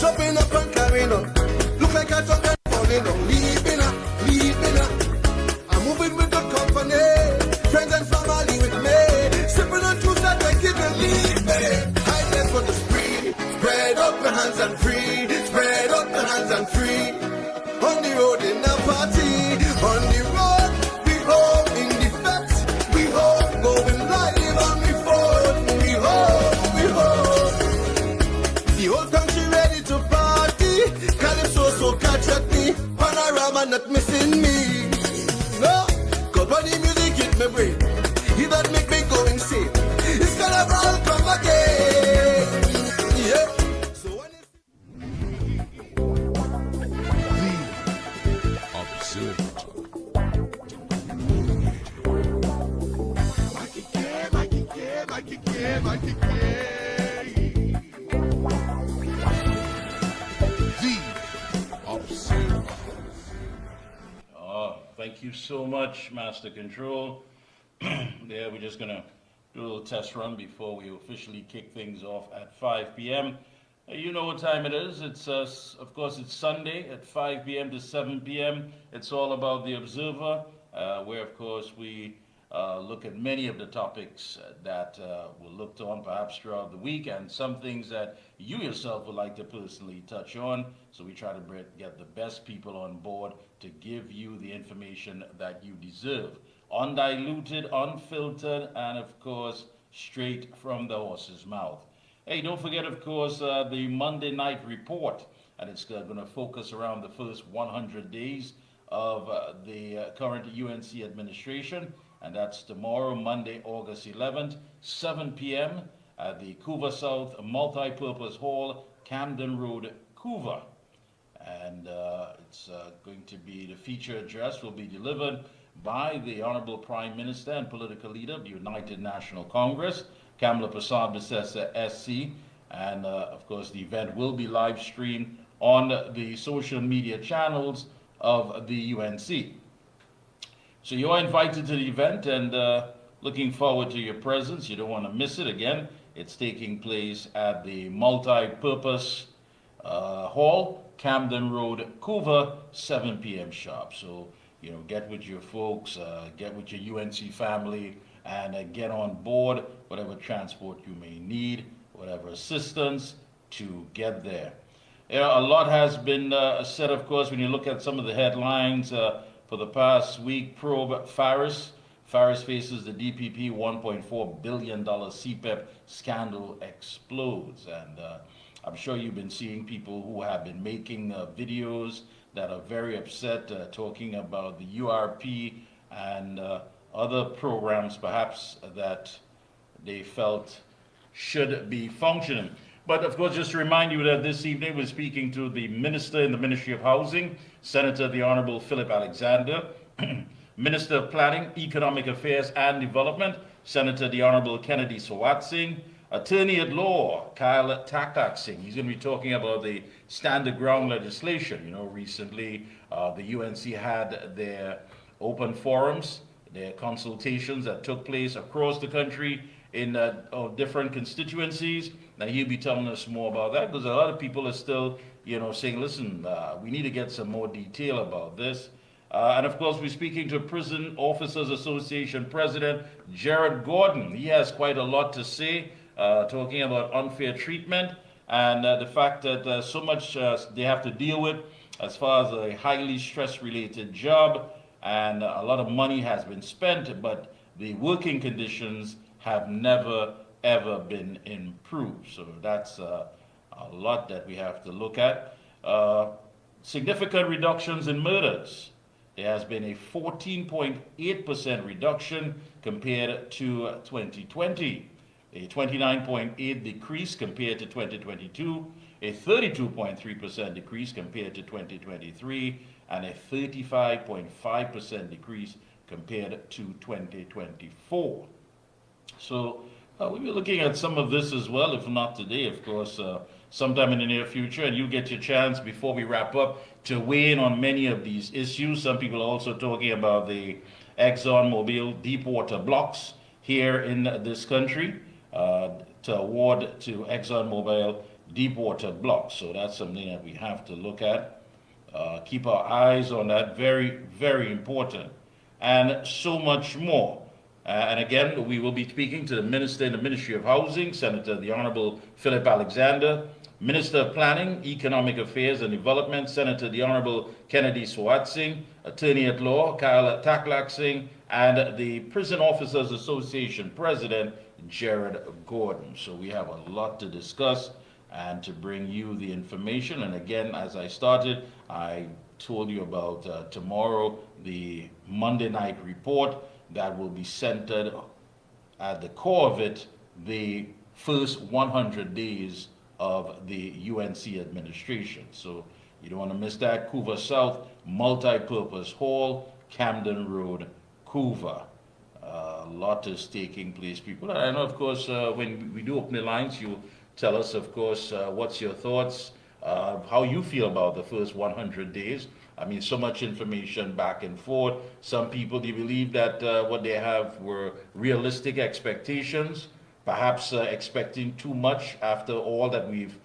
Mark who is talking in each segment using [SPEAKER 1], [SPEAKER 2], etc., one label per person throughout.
[SPEAKER 1] jumping up and climbing up. Look like I drunk and falling down. Leaving up, leaving up. I'm moving with good company. Friends and family with me. Sipping on juice that I give and leave me. Highness for the spree. Spread up your hands and free. Spread up your hands and free. On the road in the party. On the road, we home in the facts. We home going live on the phone. We home, we home. The whole country ready to party. Calypso so catch at me. Panorama not missing me. No, cause when the music hit me brain, he that make me go insane. It's Carnival come again. Yeah. So when it's
[SPEAKER 2] Mickie. Thank you so much, Master Control. Yeah, we're just going to do a little test run before we officially kick things off at 5 p.m. You know what time it is. It's, of course, it's Sunday at 5 p.m. to 7 p.m. It's all about the Observer, where, of course, we look at many of the topics that were looked on perhaps throughout the week, and some things that you yourself would like to personally touch on. So we try to get the best people on board to give you the information that you deserve. Undiluted, unfiltered, and of course, straight from the horse's mouth. Hey, don't forget, of course, the Monday night report, and it's going to focus around the first 100 days of the current UNC administration. And that's tomorrow, Monday, August 11th, 7 p.m. at the Couva South Multi-Purpose Hall, Camden Road, Couva. And it's going to be, the feature address will be delivered by the Honorable Prime Minister and political leader of the United National Congress, Kamala Persad-Bissessar, SC. And of course, the event will be live streamed on the social media channels of the UNC. So you are invited to the event, and looking forward to your presence. You don't want to miss it. Again, it's taking place at the Multi-Purpose Hall, Camden Road, Couva, 7 p.m. sharp. So, you know, get with your folks, get with your UNC family, and get on board whatever transport you may need, whatever assistance to get there. You know, a lot has been said, of course, when you look at some of the headlines. For the past week, probe Faris. Faris faces the DPP $1.4 billion CPEP scandal explodes. And I'm sure you've been seeing people who have been making videos that are very upset, talking about the URP and other programs perhaps that they felt should be functioning. But of course, just to remind you that this evening we're speaking to the Minister in the Ministry of Housing, Senator the Honorable Philip Alexander, Minister of Planning, Economic Affairs and Development, Senator the Honorable Kennedy Sawat Singh, Attorney at Law, Kyle Taktak Singh. He's going to be talking about the standard ground legislation. You know, recently the UNC had their open forums, their consultations that took place across the country in different constituencies. Now he'll be telling us more about that, because a lot of people are still, you know, saying, listen, we need to get some more detail about this. And of course, we're speaking to Prison Officers Association President Jared Gordon. He has quite a lot to say, talking about unfair treatment and the fact that so much they have to deal with as far as a highly stress-related job, and a lot of money has been spent, but the working conditions have never ever been improved. So that's a lot that we have to look at. Significant reductions in murders. There has been a 14.8% reduction compared to 2020, a 29.8% decrease compared to 2022, a 32.3% decrease compared to 2023, and a 35.5% decrease compared to 2024. So we'll be looking at some of this as well, if not today, of course, sometime in the near future, and you get your chance before we wrap up to weigh in on many of these issues. Some people are also talking about the ExxonMobil deepwater blocks here in this country, to award to ExxonMobil deep water blocks. So that's something that we have to look at. Keep our eyes on that. Very, very important. And so much more. And again, we will be speaking to the Minister in the Ministry of Housing, Senator the Honorable Philip Alexander, Minister of Planning, Economic Affairs and Development, Senator the Honorable Kennedy Swat Singh, Attorney at Law, Kyle Taklak Singh, and the Prison Officers Association President, Jared Gordon. So we have a lot to discuss and to bring you the information. And again, as I started, I told you about tomorrow, the Monday night report that will be centered at the core of it, the first 100 days of the UNC administration. So you don't want to miss that. Couva South, Multi-Purpose Hall, Camden Road, Couva. A lot is taking place, people. And I know, of course, when we do open the lines, you tell us, of course, what's your thoughts, how you feel about the first 100 days. I mean, so much information back and forth. Some people, they believe that what they have were realistic expectations, perhaps expecting too much after all that we've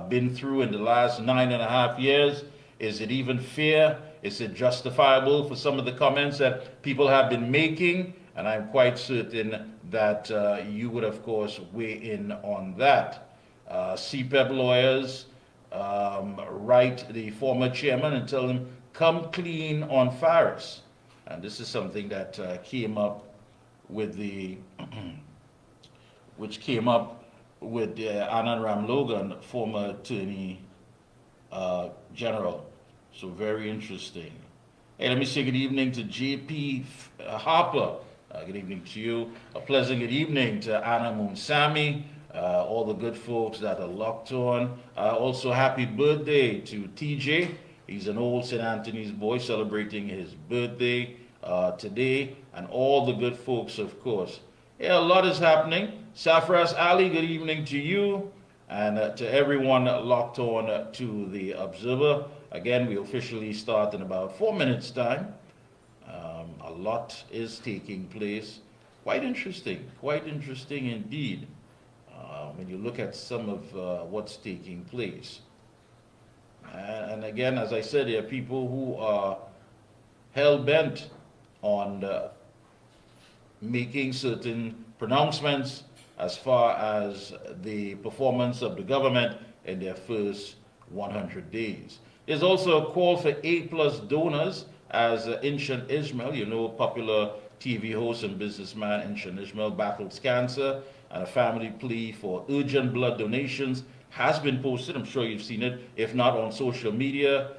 [SPEAKER 2] been through in the last 9.5 years. Is it even fair? Is it justifiable for some of the comments that people have been making? And I'm quite certain that you would, of course, weigh in on that. CPEP lawyers write the former chairman and tell him, come clean on Faris. And this is something that came up with the, which came up with Anand Ram Logan, former attorney general. So very interesting. Hey, let me say good evening to JP Harper. Good evening to you. A pleasant good evening to Anna Munsami. All the good folks that are locked on. Also, happy birthday to TJ. He's an old St. Anthony's boy celebrating his birthday today. And all the good folks, of course. Yeah, a lot is happening. Safras Ali, good evening to you. And to everyone locked on to the Observer. Again, we officially start in about 4 minutes' time. A lot is taking place. Quite interesting indeed. When you look at some of what's taking place. And again, as I said, there are people who are hell-bent on making certain pronouncements as far as the performance of the government in their first 100 days. There's also a call for A-plus donors as Inshan Ismail, you know, popular TV host and businessman Inshan Ismail battles cancer, and a family plea for urgent blood donations has been posted. I'm sure you've seen it, if not on social media,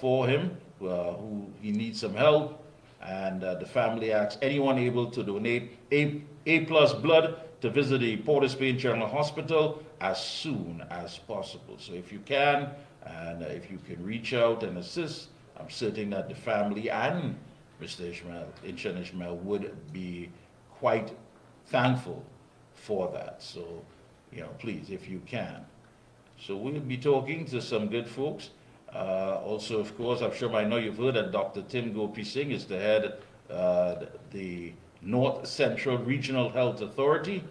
[SPEAKER 2] for him, who he needs some help. And the family asks anyone able to donate A-plus blood to visit the Port of Spain General Hospital as soon as possible. So if you can, and if you can reach out and assist, I'm certain that the family and Mr. Ishmael, Inshan Ishmael, would be quite thankful for that. So, you know, please, if you can. So we'll be talking to some good folks. Also, of course, I'm sure I know you've heard that Dr. Tim Gopi Singh is the head of the North Central Regional Health Authority,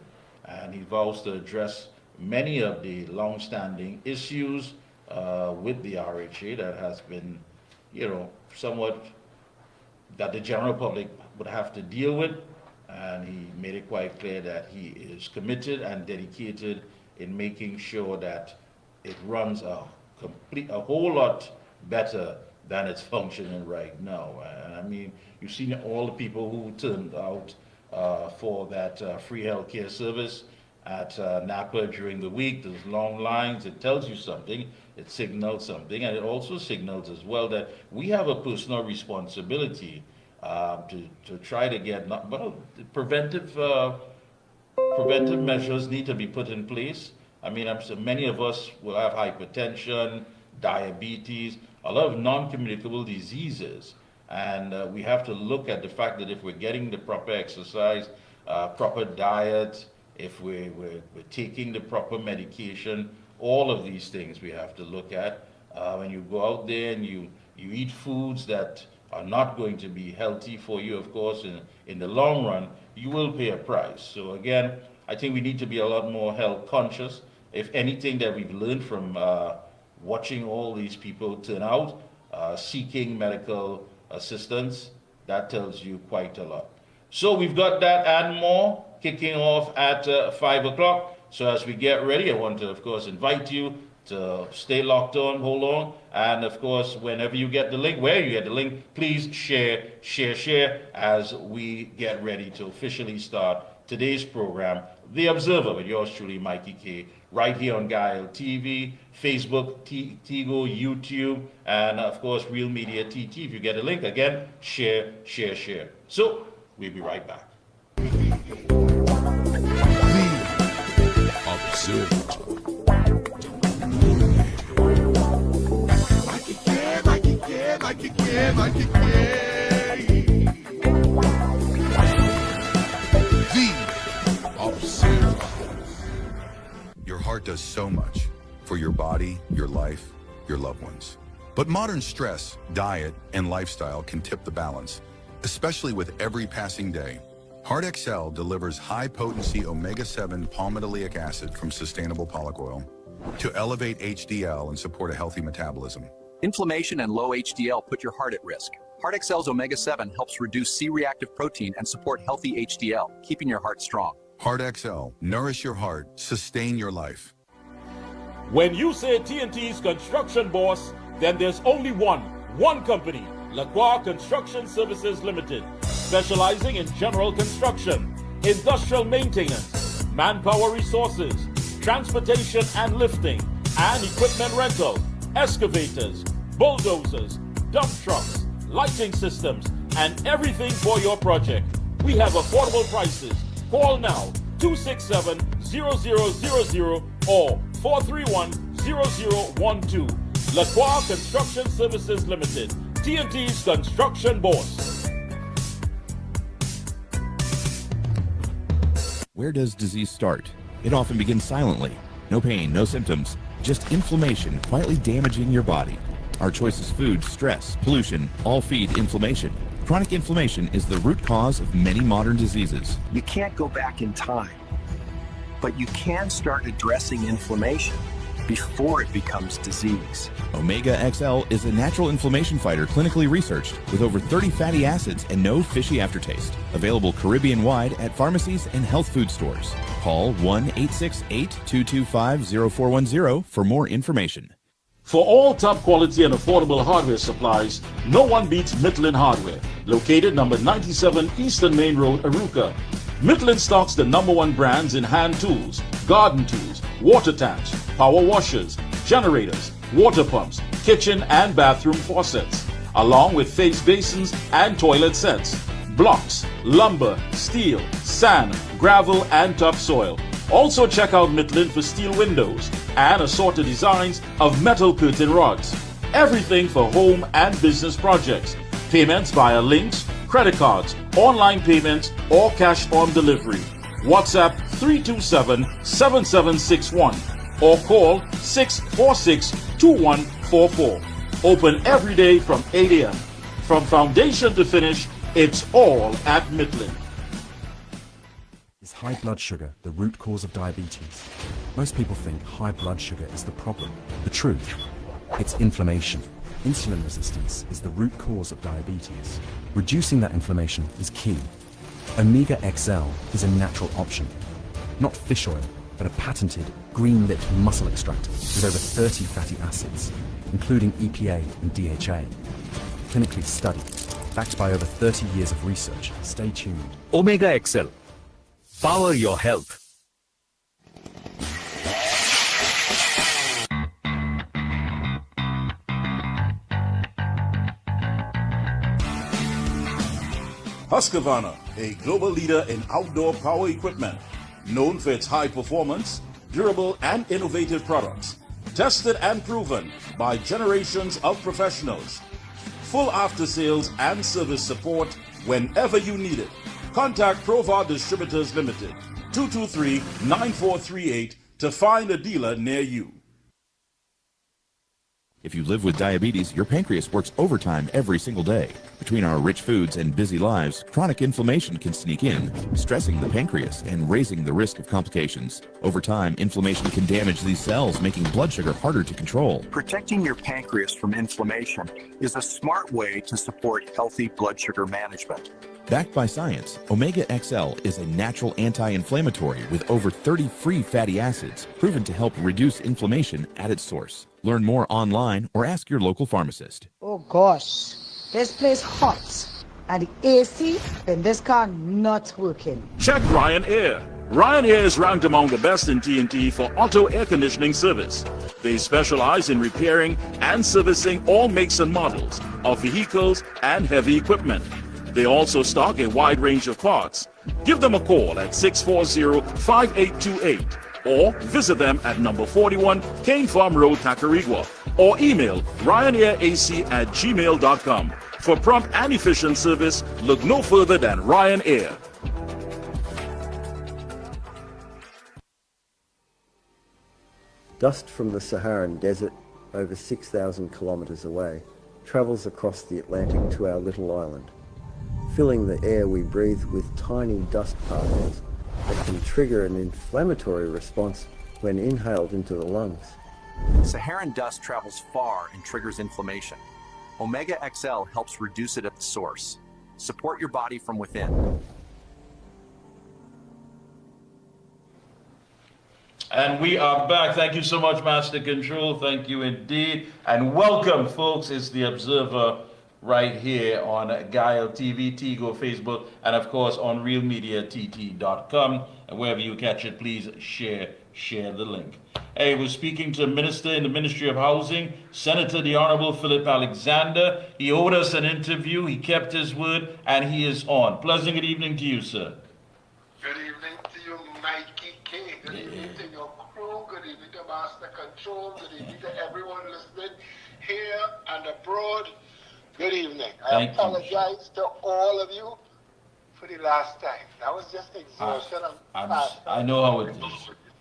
[SPEAKER 2] and he vows to address many of the long-standing issues with the RHA that has been, you know, somewhat that the general public would have to deal with. And he made it quite clear that he is committed and dedicated in making sure that it runs a whole lot better than it's functioning right now. And I mean, you've seen all the people who turned out for that free healthcare service at Napa during the week. There's long lines. It tells you something. It signals something. And it also signals as well that we have a personal responsibility to try to get, preventive measures need to be put in place. I mean, many of us will have hypertension, diabetes, a lot of non-communicable diseases. And we have to look at the fact that if we're getting the proper exercise, proper diet, if we're taking the proper medication, all of these things we have to look at. When you go out there and you eat foods that are not going to be healthy for you, of course, in the long run, you will pay a price. So again, I think we need to be a lot more health conscious. if anything that we've learned from watching all these people turn out, seeking medical assistance, that tells you quite a lot. So we've got that and more kicking off at 5 o'clock. So as we get ready, I want to, of course, invite you to stay locked on, hold on. And of course, whenever you get the link, where you get the link, please share as we get ready to officially start today's program, The Observer, with yours truly, Mikey K, right here on Guile TV, Facebook, Tigo, YouTube, and of course, Real Media TT. If you get a link, again, share. So, we'll be right back.
[SPEAKER 3] The Observer. Mikey K. The Observer.
[SPEAKER 4] Your heart does so much for your body, your life, your loved ones. But modern stress, diet, and lifestyle can tip the balance, especially with every passing day. Heart XL delivers high-potency omega-7 palmitoleic acid from sustainable pollock oil to elevate HDL and support a healthy metabolism.
[SPEAKER 5] Inflammation and low HDL put your heart at risk. Heart XL's omega-7 helps reduce C-reactive protein and support healthy HDL, keeping your heart strong.
[SPEAKER 4] Heart XL, nourish your heart, sustain your life.
[SPEAKER 6] When you say TNT's construction boss, then there's only one company, Lacroix Construction Services Limited, specializing in general construction, industrial maintenance, manpower resources, transportation and lifting, and equipment rental, excavators, bulldozers, dump trucks, lighting systems, and everything for your project. We have affordable prices. Call now 267-0000 or 431-0012. Lacroix Construction Services Limited, TNT's construction boss.
[SPEAKER 7] Where does disease start? It often begins silently. No pain, no symptoms, just inflammation quietly damaging your body. Our choices: food, stress, pollution, all feed inflammation. Chronic inflammation is the root cause of many modern diseases.
[SPEAKER 8] You can't go back in time, but you can start addressing inflammation before it becomes disease.
[SPEAKER 7] Omega XL is a natural inflammation fighter clinically researched with over 30 fatty acids and no fishy aftertaste. Available Caribbean-wide at pharmacies and health food stores. Call 1-868-225-0410 for more information.
[SPEAKER 6] For all top quality and affordable hardware supplies, no one beats Midland Hardware, located number 97 Eastern Main Road, Arouca. Midland stocks the #1 brands in hand tools, garden tools, water tanks, power washers, generators, water pumps, kitchen and bathroom faucets, along with face basins and toilet sets, blocks, lumber, steel, sand, gravel, and topsoil. Also check out Midland for steel windows and assorted designs of metal curtain rods. Everything for home and business projects. Payments via links, credit cards, online payments, or cash on delivery. WhatsApp 327-7761 or call 646-2144. Open every day from 8 a.m. From foundation to finish, it's all at Midland.
[SPEAKER 9] Is high blood sugar the root cause of diabetes? Most people think high blood sugar is the problem. The truth, it's inflammation. Insulin resistance is the root cause of diabetes. Reducing that inflammation is key. Omega XL is a natural option. Not fish oil, but a patented green-lipped muscle extractor with over 30 fatty acids, including EPA and DHA. Clinically studied, backed by over 30 years of research. Stay tuned.
[SPEAKER 10] Omega XL. Power your health.
[SPEAKER 6] Husqvarna, a global leader in outdoor power equipment, known for its high performance, durable and innovative products, tested and proven by generations of professionals. Full after sales and service support whenever you need it. Contact Provar Distributors Limited, 223-9438 to find a dealer near you.
[SPEAKER 7] If you live with diabetes, your pancreas works overtime every single day. Between our rich foods and busy lives, chronic inflammation can sneak in, stressing the pancreas and raising the risk of complications. Over time, inflammation can damage these cells, making blood sugar harder to control.
[SPEAKER 8] Protecting your pancreas from inflammation is a smart way to support healthy blood sugar management.
[SPEAKER 7] Backed by science, Omega XL is a natural anti-inflammatory with over 30 free fatty acids, proven to help reduce inflammation at its source. Learn more online or ask your local pharmacist.
[SPEAKER 11] Oh gosh, this place hot. And the AC in this car not working.
[SPEAKER 6] Check Ryan Air. Ryan Air is ranked among the best in TNT for auto air conditioning service. They specialize in repairing and servicing all makes and models of vehicles and heavy equipment. They also stock a wide range of parts. Give them a call at 640-5828 or visit them at number 41 Kane Farm Road, Tacarigua, or email ryanairac@gmail.com. For prompt and efficient service, look no further than Ryan Air.
[SPEAKER 12] Dust from the Saharan desert, over 6,000 kilometers away, travels across the Atlantic to our little island, filling the air we breathe with tiny dust particles that can trigger an inflammatory response when inhaled into the lungs.
[SPEAKER 5] Saharan dust travels far and triggers inflammation. Omega XL helps reduce it at the source. Support your body from within.
[SPEAKER 2] And we are back. Thank you so much, Master Control. Thank you indeed. And welcome, folks. It's The Observer right here on Guile TV, Tigo, Facebook, and of course on realmediatt.com. And wherever you catch it, please share the link. Hey, we're speaking to a minister in the Ministry of Housing, Senator the Honorable Philip Alexander. He owed us an interview. He kept his word, and he is on. Pleasant good evening to you, sir.
[SPEAKER 3] Good evening to you, Mikey K. Good evening to your crew. Good evening to Master Control. Good evening to everyone listening here and abroad. Good evening. I apologize to all of you for the last time. That was just exhaustion.
[SPEAKER 2] I know how it is.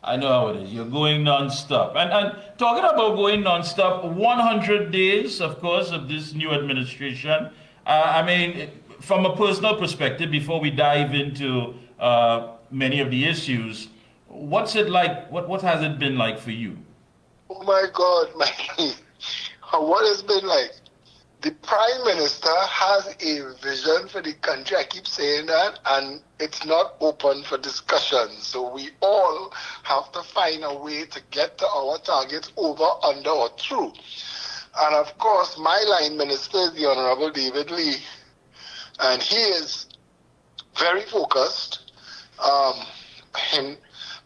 [SPEAKER 2] I know how it is. You're going non-stop. And talking about going non-stop, 100 days, of course, of this new administration. I mean, from a personal perspective, before we dive into many of the issues, what's it like? What has it been like for you?
[SPEAKER 3] Oh my God, Mikey. What has been like? The Prime Minister has a vision for the country. I keep saying that, and it's not open for discussion. So we all have to find a way to get to our targets over, under, or through. And of course, my line minister is the Honorable David Lee, and he is very focused.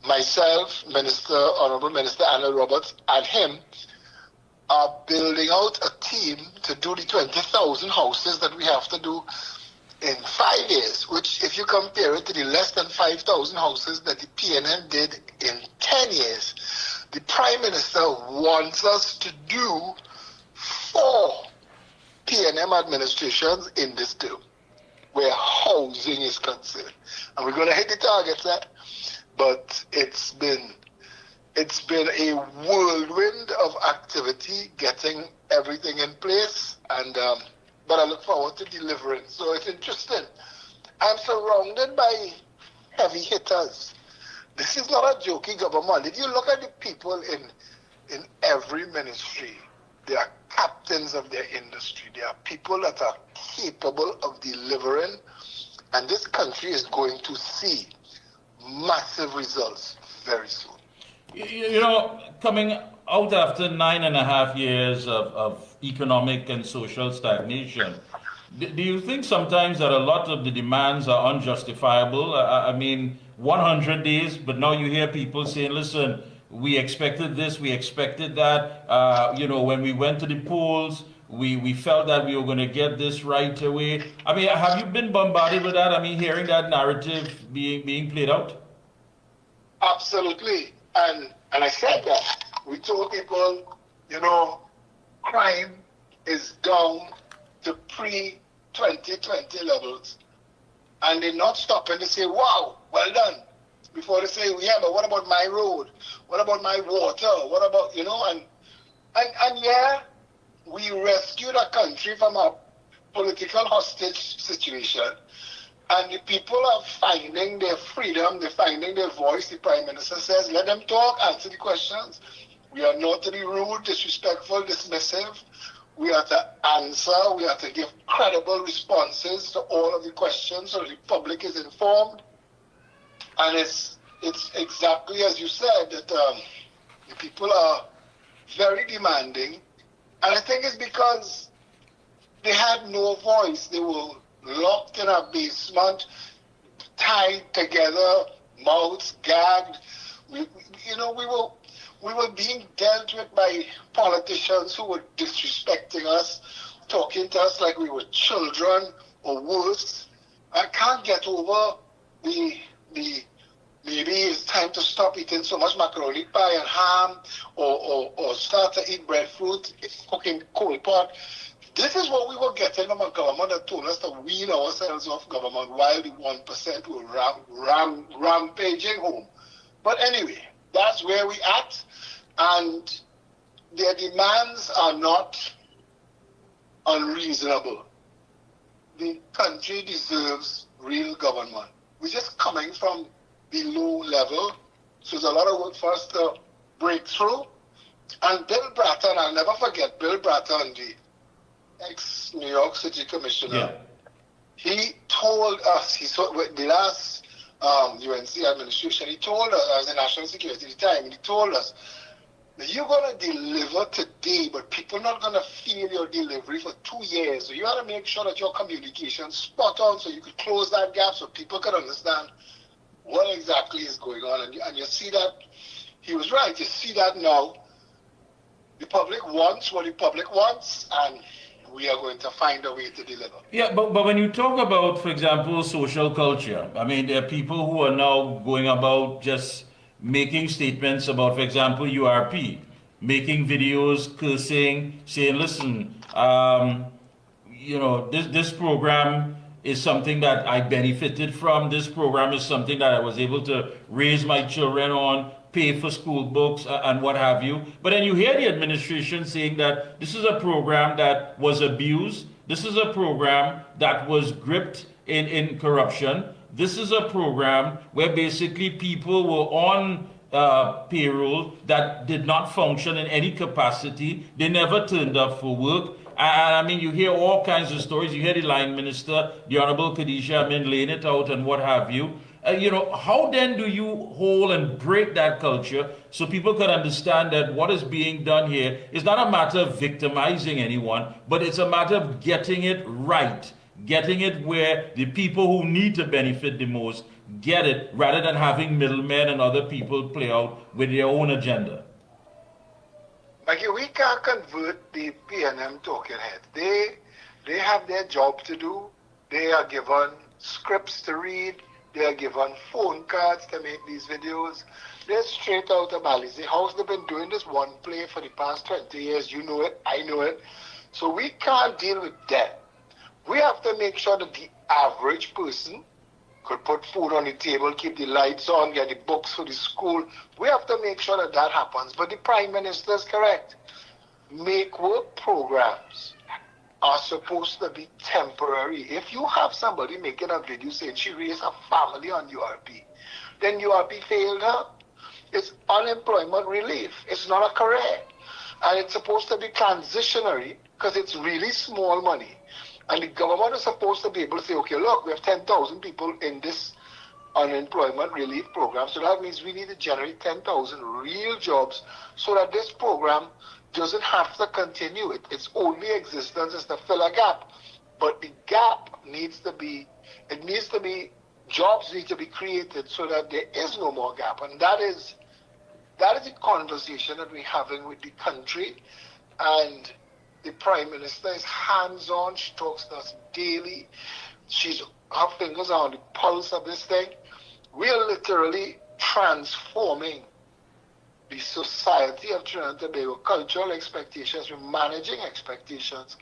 [SPEAKER 3] Myself, Honorable Minister Anna Roberts, and him are building out a team to do the 20,000 houses that we have to do in 5 years, which if you compare it to the less than 5,000 houses that the PNM did in 10 years, the Prime Minister wants us to do 4 PNM administrations in this term, where housing is concerned. And we're going to hit the targets there, but it's been a whirlwind of activity, getting everything in place, and but I look forward to delivering. So it's interesting. I'm surrounded by heavy hitters. This is not a jokey government. If you look at the people in every ministry, they are captains of their industry. They are people that are capable of delivering, and this country is going to see massive results very soon.
[SPEAKER 2] You know, coming out after 9.5 years of economic and social stagnation, do you think sometimes that a lot of the demands are unjustifiable? I mean, 100 days, but now you hear people saying, listen, we expected this, we expected that. You know, when we went to the polls, we felt that we were going to get this right away. I mean, have you been bombarded with that? I mean, hearing that narrative being played out?
[SPEAKER 3] Absolutely. And I said that. We told people, you know, crime is down to pre-2020 levels. And they're not stopping to say, wow, well done. Before they say, yeah, but what about my road? What about my water? What about, you know, and yeah, we rescued a country from a political hostage situation, and the people are finding their freedom, they're finding their voice. The Prime Minister says, let them talk, answer the questions. We are not to be rude, disrespectful, dismissive. We are to answer, we are to give credible responses to all of the questions so the public is informed. And it's exactly as you said, that the people are very demanding. And I think it's because they had no voice. They were locked in a basement, tied together, mouths gagged. We were being dealt with by politicians who were disrespecting us, talking to us like we were children or worse. I can't get over the maybe it's time to stop eating so much macaroni pie and ham, or start to eat breadfruit, cooking cold pot. This is what we were getting from a government that told us to wean ourselves off government while the 1% were rampaging home. But anyway, that's where we at, and their demands are not unreasonable. The country deserves real government. We're just coming from the low level, so there's a lot of work for us to break through. And Bill Bratton, I'll never forget Bill Bratton, the ex-New York City Commissioner, he told us, the last UNC administration, he told us, as the National Security at the time, he told us, you're going to deliver today, but people are not going to feel your delivery for 2 years. So you have to make sure that your communication is spot on so you could close that gap so people can understand what exactly is going on. And you see that, he was right, you see that now. The public wants what the public wants, and we are going to find a way to deliver.
[SPEAKER 2] Yeah, but when you talk about, for example, social culture, I mean, there are people who are now going about just making statements about, for example, URP, making videos, cursing, saying, listen, this program is something that I benefited from. This program is something that I was able to raise my children on, pay for school books and what have you. But then you hear the administration saying that this is a program that was abused. This is a program that was gripped in corruption. This is a program where basically people were on payroll that did not function in any capacity. They never turned up for work. And I mean, you hear all kinds of stories. You hear the line minister, the Honorable Khadijah Amin, laying it out and what have you. How then do you hold and break that culture so people can understand that what is being done here is not a matter of victimizing anyone, but it's a matter of getting it right, getting it where the people who need to benefit the most get it, rather than having middlemen and other people play out with their own agenda?
[SPEAKER 3] Mickie, we can't convert the P&M talking heads. They have their job to do. They are given scripts to read. They are given phone cards to make these videos. They're straight out of Alizé House. They've been doing this one play for the past 20 years. You know it, I know it. So we can't deal with them. We have to make sure that the average person could put food on the table, keep the lights on, get the books for the school. We have to make sure that that happens. But the Prime Minister is correct. Make work programs are supposed to be temporary. If you have somebody making a video saying she raised a family on URP, then URP failed her. It's unemployment relief. It's not a career. And it's supposed to be transitionary because it's really small money. And the government is supposed to be able to say, okay, look, we have 10,000 people in this unemployment relief program. So that means we need to generate 10,000 real jobs so that this program doesn't have to continue. Its only existence is to fill a gap. But the gap needs to be, jobs need to be created so that there is no more gap. And that is the conversation that we're having with the country. And the Prime Minister is hands-on. She talks to us daily. Her fingers are on the pulse of this thing. We are literally transforming the society of Trinidad and Tobago, cultural expectations. We're managing expectations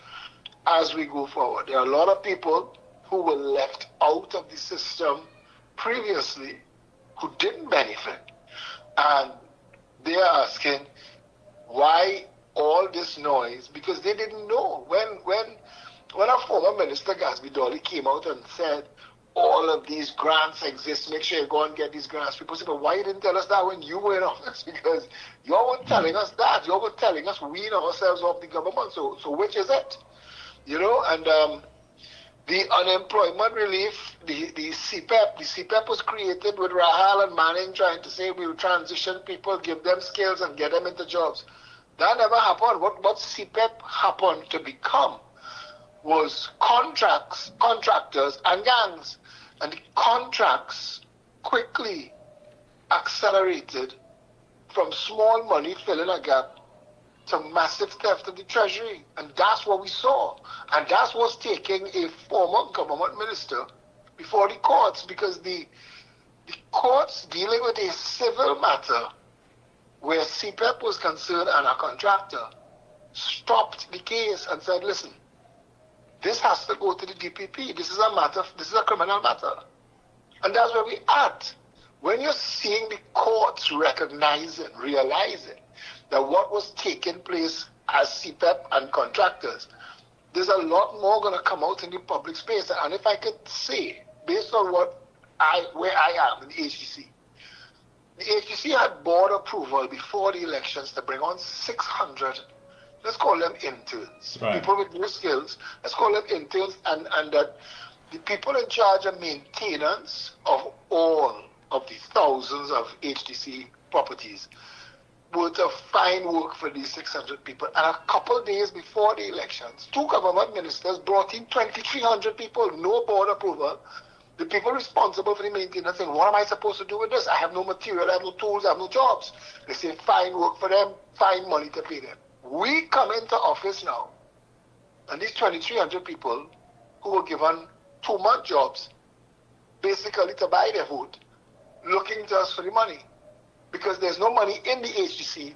[SPEAKER 3] as we go forward. There are a lot of people who were left out of the system previously who didn't benefit. And they are asking, why all this noise because they didn't know. When our former minister, Gasby Dolly, came out and said, all of these grants exist, make sure you go and get these grants. People say, but why you didn't tell us that when you were in office? Because you weren't telling us that. You were telling us wean ourselves off the government. So which is it? You know, and the unemployment relief, the CPEP was created with Rahal and Manning trying to say we'll transition people, give them skills and get them into jobs. That never happened. What CPEP happened to become was contractors and gangs. And the contracts quickly accelerated from small money filling a gap to massive theft of the treasury. And that's what we saw. And that's what's taking a former government minister before the courts, because the courts dealing with a civil matter where CPEP was concerned and a contractor stopped the case and said, listen, this has to go to the DPP. This is a criminal matter. And that's where we're at. When you're seeing the courts realizing that what was taking place as CPEP and contractors, there's a lot more going to come out in the public space. And if I could say, based on where I am in the HGC had board approval before the elections to bring on 600, let's call them interns, right. People with new skills, let's call them interns, and that the people in charge of maintenance of all of the thousands of HDC properties were to find work for these 600 people. And a couple of days before the elections, 2 government ministers brought in 2,300 people, no board approval. The people responsible for the maintenance saying, what am I supposed to do with this? I have no material, I have no tools, I have no jobs. They say, find work for them, find money to pay them. We come into office now, and these 2,300 people who were given 2-month jobs, basically to buy their vote, looking to us for the money. Because there's no money in the HGC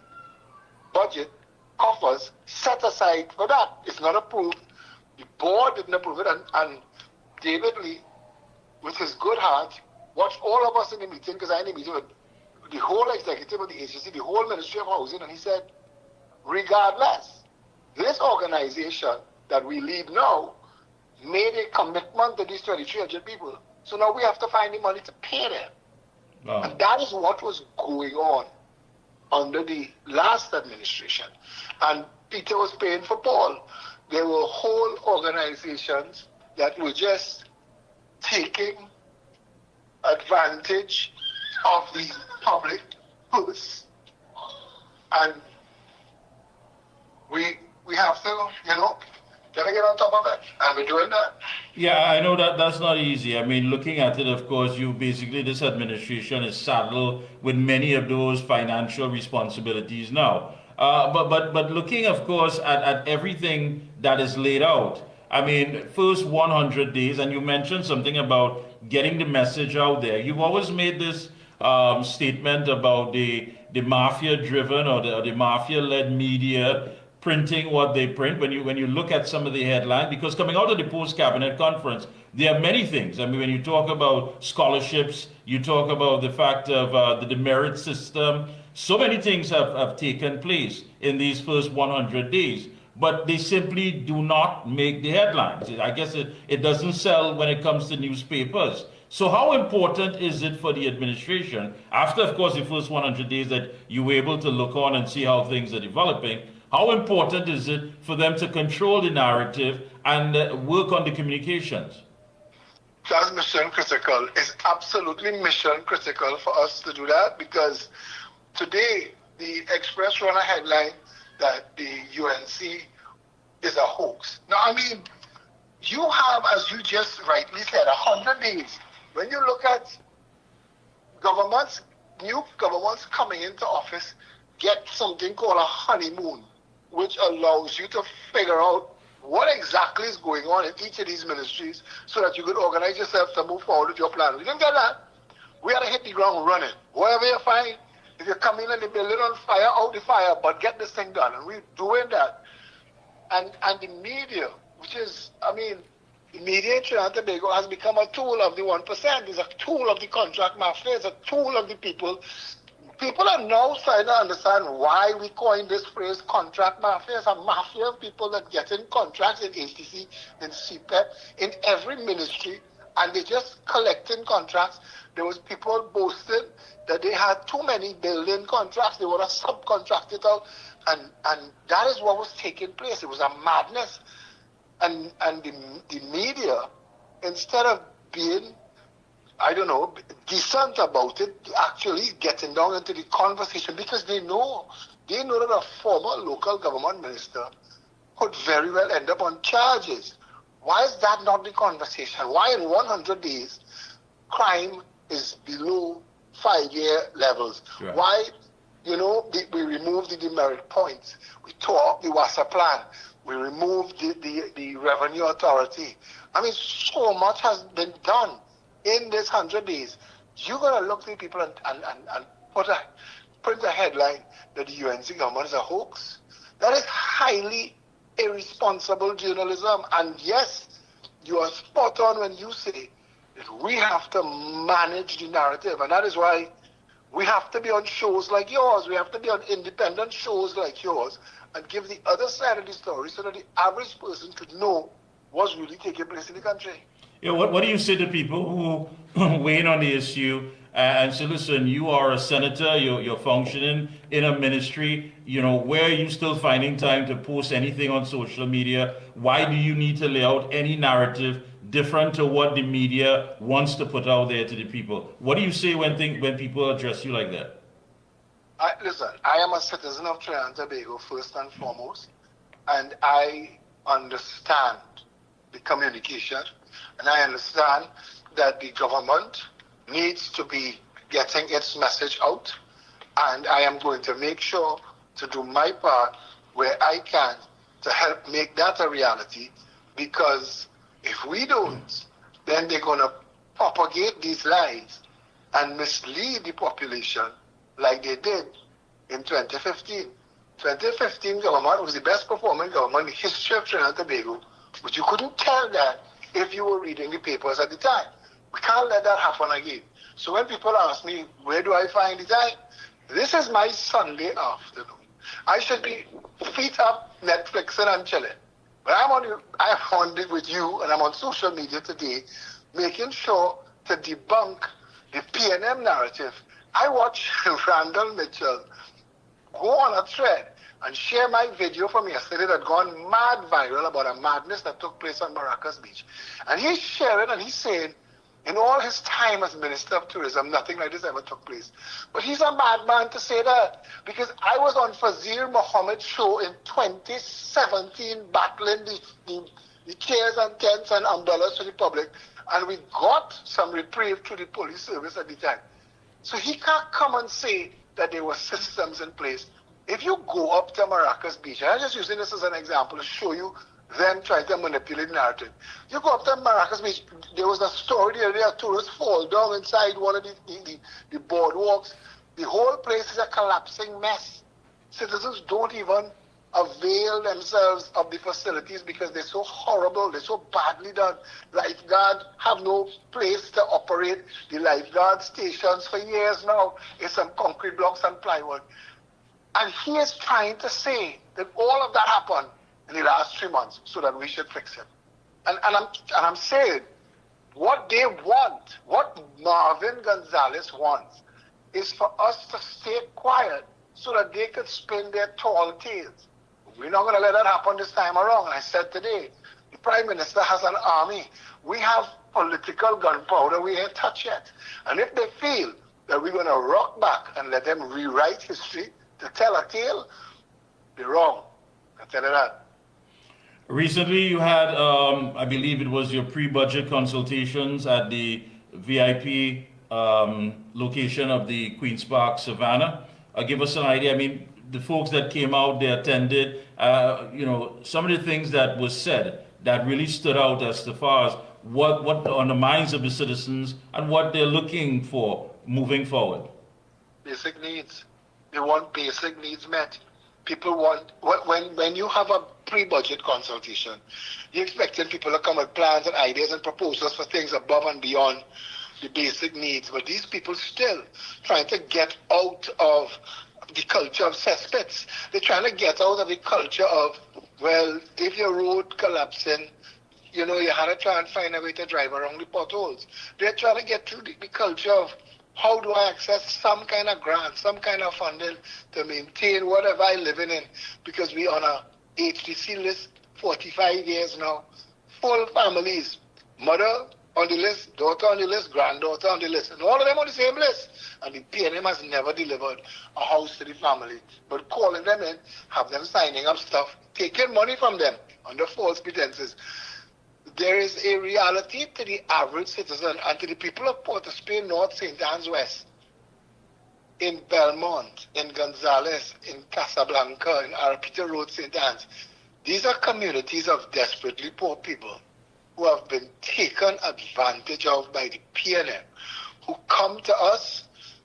[SPEAKER 3] budget, coffers, set aside for that. It's not approved. The board didn't approve it, and David Lee, with his good heart, watched all of us in the meeting, because I in the meeting with the whole executive of the HGC, the whole Ministry of Housing, and he said, regardless, this organization that we lead now made a commitment to these 2,300 people. So now we have to find the money to pay them. Wow. And that is what was going on under the last administration. And Peter was paying for Paul. There were whole organizations that were just taking advantage of the public purse. And we have to, gotta get on top of it. And we're doing that.
[SPEAKER 2] Yeah, I know that's not easy. I mean, looking at it, of course, this administration is saddled with many of those financial responsibilities now. But looking, of course, at everything that is laid out, I mean, first 100 days, and you mentioned something about getting the message out there. You've always made this statement about the mafia-driven or the mafia-led media printing what they print. When you look at some of the headlines, because coming out of the post-cabinet conference, there are many things. I mean, when you talk about scholarships, you talk about the fact of the demerit system, so many things have taken place in these first 100 days, but they simply do not make the headlines. I guess it doesn't sell when it comes to newspapers. So how important is it for the administration, after, of course, the first 100 days that you were able to look on and see how things are developing, how important is it for them to control the narrative and work on the communications?
[SPEAKER 3] That's mission critical. It's absolutely mission critical for us to do that, because today the Express run a headline that the UNC is a hoax. Now, I mean, you have, as you just rightly said, 100 days. When you look at new governments coming into office, get something called a honeymoon, which allows you to figure out what exactly is going on in each of these ministries so that you could organize yourself to move forward with your plan. We didn't get that. We had to hit the ground running. Whatever you find, if you come in and the building on fire, out the fire, but get this thing done. And we're doing that. And the media, which is, I mean, the media in Trinidad and Tobago has become a tool of the 1%. It's a tool of the contract mafia. It's a tool of the people people are now starting to understand why we coined this phrase contract mafia. It's a mafia of people that get in contracts in HTC, in CPEP, in every ministry, and they just collecting contracts. There was people boasting that they had too many building contracts. They would have subcontracted out, and that is what was taking place. It was a madness. And the media, instead of being, I don't know, decent about it, actually getting down into the conversation, because they know that a former local government minister could very well end up on charges. Why is that not the conversation? Why in 100 days, crime is below 5-year levels?
[SPEAKER 2] Right.
[SPEAKER 3] Why, we removed the demerit points. We tore up the WASA plan. We removed the revenue authority. I mean, so much has been done in this 100 days. You're going to look to the people and print a headline that the UNC government is a hoax. That is highly irresponsible journalism. And yes, you are spot on when you say that we have to manage the narrative. And that is why we have to be on shows like yours. We have to be on independent shows like yours and give the other side of the story so that the average person could know what's really taking place in the country.
[SPEAKER 2] Yeah, what do you say to people who weigh in on the issue and say, listen, you are a senator, you're functioning in a ministry, where are you still finding time to post anything on social media? Why do you need to lay out any narrative different to what the media wants to put out there to the people? What do you say when people address you like that?
[SPEAKER 3] Listen, I am a citizen of Trinidad and Tobago first and foremost, and I understand the communication, and I understand that the government needs to be getting its message out, and I am going to make sure to do my part where I can to help make that a reality, because if we don't, then they're going to propagate these lies and mislead the population like they did in 2015. 2015 government was the best performing government in the history of Trinidad and Tobago, but you couldn't tell that if you were reading the papers at the time. We can't let that happen again. So when people ask me, where do I find the time? This is my Sunday afternoon. I should be feet up, Netflixing and chilling. But I'm on it with you, and I'm on social media today, making sure to debunk the PNM narrative. I watched Randall Mitchell go on a thread and share my video from yesterday that gone mad viral about a madness that took place on Maracas Beach. And he's sharing and he's saying, in all his time as Minister of Tourism, nothing like this ever took place. But he's a madman to say that, because I was on Fazir Muhammad's show in 2017 battling the chairs and tents and umbrellas to the public, and we got some reprieve through the police service at the time. So he can't come and say that there were systems in place. If you go up to Maracas Beach, and I'm just using this as an example to show you them trying to manipulate narrative. You go up to Maracas Beach, there was a story the other day, tourists fall down inside one of the boardwalks. The whole place is a collapsing mess. Citizens don't even avail themselves of the facilities because they're so horrible, they're so badly done. Lifeguards have no place to operate. The lifeguard stations for years now is some concrete blocks and plywood. And he is trying to say that all of that happened in the last 3 months so that we should fix it. And I'm saying, what they want, what Marvin Gonzalez wants, is for us to stay quiet so that they could spin their tall tails. We're not going to let that happen this time around. I said today, the Prime Minister has an army. We have political gunpowder we ain't touched yet. And if they feel that we're going to rock back and let them rewrite history to tell a tale, they're wrong. I tell you that.
[SPEAKER 2] Recently, you had, I believe it was your pre-budget consultations at the VIP location of the Queen's Park Savannah. Give us an idea. I mean, the folks that came out, they attended, some of the things that was said that really stood out as far as what on the minds of the citizens and what they're looking for moving forward.
[SPEAKER 3] Basic needs. They want basic needs met. People want, when you have a pre-budget consultation, you're expecting people to come with plans and ideas and proposals for things above and beyond the basic needs. But these people still trying to get out of the culture of cesspits. They're trying to get out of the culture of, well, if your road collapsing, you know, you had to try and find a way to drive around the potholes. They're trying to get through the culture of, how do I access some kind of grant, some kind of funding to maintain whatever I living in? Because we on a HDC list 45 years now. Full families. Mother on the list, daughter on the list, granddaughter on the list. And all of them on the same list. And the PNM has never delivered a house to the family. But calling them in, have them signing up stuff, taking money from them under false pretenses. There is a reality to the average citizen and to the people of Port of Spain North, St. Anne's West, in Belmont, in Gonzales, in Casablanca, in Arapita Road, St. Anne's. These are communities of desperately poor people who have been taken advantage of by the PNM, who come to us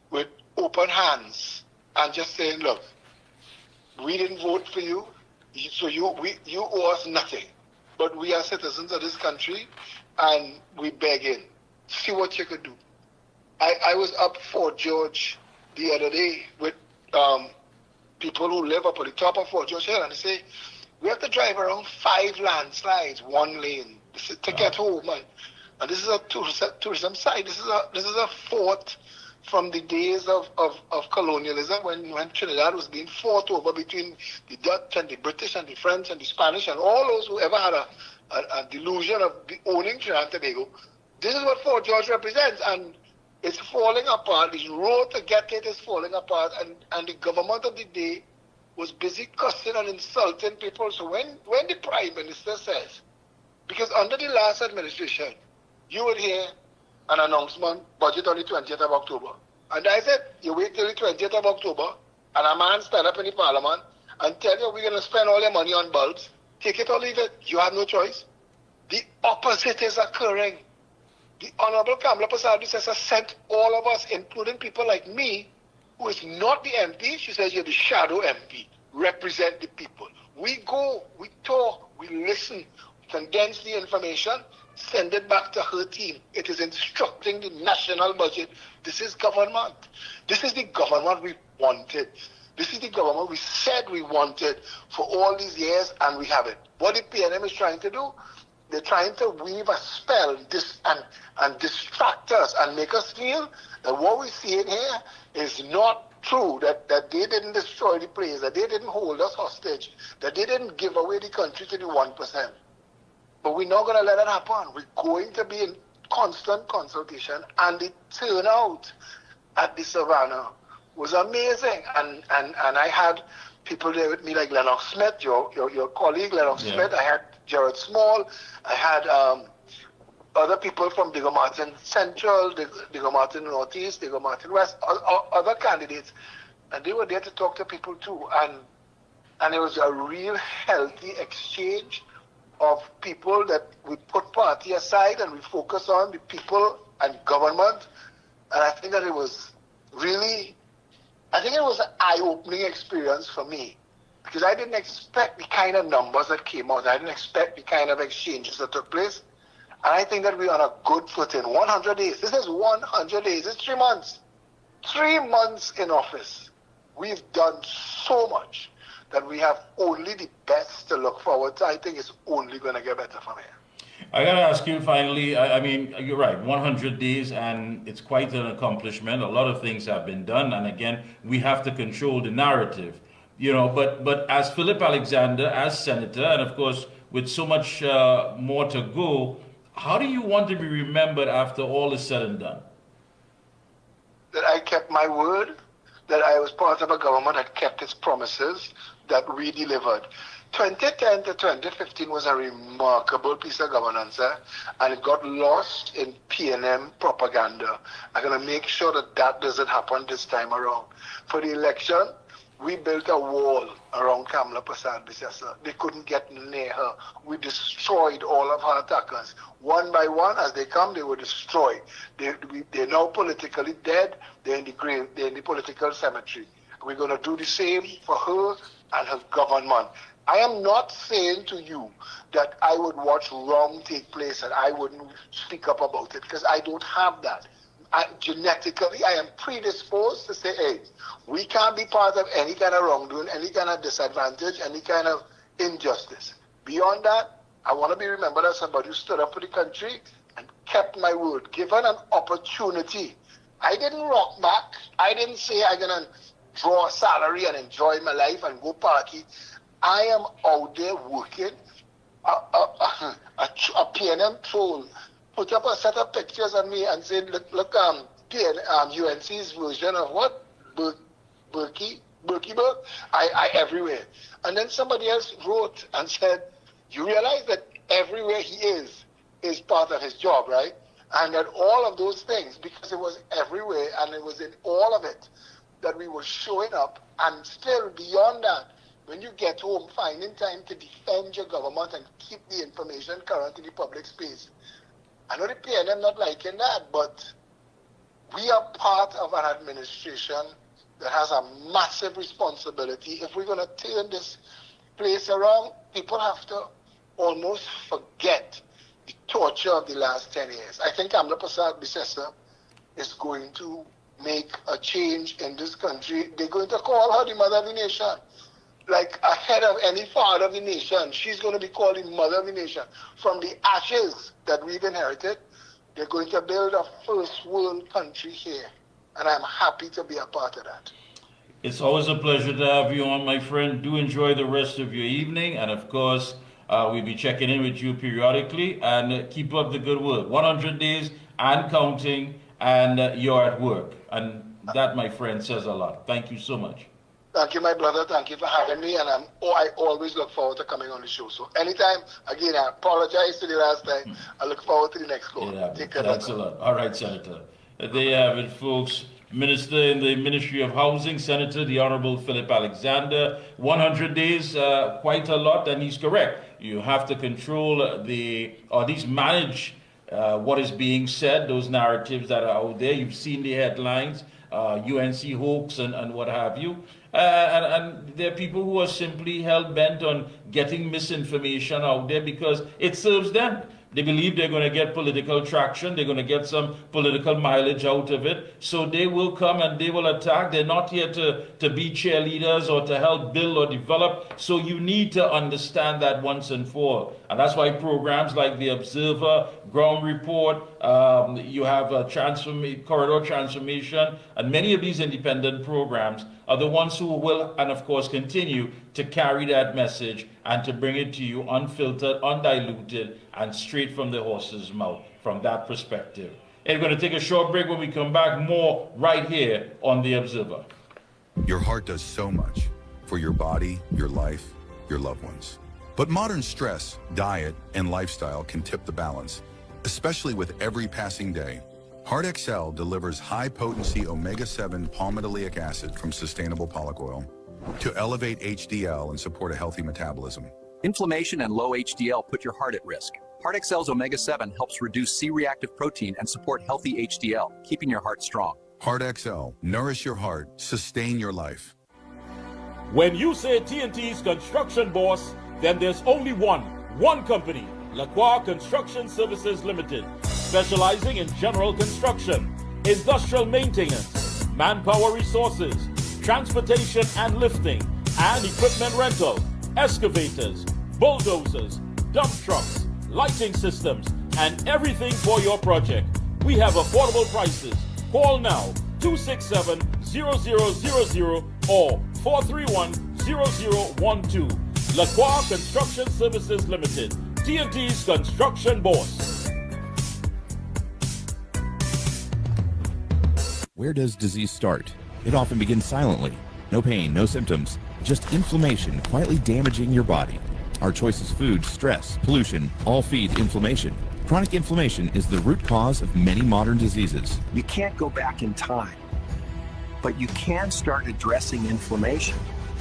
[SPEAKER 3] with open hands and just saying, look, we didn't vote for you, so you owe us nothing. But we are citizens of this country, and we begging. See what you could do. I was up Fort George the other day with people who live up on the top of Fort George Hill, and they say, we have to drive around 5 landslides, 1 lane, to get home. And this is a tourism site. This is a fort from the days of colonialism when Trinidad was being fought over between the Dutch and the British and the French and the Spanish and all those who ever had a delusion of owning Trinidad and Tobago. This is what Fort George represents, and it's falling apart. The road to get it is falling apart, and the government of the day was busy cussing and insulting people. So when the Prime Minister says, because under the last administration, you would hear an announcement, budget on the 20th of October. And I said, you wait till the 20th of October, and a man stand up in the parliament and tell you we're going to spend all your money on bulbs. Take it or leave it. You have no choice. The opposite is occurring. The Honorable Kamala Prasad has sent all of us, including people like me, who is not the MP. She says you're the shadow MP. Represent the people. We go, we talk, we listen, we condense the information, send it back to her team. It is instructing the national budget. This is government. This is the government we wanted. This is the government we said we wanted for all these years, and we have it. What the PNM is trying to do, they're trying to weave a spell and distract us and make us feel that what we see in here is not true, that they didn't destroy the place, that they didn't hold us hostage, that they didn't give away the country to the 1%. But we're not going to let that happen. We're going to be in constant consultation, and the turnout at the Savannah was amazing. And I had people there with me like Lennox Smith, your colleague Lennox Smith. I had Jared Small. I had other people from Diego Martin Central, Diego Martin Northeast, Diego Martin West, other candidates. And they were there to talk to people too. And it was a real healthy exchange of people that we put party aside and we focus on the people and government. And I think that it was really, I think it was an eye-opening experience for me, because I didn't expect the kind of numbers that came out. I didn't expect the kind of exchanges that took place. And I think that we're on a good footing. 100 days. This is 100 days. It's 3 months. 3 months in office. We've done so much that we have only the best to look forward to. I think it's only going to get better from here.
[SPEAKER 2] I got to ask you finally, I mean, you're right, 100 days, and it's quite an accomplishment. A lot of things have been done, and again, we have to control the narrative, you know, but as Philip Alexander, as senator, and of course, with so much more to go, how do you want to be remembered after all is said and done?
[SPEAKER 3] That I kept my word, that I was part of a government that kept its promises, that we delivered. 2010 to 2015 was a remarkable piece of governance, and it got lost in PNM propaganda. I'm going to make sure that that doesn't happen this time around. For the election, we built a wall around Kamala Prasad Bissessa. They couldn't get near her. We destroyed all of her attackers. One by one, as they come, they were destroyed. They're now politically dead. They're in the grave. They're in the political cemetery. We're going to do the same for her and her government. I am not saying to you that I would watch wrong take place and I wouldn't speak up about it, because I don't have that. genetically, I am predisposed to say, hey, we can't be part of any kind of wrongdoing, any kind of disadvantage, any kind of injustice. Beyond that, I want to be remembered as somebody who stood up for the country and kept my word. Given an opportunity, I didn't rock back. I didn't say I'm going to draw a salary and enjoy my life and go party. I am out there working. A PNM troll put up a set of pictures of me and said, look, UNC's version of what? Berkey, I everywhere. And then somebody else wrote and said, you realize that everywhere he is part of his job, right? And that all of those things, because it was everywhere and it was in all of it, that we were showing up. And still beyond that, when you get home, finding time to defend your government and keep the information current in the public space. I know the PNM not liking that, but we are part of an administration that has a massive responsibility. If we're going to turn this place around, people have to almost forget the torture of the last 10 years. I think Amla Prasad Bisesa is going to make a change in this country. They're going to call her the mother of the nation. Like ahead of any father of the nation, she's going to be called the mother of the nation. From the ashes that we've inherited, they're going to build a first world country here. And I'm happy to be a part of that.
[SPEAKER 2] It's always a pleasure to have you on, my friend. Do enjoy the rest of your evening. And of course, we'll be checking in with you periodically, and keep up the good work. 100 days and counting, and you're at work. And that, my friend, says a lot. Thank you so much.
[SPEAKER 3] Thank you, my brother. Thank you for having me. And I always look forward to coming on the show. So anytime, again, I apologize to the last time. I look forward to the next call.
[SPEAKER 2] Yeah,
[SPEAKER 3] take care.
[SPEAKER 2] Thanks a lot. All right, Senator. There you have it, folks. Minister in the Ministry of Housing, Senator, the Honorable Philip Alexander. 100 days, quite a lot, and he's correct. You have to control or at least manage what is being said, those narratives that are out there. You've seen the headlines, UNC hoax and what have you. And there are people who are simply hell-bent on getting misinformation out there because it serves them. They believe they're going to get political traction. They're going to get some political mileage out of it. So they will come and they will attack. They're not here to be cheerleaders or to help build or develop. So you need to understand that once and for all. And that's why programs like The Observer, Ground Report, you have Corridor Transformation, and many of these independent programs are the ones who will, and of course, continue to carry that message and to bring it to you unfiltered, undiluted, and straight from the horse's mouth from that perspective. And we're going to take a short break. When we come back, more right here on The Observer.
[SPEAKER 4] Your heart does so much for your body, your life, your loved ones. But modern stress, diet, and lifestyle can tip the balance, especially with every passing day. Heart XL delivers high-potency omega-7 palmitoleic acid from sustainable pollock oil to elevate HDL and support a healthy metabolism.
[SPEAKER 5] Inflammation and low HDL put your heart at risk. Heart XL's omega-7 helps reduce C-reactive protein and support healthy HDL, keeping your heart strong.
[SPEAKER 4] Heart XL, nourish your heart, sustain your life.
[SPEAKER 6] When you say TNT's construction boss, then there's only one company, Lacroix Construction Services Limited, specializing in general construction, industrial maintenance, manpower resources, transportation and lifting, and equipment rental, excavators, bulldozers, dump trucks, lighting systems, and everything for your project. We have affordable prices. Call now 267-0000 or 431-0012. Lacroix Construction Services Limited, TNT's construction boss.
[SPEAKER 7] Where does disease start? It often begins silently. No pain, no symptoms, just inflammation quietly damaging your body. Our choice is food, stress, pollution, all feed inflammation. Chronic inflammation is the root cause of many modern diseases.
[SPEAKER 8] You can't go back in time, but you can start addressing inflammation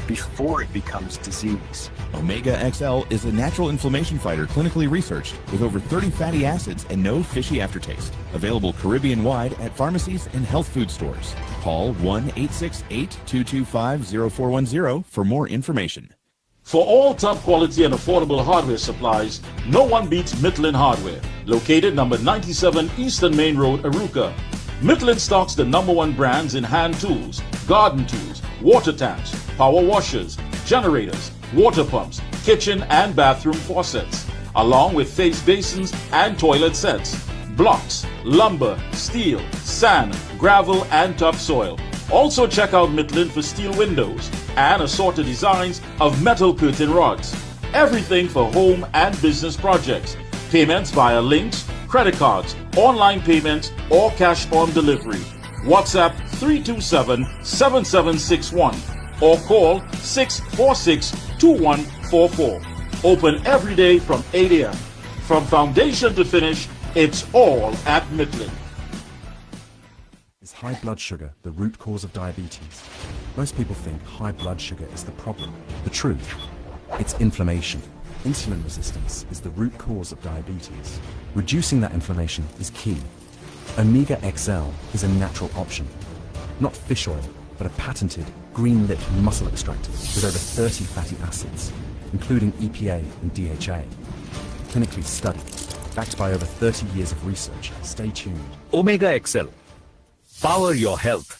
[SPEAKER 8] before it becomes disease.
[SPEAKER 7] Omega XL is a natural inflammation fighter clinically researched with over 30 fatty acids and no fishy aftertaste. Available Caribbean-wide at pharmacies and health food stores. Call 1-868-225-0410 for more information.
[SPEAKER 6] For all top quality and affordable hardware supplies, no one beats Midland Hardware, located number 97 Eastern Main Road, Arouca. Michelin stocks the #1 brands in hand tools, garden tools, water tanks, power washers, generators, water pumps, kitchen and bathroom faucets, along with face basins and toilet sets, blocks, lumber, steel, sand, gravel and topsoil. Also check out Michelin for steel windows and assorted designs of metal curtain rods. Everything for home and business projects. Payments via links, credit cards, online payments, or cash on delivery. WhatsApp 327-7761 or call 646-2144. Open every day from 8 a.m. From foundation to finish, it's all at Michelin.
[SPEAKER 9] Is high blood sugar the root cause of diabetes? Most people think high blood sugar is the problem. The truth, it's inflammation. Insulin resistance is the root cause of diabetes. Reducing that inflammation is key. Omega XL is a natural option. Not fish oil, but a patented green-lipped muscle extractor with over 30 fatty acids, including EPA and DHA. Clinically studied, backed by over 30 years of research. Stay tuned.
[SPEAKER 10] Omega XL. Power your health.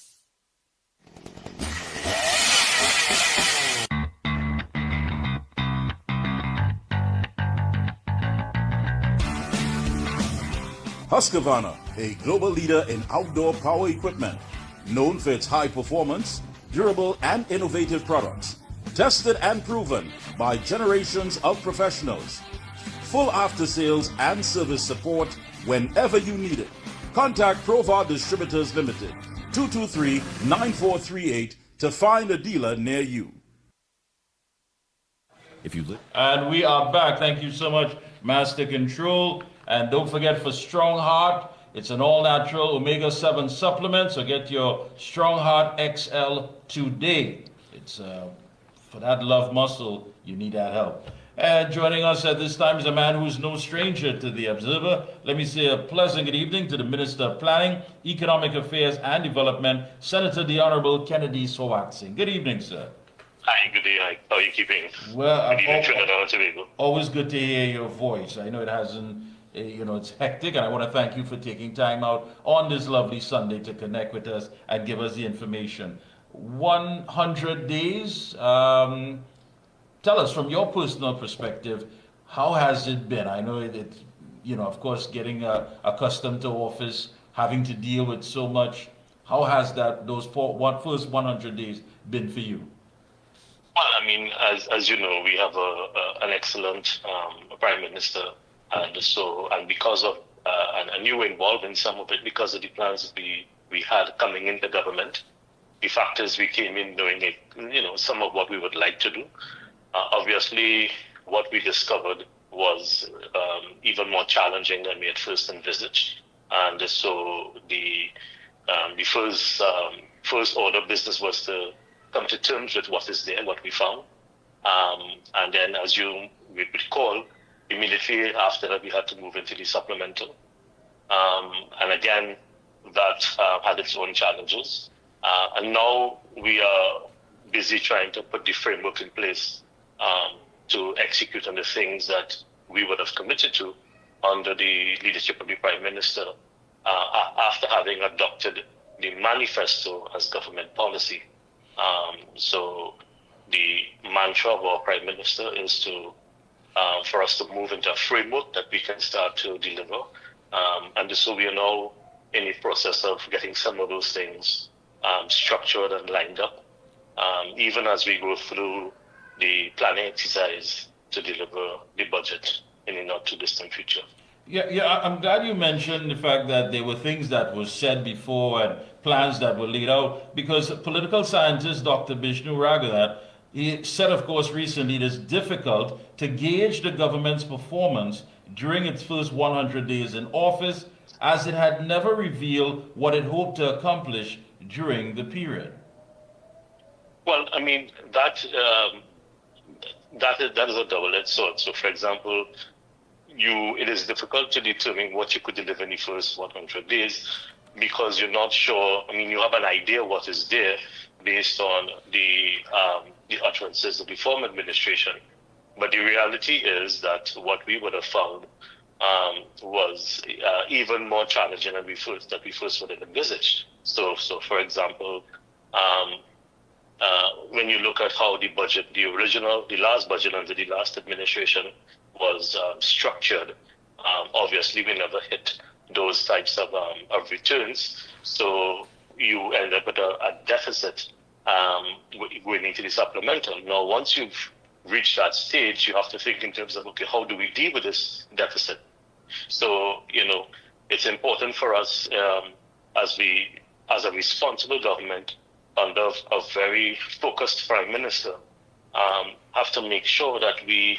[SPEAKER 6] Husqvarna, a global leader in outdoor power equipment, known for its high performance, durable and innovative products, tested and proven by generations of professionals. Full after-sales and service support whenever you need it. Contact Provar Distributors Limited, 223-9438 to find a dealer near you.
[SPEAKER 2] And we are back. Thank you so much, Master Control. And don't forget, for Strong Heart, it's an all-natural omega-7 supplement, so get your Strong Heart XL today. It's for that love muscle, you need that help. And joining us at this time is a man who's no stranger to the Observer. Let me say a pleasant good evening to the Minister of Planning, Economic Affairs and Development, Senator the Honorable Kennedy Sowat-Singh. Good evening, sir.
[SPEAKER 13] Hi, good day. How are you keeping?
[SPEAKER 2] Well,
[SPEAKER 13] good evening, Trinidad and Tobago.
[SPEAKER 2] Always good to hear your voice. I know it hasn't, it's hectic, and I want to thank you for taking time out on this lovely Sunday to connect with us and give us the information. 100 days. Tell us, from your personal perspective, how has it been? I know that, of course, getting accustomed to office, having to deal with so much. How has those first 100 days been for you?
[SPEAKER 13] Well, I mean, as you know, we have an excellent Prime Minister, and because of and you were involved in some of it because of the plans we had coming into government, the factors we came in knowing it, some of what we would like to do. Obviously, what we discovered was even more challenging than we had first envisaged, and so the first order of business was to come to terms with what is there, what we found, and then, as you would recall, immediately after that we had to move into the supplemental, and again that had its own challenges, and now we are busy trying to put the framework in place to execute on the things that we would have committed to under the leadership of the Prime Minister after having adopted the manifesto as government policy. So the mantra of our Prime Minister is for us to move into a framework that we can start to deliver. And so we are now in the process of getting some of those things structured and lined up, even as we go through the planning exercise to deliver the budget in the not too distant future.
[SPEAKER 2] Yeah, I'm glad you mentioned the fact that there were things that were said before and plans that were laid out, because political scientist Dr. Bishnu Raghunath, he said, of course, recently it is difficult to gauge the government's performance during its first 100 days in office, as it had never revealed what it hoped to accomplish during the period.
[SPEAKER 13] Well, I mean, that is a double-edged sword. So, for example, it is difficult to determine what you could deliver in the first 100 days because you're not sure. I mean, you have an idea what is there based on the utterances of the former administration. But the reality is that what we would have found was even more challenging than we first would have envisaged. So for example, when you look at how the budget, the last budget under the last administration was structured, obviously we never hit those types of returns. So you end up with a deficit going into the supplemental. Now, once you've reached that stage, you have to think in terms of, okay, how do we deal with this deficit? So, it's important for us as a responsible government under a very focused prime minister, have to make sure that we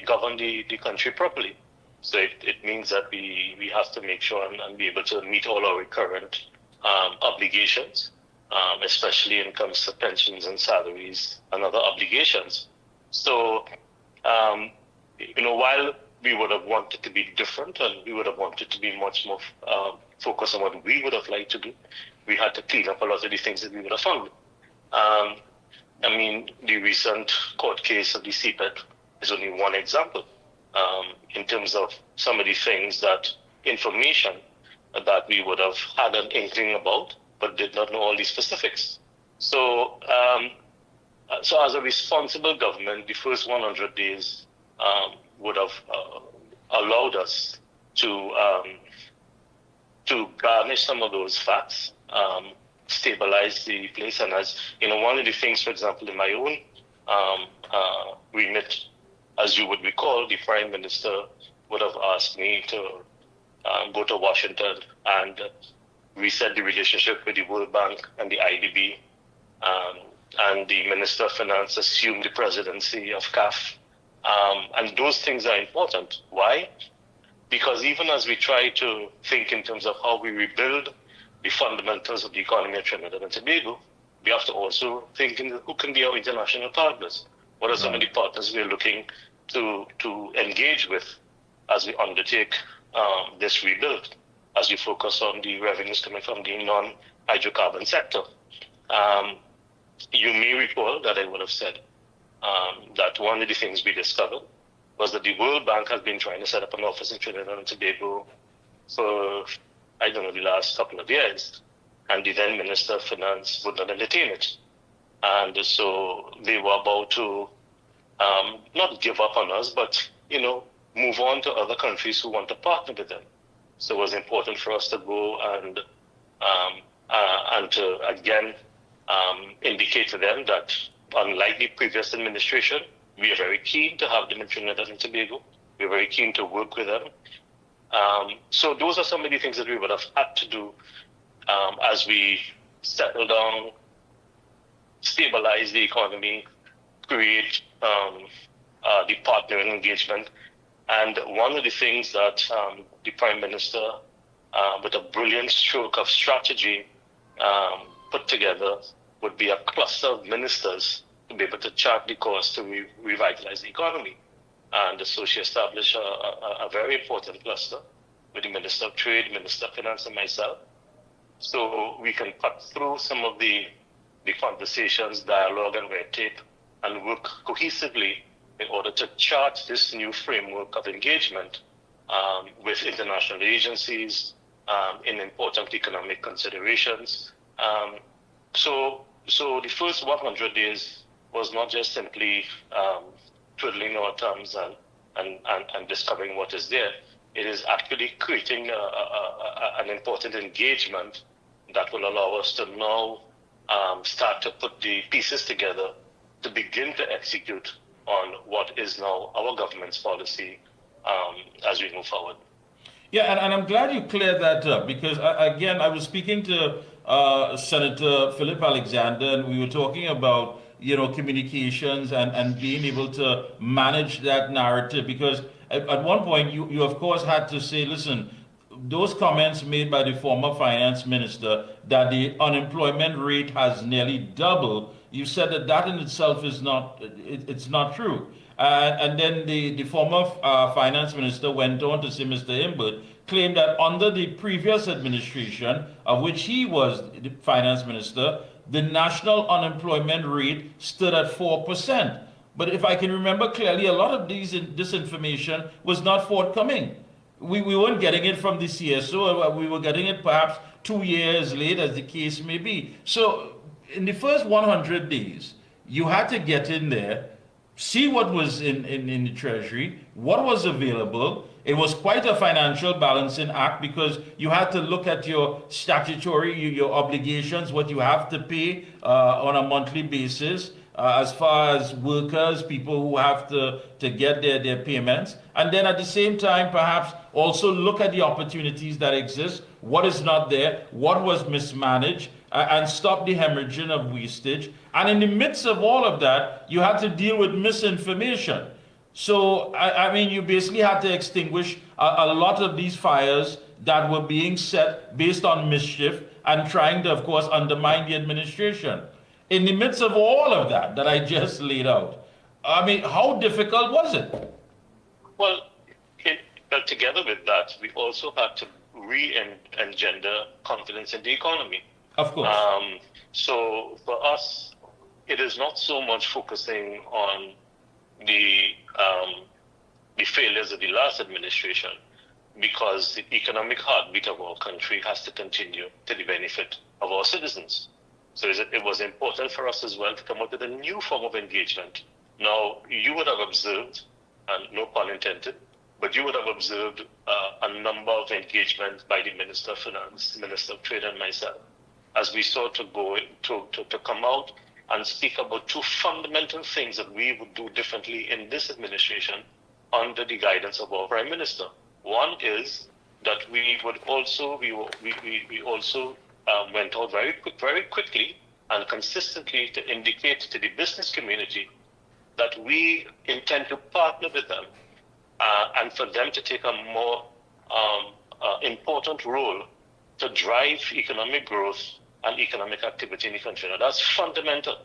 [SPEAKER 13] govern the country properly. So it means that we have to make sure and be able to meet all our current obligations, especially when it comes to pensions and salaries and other obligations. So, while we would have wanted to be different and we would have wanted to be much more focused on what we would have liked to do, we had to clean up a lot of the things that we would have found. The recent court case of the CPET is only one example in terms of some of the things information that we would have had an inkling about, but did not know all the specifics. So as a responsible government, the first 100 days would have allowed us to garnish some of those facts, stabilize the place. And as one of the things, for example, in my own remit, as you would recall, the Prime Minister would have asked me to go to Washington and reset the relationship with the World Bank and the IDB. And the Minister of Finance assumed the presidency of CAF. And those things are important. Why? Because even as we try to think in terms of how we rebuild the fundamentals of the economy of Trinidad and Tobago, we have to also think in who can be our international partners. What are some of the partners we're looking to engage with as we undertake this rebuild, as we focus on the revenues coming from the non-hydrocarbon sector? You may recall that I would have said that one of the things we discovered was that the World Bank has been trying to set up an office in Trinidad and Tobago for, the last couple of years, and the then Minister of Finance would not entertain it. And so they were about to not give up on us, but, move on to other countries who want to partner with them. So it was important for us to go and to, again, indicate to them that, unlike the previous administration, we are very keen to have them in Trinidad and Tobago. We're very keen to work with them. So those are some of the things that we would have had to do as we settle down, stabilize the economy, create the partnering engagement. And one of the things that the Prime Minister, with a brilliant stroke of strategy, put together would be a cluster of ministers to be able to chart the course to revitalize the economy. And so she established a very important cluster with the Minister of Trade, Minister of Finance, and myself. So we can cut through some of the conversations, dialogue, and red tape and work cohesively in order to chart this new framework of engagement with international agencies in important economic considerations. So the first 100 days was not just simply twiddling our thumbs and discovering what is there. It is actually creating an important engagement that will allow us to now start to put the pieces together to begin to execute on what is now our government's policy as we move forward.
[SPEAKER 2] Yeah, and I'm glad you cleared that up, because, again, I was speaking to Senator Philip Alexander, and we were talking about, communications and being able to manage that narrative, because at one point you of course had to say, listen, those comments made by the former finance minister that the unemployment rate has nearly doubled, you said that in itself is not, it's not true. And then the former finance minister went on to say, Mr. Imbert claimed that under the previous administration, of which he was the finance minister, the national unemployment rate stood at 4%. But if I can remember clearly, a lot of this information was not forthcoming. We weren't getting it from the CSO, we were getting it perhaps 2 years late, as the case may be. So in the first 100 days, you had to get in there, see what was in the treasury, what was available. It was quite a financial balancing act because you had to look at your statutory, your obligations, what you have to pay on a monthly basis, as far as workers, people who have to get their payments. And then at the same time, perhaps also look at the opportunities that exist, what is not there, what was mismanaged, and stop the hemorrhaging of wastage. And in the midst of all of that, you had to deal with misinformation. So, I mean, you basically had to extinguish a lot of these fires that were being set based on mischief and trying to, of course, undermine the administration. In the midst of all of that I just laid out, I mean, how difficult was it?
[SPEAKER 13] Well, together with that, we also had to re-engender confidence in the economy.
[SPEAKER 2] Of course.
[SPEAKER 13] So for us, it is not so much focusing on the failures of the last administration, because the economic heartbeat of our country has to continue to the benefit of our citizens. So it was important for us as well to come up with a new form of engagement. Now, you would have observed, and no pun intended, but you would have observed a number of engagements by the Minister of Finance, Minister of Trade, and myself, as we sought to go to come out and speak about two fundamental things that we would do differently in this administration under the guidance of our Prime Minister. One is that we also went out very quickly and consistently to indicate to the business community that we intend to partner with them and for them to take a more important role to drive economic growth and economic activity in the country. Now, that's fundamental.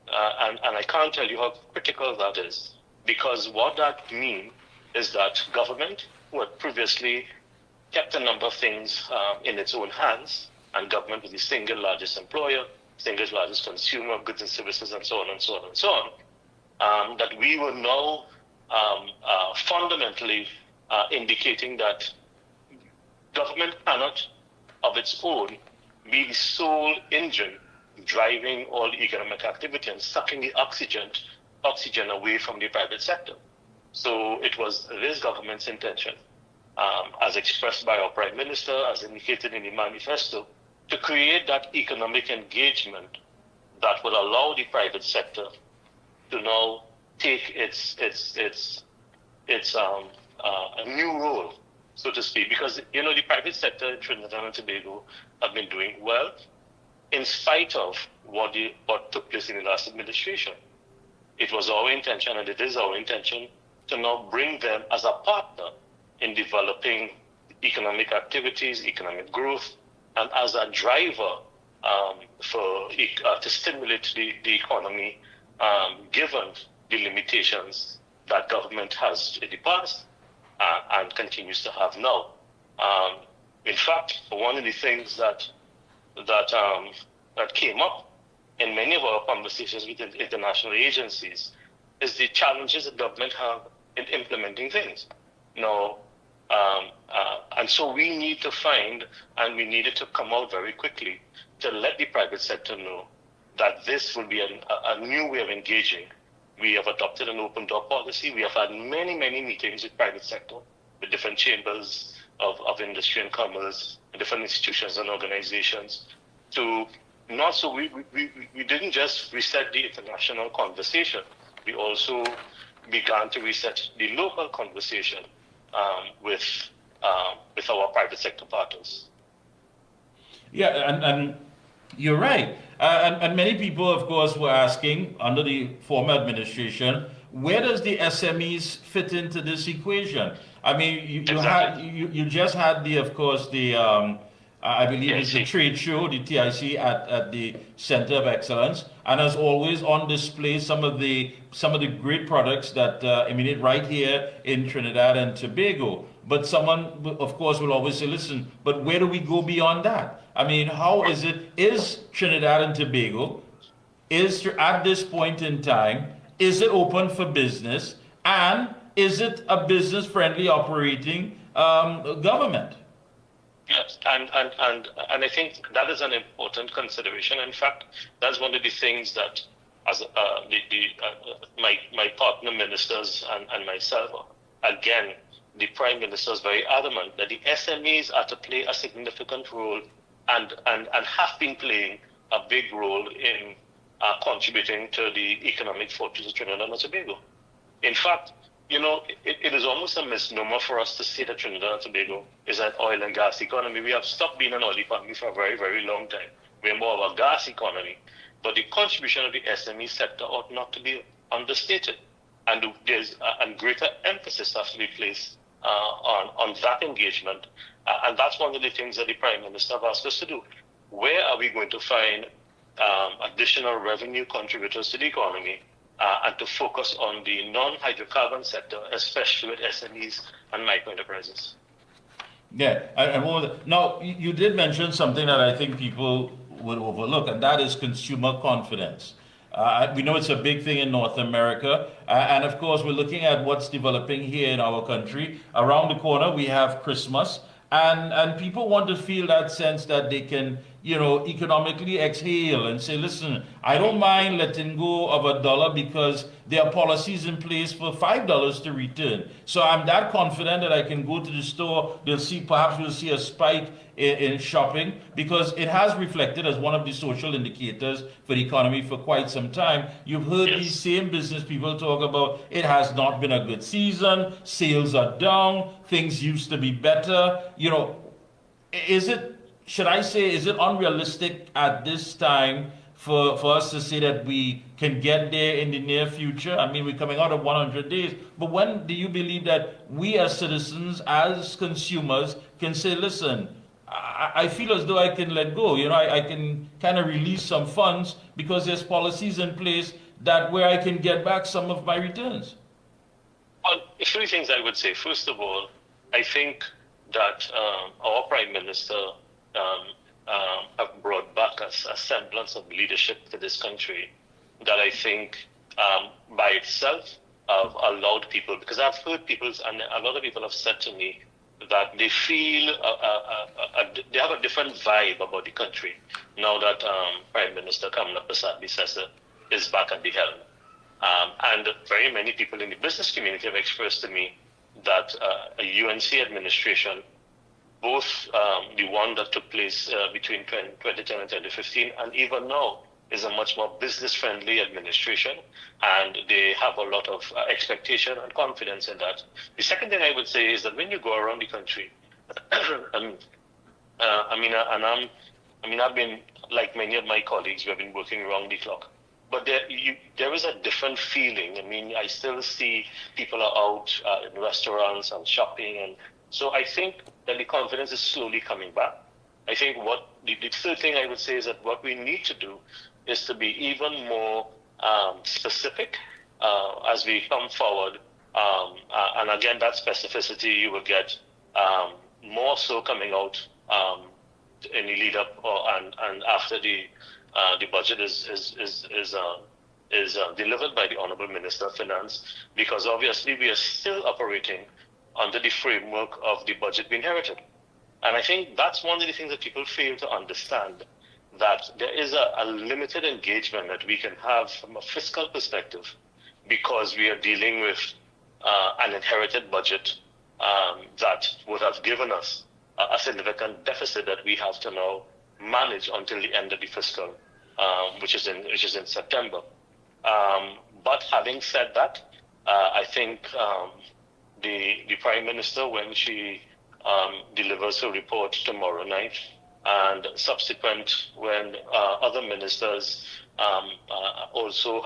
[SPEAKER 13] And I can't tell you how critical that is, because what that means is that government, who had previously kept a number of things in its own hands, and government was the single largest employer, single largest consumer of goods and services, and so on and so on and so on, that we were now fundamentally indicating that government cannot, of its own, be the sole engine driving all economic activity and sucking the oxygen away from the private sector. So it was this government's intention, as expressed by our Prime Minister, as indicated in the manifesto, to create that economic engagement that will allow the private sector to now take its a new role, so to speak, because the private sector in Trinidad and Tobago have been doing well in spite of what took place in the last administration. It was our intention, and it is our intention, to now bring them as a partner in developing economic activities, economic growth, and as a driver to stimulate the economy, given the limitations that government has in the past and continues to have now. In fact, one of the things that came up in many of our conversations with international agencies is the challenges that government have in implementing things. And so we need to find, and we needed to come out very quickly to let the private sector know that this will be a new way of engaging. We have adopted an open door policy. We have had many, many meetings with private sector, with different chambers of industry and commerce, and different institutions and organizations. We didn't just reset the international conversation. We also began to reset the local conversation with our private sector partners.
[SPEAKER 2] Yeah, and you're right. And many people, of course, were asking under the former administration, where does the SMEs fit into this equation? I mean, you just had I believe it's the trade show, the TIC at the Center of Excellence, and as always on display some of the great products that emanate right here in Trinidad and Tobago. But someone, of course, will always say, listen, but where do we go beyond that? I mean, how is Trinidad and Tobago, at this point in time, Is it open for business? And is it a business-friendly operating government?
[SPEAKER 13] Yes, and I think that is an important consideration. In fact, that's one of the things that, as my partner ministers and myself, again, the Prime Minister is very adamant that the SMEs are to play a significant role and have been playing a big role in contributing to the economic fortunes of Trinidad and Tobago. In fact, it is almost a misnomer for us to say that Trinidad and Tobago is an oil and gas economy. We have stopped being an oil economy for a very, very long time. We're more of a gas economy. But the contribution of the SME sector ought not to be understated. And there's a greater emphasis has to be placed on that engagement. And that's one of the things that the Prime Minister have asked us to do. Where are we going to find additional revenue contributors to the economy and to focus on the non-hydrocarbon sector, especially with SMEs and micro enterprises?
[SPEAKER 2] Yeah, now you did mention something that I think people would overlook, and that is consumer confidence. We know it's a big thing in North America, and of course we're looking at what's developing here in our country. Around the corner we have Christmas, and people want to feel that sense that they can, economically exhale and say, listen, I don't mind letting go of $1 because there are policies in place for $5 to return. So I'm that confident that I can go to the store. Perhaps we'll see a spike in shopping, because it has reflected as one of the social indicators for the economy for quite some time. You've heard these same business people talk about it has not been a good season, sales are down, things used to be better. Is it unrealistic at this time for us to say that we can get there in the near future? I mean, we're coming out of 100 days, but when do you believe that we as citizens, as consumers, can say, listen, I feel as though I can let go, I can kind of release some funds because there's policies in place that where I can get back some of my returns?
[SPEAKER 13] Well, three things I would say. First of all, I think that our Prime Minister have brought back a semblance of leadership to this country that I think by itself have allowed people, because I've heard and a lot of people have said to me that they feel they have a different vibe about the country now that Prime Minister Kamala Persad-Bissessar is back at the helm. And very many people in the business community have expressed to me that a UNC administration, both the one that took place between 2010 and 2015, and even now, is a much more business-friendly administration, and they have a lot of expectation and confidence in that. The second thing I would say is that when you go around the country, I've been, like many of my colleagues, we have been working around the clock. But there is a different feeling. I mean, I still see people are out in restaurants and shopping, and so I think that the confidence is slowly coming back. I think the third thing I would say is that what we need to do is to be even more specific as we come forward. And again, that specificity you will get more so coming out in the lead up and after the budget is delivered by the Honorable Minister of Finance, because obviously we are still operating under the framework of the budget we inherited. And I think that's one of the things that people fail to understand, that there is a limited engagement that we can have from a fiscal perspective because we are dealing with an inherited budget that would have given us a significant deficit that we have to now manage until the end of the fiscal, which is in September. But having said that, I think the Prime Minister, when she delivers her report tomorrow night, and subsequent when other ministers also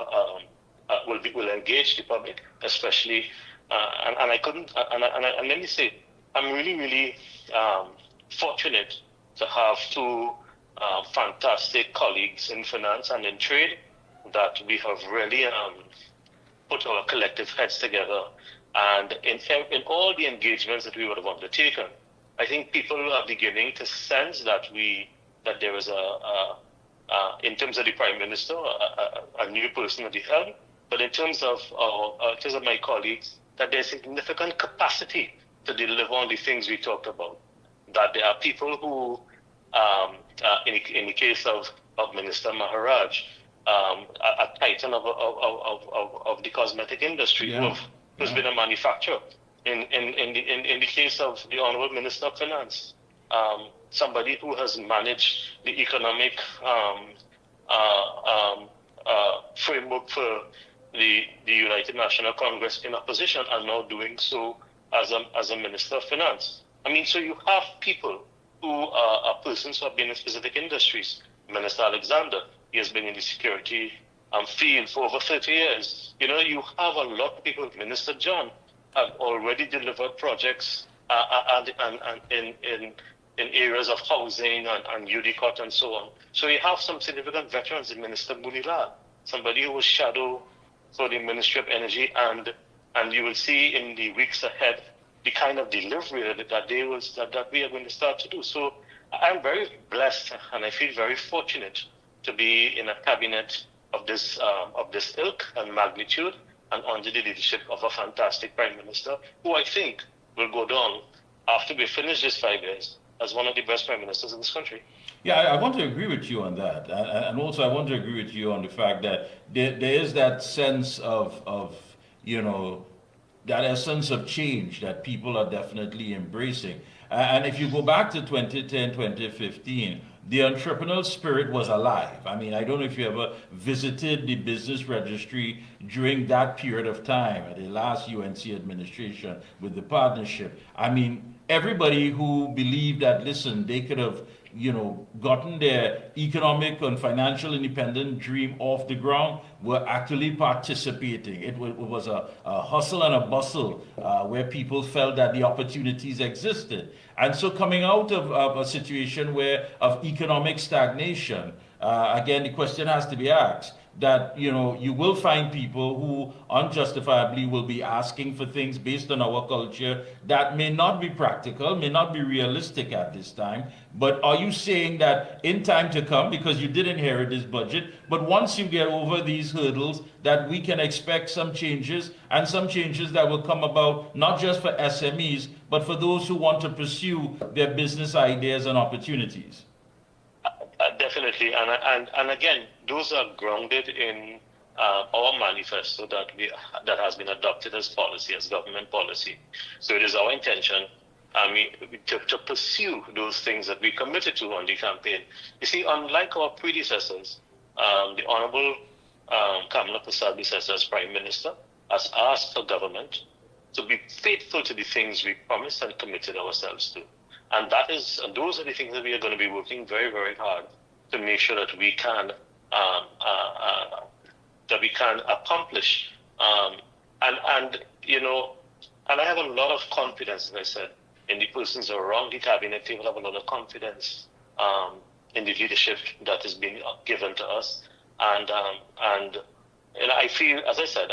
[SPEAKER 13] will engage the public, especially, and let me say, I'm really fortunate to have two fantastic colleagues in finance and in trade that we have really put our collective heads together. And in all the engagements that we would have undertaken, I think people are beginning to sense that there is in terms of the Prime Minister, a new person at the helm, but in terms of my colleagues, that there's significant capacity to deliver on the things we talked about. That there are people who, in the case of Minister Maharaj, a titan of the cosmetic industry, who's been a manufacturer. In the case of the Honorable Minister of Finance, somebody who has managed the economic framework for the United National Congress in opposition, and now doing so as a Minister of Finance. I mean, so you have people who are persons who have been in specific industries. Minister Alexander, he has been in the security field for over 30 years. You know, you have a lot of people. Minister John have already delivered projects and in areas of housing and UDCOT and so on. So you have some significant veterans in Minister Munilal, somebody who was shadow for the Ministry of Energy, and you will see in the weeks ahead the kind of delivery that we are going to start to do. So I'm very blessed, and I feel very fortunate to be in a cabinet of this ilk and magnitude, and under the leadership of a fantastic Prime Minister, who I think will go down after we finish this 5 years as one of the best Prime Ministers in this country.
[SPEAKER 2] Yeah, I want to agree with you on that. And also I want to agree with you on the fact that there is that sense of you know, that essence of change that people are definitely embracing. And if you go back to 2010, 2015, the entrepreneurial spirit was alive. I mean, I don't know if you ever visited the business registry during that period of time at the last UNC administration with the partnership. I mean, everybody who believed that, listen, they could have, you know, gotten their economic and financial independent dream off the ground were actually participating. It was a hustle and a bustle where people felt that the opportunities existed. And so coming out of a situation of economic stagnation, again, the question has to be asked, that, you know, you will find people who unjustifiably will be asking for things based on our culture that may not be practical, may not be realistic at this time. But are you saying that in time to come, because you did inherit this budget, but once you get over these hurdles, that we can expect some changes, and some changes that will come about not just for SMEs, but for those who want to pursue their business ideas and opportunities?
[SPEAKER 13] Definitely, and again, those are grounded in our manifesto that has been adopted as policy, as government policy. So it is our intention to pursue those things that we committed to on the campaign. You see, unlike our predecessors, the Honorable Kamala Prasad-Bissessar as Prime Minister has asked the government to be faithful to the things we promised and committed ourselves to. And those are the things that we are going to be working very, very hard to make sure that we can accomplish. And you know, and I have a lot of confidence, as I said, in the persons around the cabinet table. I have a lot of confidence in the leadership that has been given to us. And I feel, as I said,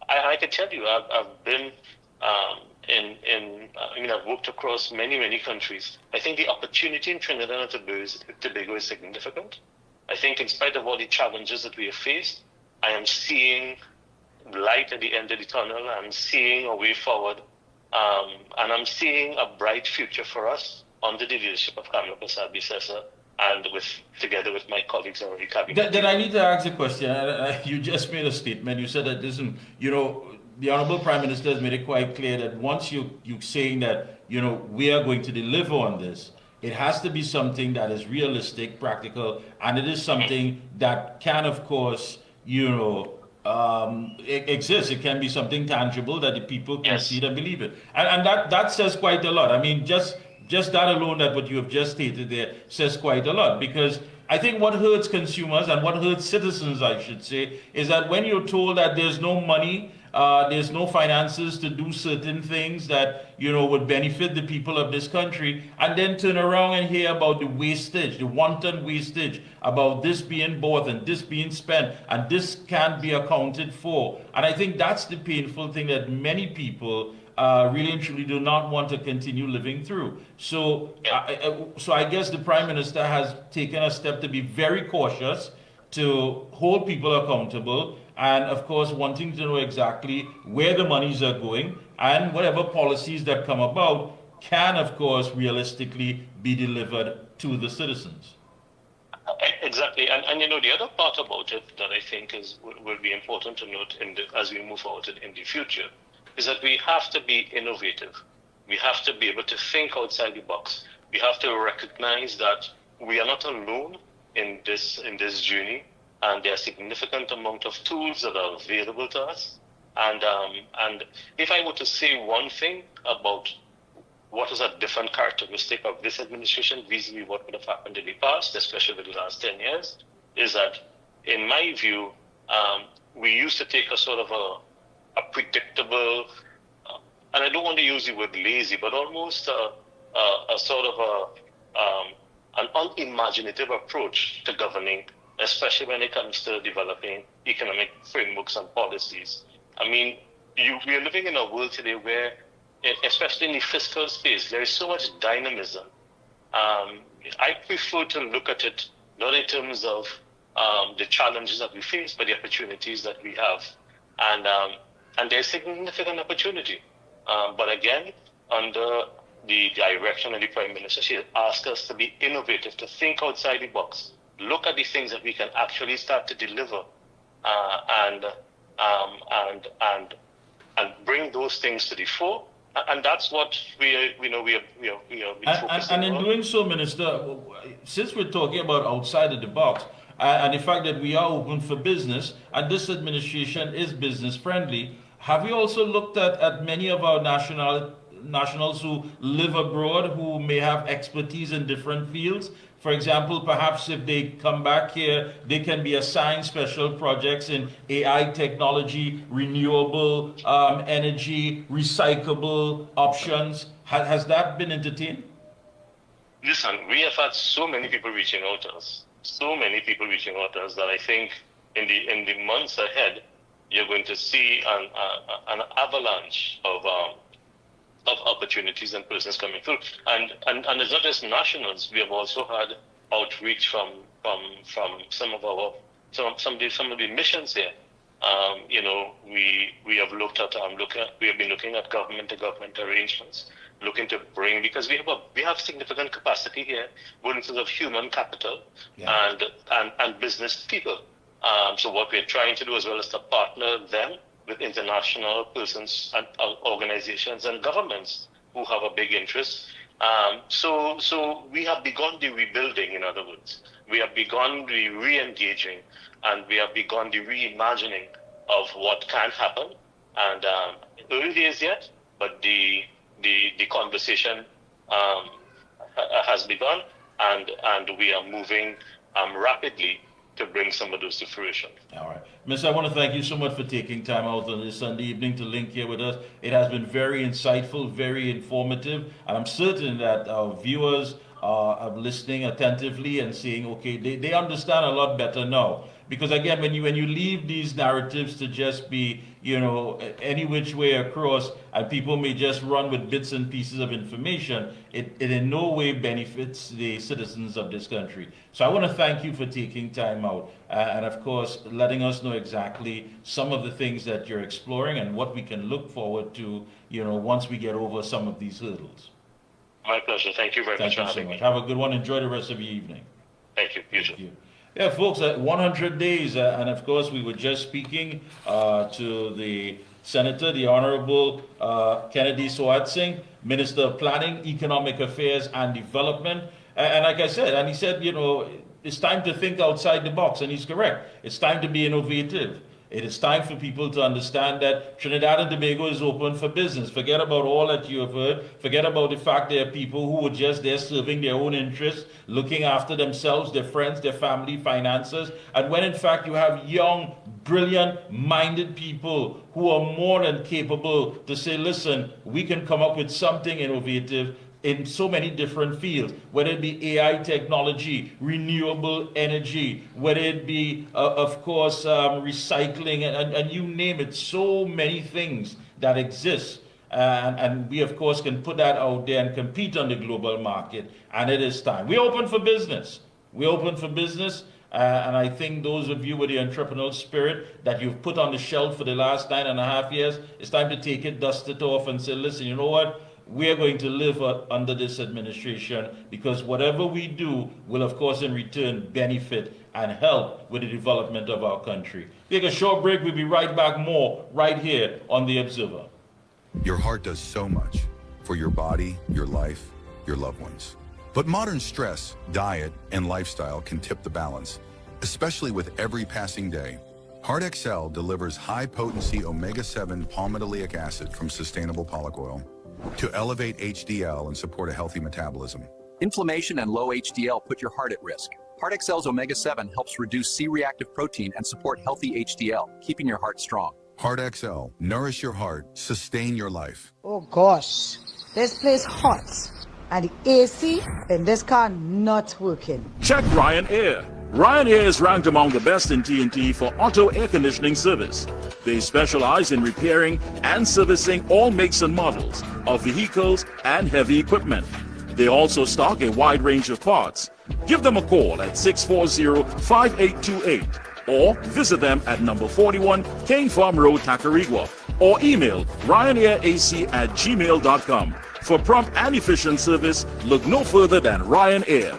[SPEAKER 13] I can tell you, I've been I've worked across many countries. I think the opportunity in Trinidad and Tobago is significant. I think in spite of all the challenges that we have faced, I am seeing light at the end of the tunnel. I'm seeing a way forward. And I'm seeing a bright future for us under the leadership of Kamala Prasad-Bissessar and together with my colleagues in the cabinet.
[SPEAKER 2] Then I need to ask a question. You just made a statement. You said that the Honorable Prime Minister has made it quite clear that once you're saying that, we are going to deliver on this, it has to be something that is realistic, practical, and it is something that can, of course, exist. It can be something tangible that the people can see it and believe it. And that says quite a lot. I mean, just that alone, that what you have just stated there, says quite a lot. Because I think what hurts consumers and what hurts citizens, I should say, is that when you're told that there's no money, there's no finances to do certain things that, would benefit the people of this country, and then turn around and hear about the wastage, the wanton wastage, about this being bought and this being spent, and this can't be accounted for. And I think that's the painful thing that many people really and truly do not want to continue living through. So I guess the Prime Minister has taken a step to be very cautious, to hold people accountable, and of course wanting to know exactly where the monies are going, and whatever policies that come about can of course realistically be delivered to the citizens.
[SPEAKER 13] Exactly, and the other part about it that I think will be important to note as we move forward in the future is that we have to be innovative. We have to be able to think outside the box. We have to recognize that we are not alone in this journey, and there are a significant amount of tools that are available to us. And if I were to say one thing about what is a different characteristic of this administration vis-a-vis what would have happened in the past, especially over the last 10 years, is that, in my view, we used to take a sort of a predictable, and I don't want to use the word lazy, but almost a sort of an unimaginative approach to governing, especially when it comes to developing economic frameworks and policies. I mean, we are living in a world today where, especially in the fiscal space, there is so much dynamism. I prefer to look at it not in terms of the challenges that we face, but the opportunities that we have. And there's significant opportunity. But again, under the direction of the Prime Minister, she asked us to be innovative, to think outside the box, look at the things that we can actually start to deliver, and bring those things to the fore. And that's what we are focusing on.
[SPEAKER 2] And in doing so, Minister, since we're talking about outside of the box, and the fact that we are open for business, and this administration is business friendly, have you also looked at many of our nationals who live abroad who may have expertise in different fields? For example, perhaps if they come back here, they can be assigned special projects in AI technology, renewable energy, recyclable options. Has that been entertained?
[SPEAKER 13] Listen, we have had so many people reaching out to us, that I think in the months ahead, you're going to see an avalanche of opportunities and persons coming through. And it's not just nationals. We have also had outreach from some of the missions here. We have looked at we have been looking at government-to-government arrangements, looking to bring, because we have significant capacity here, both in terms of human capital and business people. So what we're trying to do as well is to partner them with international persons and organizations and governments who have a big interest. So we have begun the rebuilding, in other words. We have begun the re-engaging, and we have begun the reimagining of what can happen. And early days yet, but the conversation has begun, and we are moving rapidly to bring some of those to fruition.
[SPEAKER 2] All right. Miss, I want to thank you so much for taking time out on this Sunday evening to link here with us. It has been very insightful, very informative, and I'm certain that our viewers are listening attentively and saying, okay, they understand a lot better now. Because again, when you leave these narratives to just be, any which way across, and people may just run with bits and pieces of information, it in no way benefits the citizens of this country. So I want to thank you for taking time out and of course letting us know exactly some of the things that you're exploring and what we can look forward to, once we get over some of these hurdles.
[SPEAKER 13] My pleasure. Thank you very much for having me.
[SPEAKER 2] Have a good one. Enjoy the rest of your evening.
[SPEAKER 13] Thank you. You too.
[SPEAKER 2] Thank you. Yeah, folks, 100 days, and of course we were just speaking to the Senator, the Honorable Kennedy Swat Singh, Minister of Planning, Economic Affairs and Development. And like I said, and he said, it's time to think outside the box, and he's correct. It's time to be innovative. It is time for people to understand that Trinidad and Tobago is open for business. Forget about all that you have heard. Forget about the fact there are people who are just there serving their own interests, looking after themselves, their friends, their family, finances. And when in fact you have young, brilliant-minded people who are more than capable to say, listen, we can come up with something innovative in so many different fields, whether it be AI technology, renewable energy, whether it be, of course, recycling, and you name it, so many things that exist. And we, of course, can put that out there and compete on the global market, and it is time. We're open for business. We're open for business, And I think those of you with the entrepreneurial spirit that you've put on the shelf for the last 9.5 years, it's time to take it, dust it off, and say, listen, you know what? We are going to live under this administration, because whatever we do will, of course, in return, benefit and help with the development of our country. Take a short break. We'll be right back, more right here on The Observer.
[SPEAKER 4] Your heart does so much for your body, your life, your loved ones. But modern stress, diet, and lifestyle can tip the balance, especially with every passing day. Heart XL delivers high-potency omega-7 palmitoleic acid from sustainable pollock oil to elevate HDL and support a healthy metabolism.
[SPEAKER 5] Inflammation and low HDL put your heart at risk. Heart XL's omega-7 helps reduce C-reactive protein and support healthy HDL, keeping your heart strong.
[SPEAKER 4] Heart XL, nourish your heart, sustain your life.
[SPEAKER 11] Oh gosh, this place hot. And the AC in this car not working.
[SPEAKER 6] Check Ryan Air. Ryan Air is ranked among the best in TNT for auto air conditioning service. They specialize in repairing and servicing all makes and models of vehicles and heavy equipment. They also stock a wide range of parts. Give them a call at 640-5828 or visit them at number 41 Kane Farm Road, Tacarigua, or email ryanairac@gmail.com. For prompt and efficient service, look no further than Ryan Air.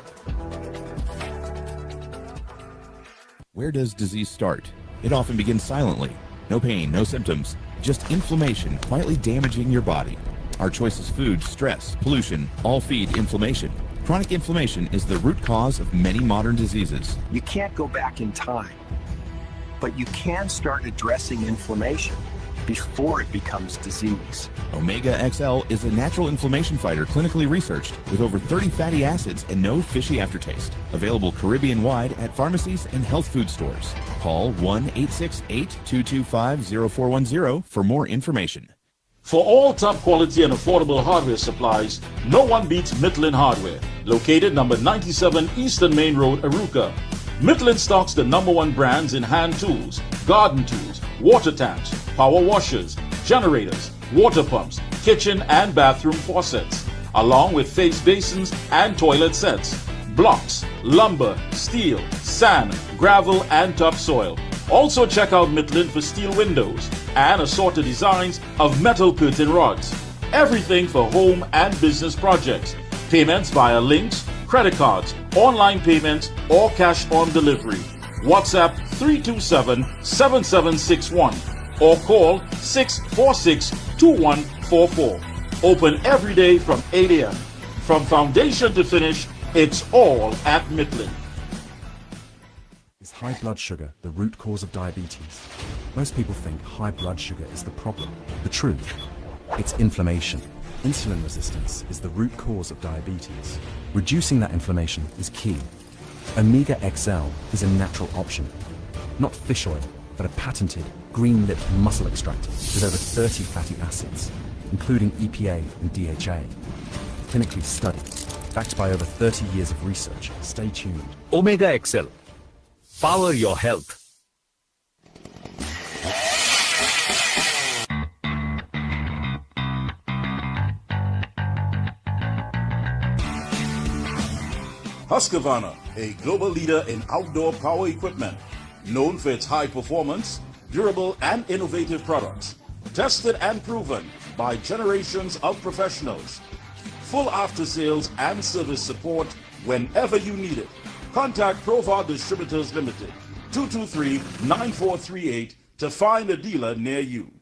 [SPEAKER 7] Where does disease start? It often begins silently. No pain, no symptoms, just inflammation quietly damaging your body. Our choice is food, stress, pollution, all feed inflammation. Chronic inflammation is the root cause of many modern diseases.
[SPEAKER 8] You can't go back in time, but you can start addressing inflammation before it becomes disease.
[SPEAKER 7] Omega XL is a natural inflammation fighter clinically researched with over 30 fatty acids and no fishy aftertaste. Available Caribbean-wide at pharmacies and health food stores. Call 1-868-225-0410 for more information.
[SPEAKER 6] For all top quality and affordable hardware supplies, no one beats Midland Hardware, located number 97 Eastern Main Road, Aruka. Midland stocks the #1 brands in hand tools, garden tools, water tanks, power washers, generators, water pumps, kitchen and bathroom faucets, along with face basins and toilet sets, blocks, lumber, steel, sand, gravel and topsoil. Also check out Midland for steel windows and assorted designs of metal curtain rods. Everything for home and business projects. Payments via links, credit cards, online payments, or cash on delivery. WhatsApp 327-7761 or call 646-2144. Open every day from 8 a.m. From foundation to finish, it's all at Midland.
[SPEAKER 9] Is high blood sugar the root cause of diabetes? Most people think high blood sugar is the problem. The truth, it's inflammation. Insulin resistance is the root cause of diabetes. Reducing that inflammation is key. Omega XL is a natural option. Not fish oil, but a patented green-lipped muscle extractor with over 30 fatty acids, including EPA and DHA. Clinically studied, backed by over 30 years of research. Stay tuned.
[SPEAKER 10] Omega XL. Power your health.
[SPEAKER 6] Husqvarna, a global leader in outdoor power equipment, known for its high performance, durable and innovative products, tested and proven by generations of professionals. Full after sales and service support whenever you need it. Contact Provar Distributors Limited, 223-9438 to find a dealer near you.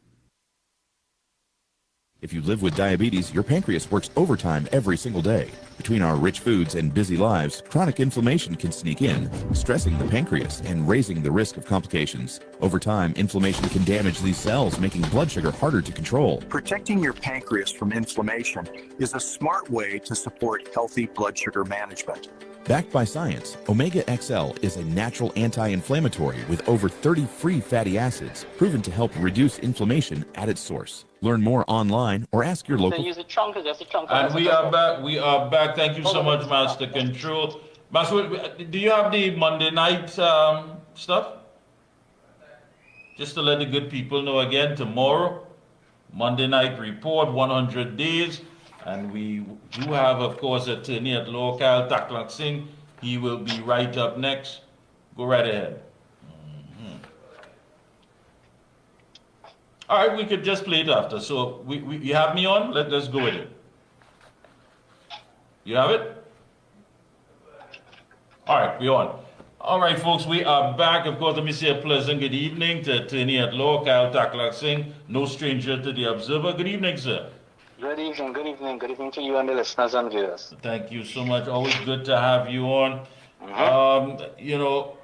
[SPEAKER 7] If you live with diabetes, your pancreas works overtime every single day. Between our rich foods and busy lives, chronic inflammation can sneak in, stressing the pancreas and raising the risk of complications. Over time, inflammation can damage these cells, making blood sugar harder to control.
[SPEAKER 8] Protecting your pancreas from inflammation is a smart way to support healthy blood sugar management.
[SPEAKER 7] Backed by science, Omega XL is a natural anti-inflammatory with over 30 free fatty acids, proven to help reduce inflammation at its source. Learn more online or ask your local.
[SPEAKER 2] And we are back. We are back. Thank you so much, Master Control. Master, do you have the Monday night stuff? Just to let the good people know again, tomorrow, Monday night report, 100 days. And we do have, of course, attorney at law, Kyle Taklak Singh. He will be right up next. Go right ahead. All right, we could just play it after. So you have me on? Let's go with it. You have it? All right, we're on. All right, folks, we are back. Of course, let me say a pleasant good evening to attorney at law, Kyle Taklak Singh, no stranger to the observer. Good evening, sir.
[SPEAKER 14] Good evening, good evening, good evening to you and the listeners and viewers.
[SPEAKER 2] Thank you so much. Always good to have you on. You know,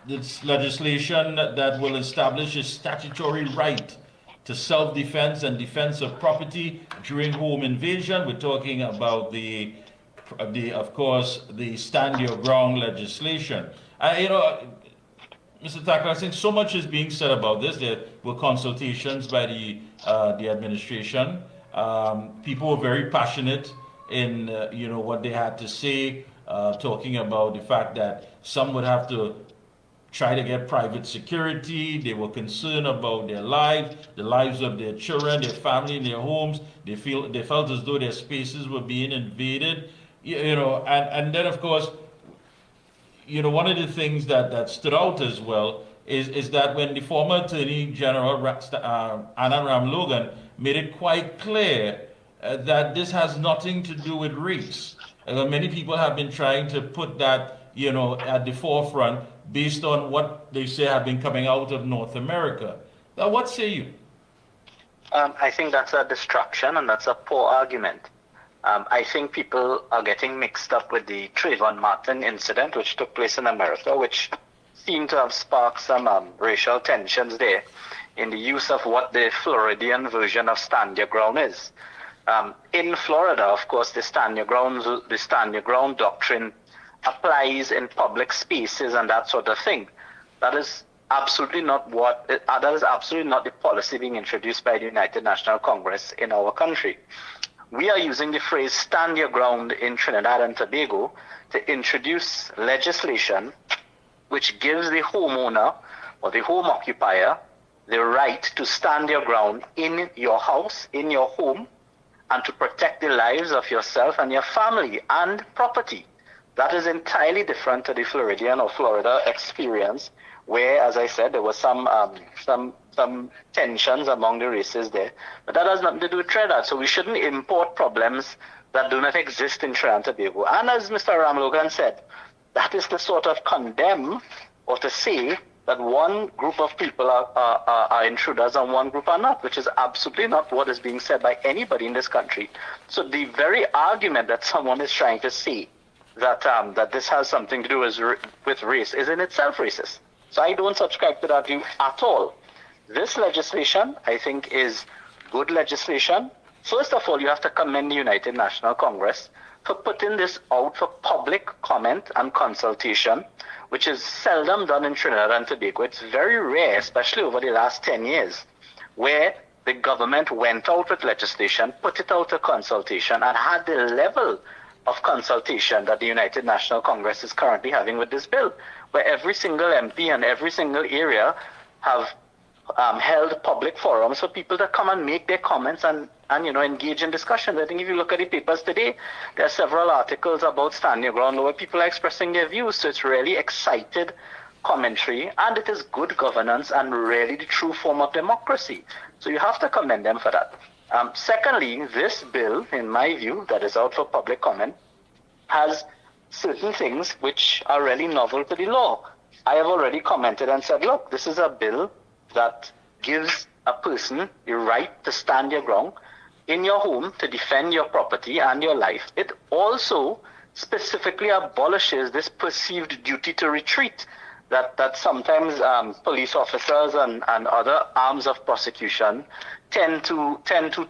[SPEAKER 2] this legislation that will establish a statutory right to self-defense and defense of property during home invasion. We're talking about of course, the stand your ground legislation. You know, Mr. Tackler, I think so much is being said about this. There were consultations by the administration. People were very passionate in you know, what they had to say, talking about the fact that some would have to try to get private security. They were concerned about their lives, the lives of their children, their family, their homes. They felt as though their spaces were being invaded. You know, and then of course, you know, one of the things that stood out as well is that when the former Attorney General Anna Ram Logan made it quite clear that this has nothing to do with race. Many people have been trying to put that, you know, at the forefront based on what they say have been coming out of North America. Now, what say you?
[SPEAKER 14] I think that's a distraction and that's a poor argument. I think people are getting mixed up with the Trayvon Martin incident, which took place in America, which seemed to have sparked some racial tensions there in the use of what the Floridian version of stand your ground is. In Florida, of course, the stand your ground doctrine applies in public spaces and that sort of thing. That is absolutely not the policy being introduced by the United National Congress in our country. We are using the phrase stand your ground in Trinidad and Tobago to introduce legislation which gives the homeowner or the home occupier the right to stand your ground in your house, in your home, and to protect the lives of yourself and your family and property. That is entirely different to the Floridian or Florida experience, where, as I said, there was some tensions among the races there. But that has nothing to do with Trinidad. So we shouldn't import problems that do not exist in Trinidad and Tobago. And as Mr. Ram Logan said, that is to sort of condemn or to say that one group of people are intruders and one group are not, which is absolutely not what is being said by anybody in this country. So the very argument that someone is trying to say that this has something to do with race is in itself racist. So I don't subscribe to that view at all. This legislation, I think, is good legislation. First of all, you have to commend the United National Congress for putting this out for public comment and consultation, which is seldom done in Trinidad and Tobago. It's very rare, especially over the last 10 years, where the government went out with legislation, put it out to consultation, and had the level of consultation that the United National Congress is currently having with this bill, where every single MP and every single area have held public forums for people to come and make their comments and you know, engage in discussions. I think if you look at the papers today, there are several articles about stand your ground where people are expressing their views. So it's really excited commentary, and it is good governance and really the true form of democracy. So you have to commend them for that. Secondly, this bill, in my view, that is out for public comment, has certain things which are really novel to the law. I have already commented and said, look, this is a bill that gives a person the right to stand your ground in your home to defend your property and your life. It also specifically abolishes this perceived duty to retreat that sometimes police officers and other arms of prosecution tend to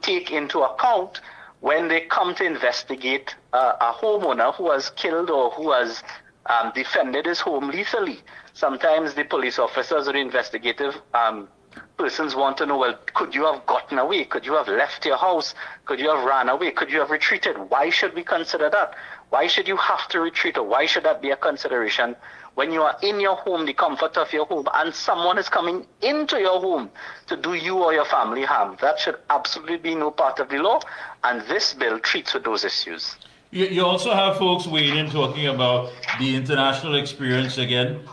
[SPEAKER 14] take into account when they come to investigate a homeowner who has killed or who has defended his home lethally. Sometimes the police officers or the investigative persons want to know, well, could you have gotten away? Could you have left your house? Could you have ran away? Could you have retreated? Why should we consider that? Why should you have to retreat, or why should that be a consideration when you are in your home, the comfort of your home, and someone is coming into your home to do you or your family harm? That should absolutely be no part of the law, and this bill treats with those issues.
[SPEAKER 2] You also have folks weighing in talking about the international experience again,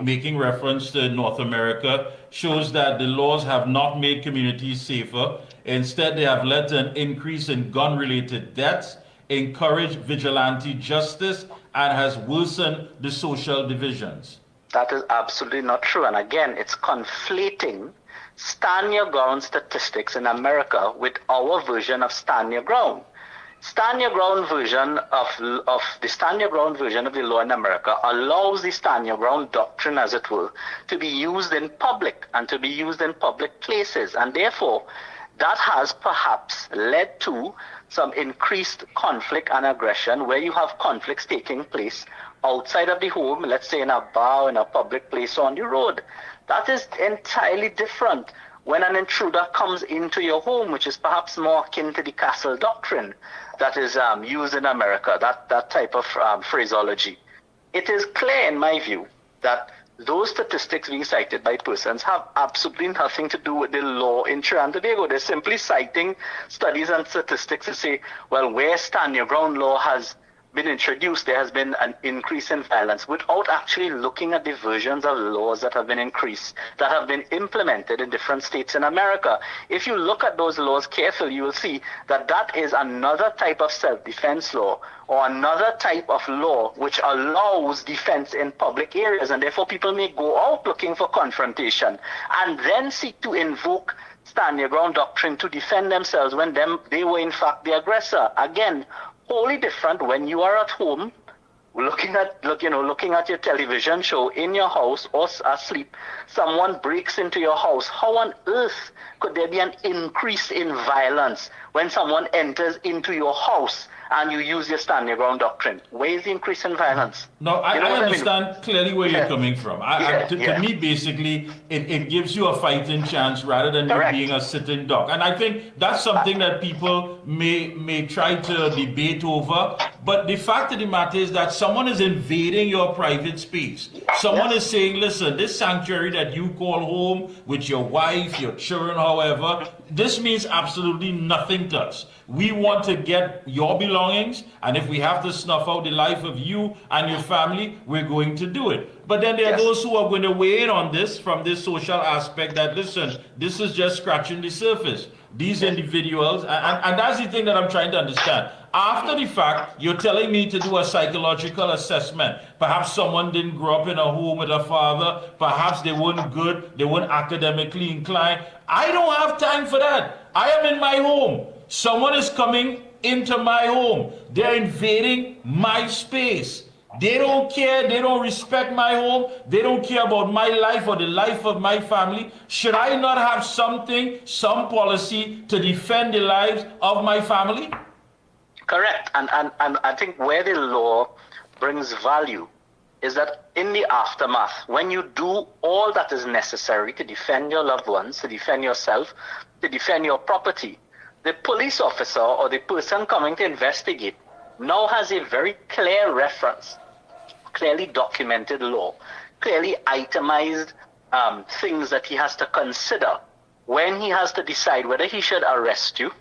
[SPEAKER 2] making reference to North America, shows that the laws have not made communities safer. Instead, they have led to an increase in gun-related deaths, encouraged vigilante justice, and has worsened the social divisions.
[SPEAKER 14] That is absolutely not true. And again, it's conflating stand your ground statistics in America with our version of stand your ground. Stand your ground version of the stand your ground version of the law in America allows the stand your ground doctrine, as it were, to be used in public and to be used in public places. And therefore, that has perhaps led to some increased conflict and aggression where you have conflicts taking place outside of the home, let's say in a bar, in a public place on the road. That is entirely different when an intruder comes into your home, which is perhaps more akin to the castle doctrine that is used in America, that type of phraseology. It is clear, in my view, that those statistics being cited by persons have absolutely nothing to do with the law in Trinidad and Tobago. They're simply citing studies and statistics to say, well, where stand your ground law has been introduced, there has been an increase in violence, without actually looking at the versions of laws that have been implemented in different states in America. If you look at those laws carefully, you will see that that is another type of self-defense law, or another type of law which allows defense in public areas, and therefore people may go out looking for confrontation and then seek to invoke stand your ground doctrine to defend themselves when they were in fact the aggressor. Again, wholly different when you are at home looking at your television show in your house or asleep. Someone breaks into your house. How on earth could there be an increase in violence when someone enters into your house and you use your stand your ground doctrine? Where is the increase in violence?
[SPEAKER 2] No, I understand clearly where you're coming from. To me, basically, it gives you a fighting chance rather than you being a sitting duck. And I think that's something that people may try to debate over. But the fact of the matter is that someone is invading your private space. Someone is saying, listen, this sanctuary that you call home with your wife, your children, however, this means absolutely nothing to us. We want to get your belongings, and if we have to snuff out the life of you and your family, we're going to do it. But then there are those who are going to weigh in on this from this social aspect that, listen, this is just scratching the surface. These individuals, and that's the thing that I'm trying to understand. After the fact, you're telling me to do a psychological assessment. Perhaps someone didn't grow up in a home with a father. Perhaps they weren't good. They weren't academically inclined. I don't have time for that. I am in my home. Someone is coming into my home. They're invading my space. They don't care. They don't respect my home. They don't care about my life or the life of my family. Should I not have something, some policy to defend the lives of my family?
[SPEAKER 14] Correct. And I think where the law brings value is that in the aftermath, when you do all that is necessary to defend your loved ones, to defend yourself, to defend your property, the police officer or the person coming to investigate now has a very clear reference, clearly documented law, clearly itemized things that he has to consider when he has to decide whether he should arrest you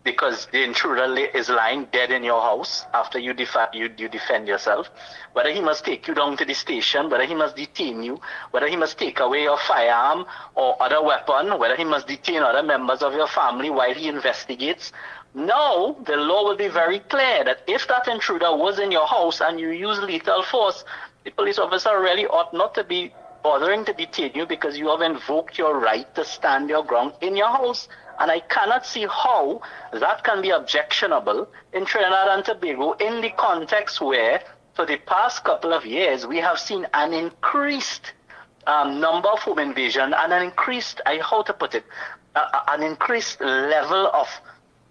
[SPEAKER 14] because the intruder is lying dead in your house after you defend yourself, whether he must take you down to the station, whether he must detain you, whether he must take away your firearm or other weapon, whether he must detain other members of your family while he investigates. Now, the law will be very clear that if that intruder was in your house and you use lethal force, the police officer really ought not to be bothering to detain you because you have invoked your right to stand your ground in your house. And I cannot see how that can be objectionable in Trinidad and Tobago in the context where, for the past couple of years, we have seen an increased number of home invasion and an increased, an increased level of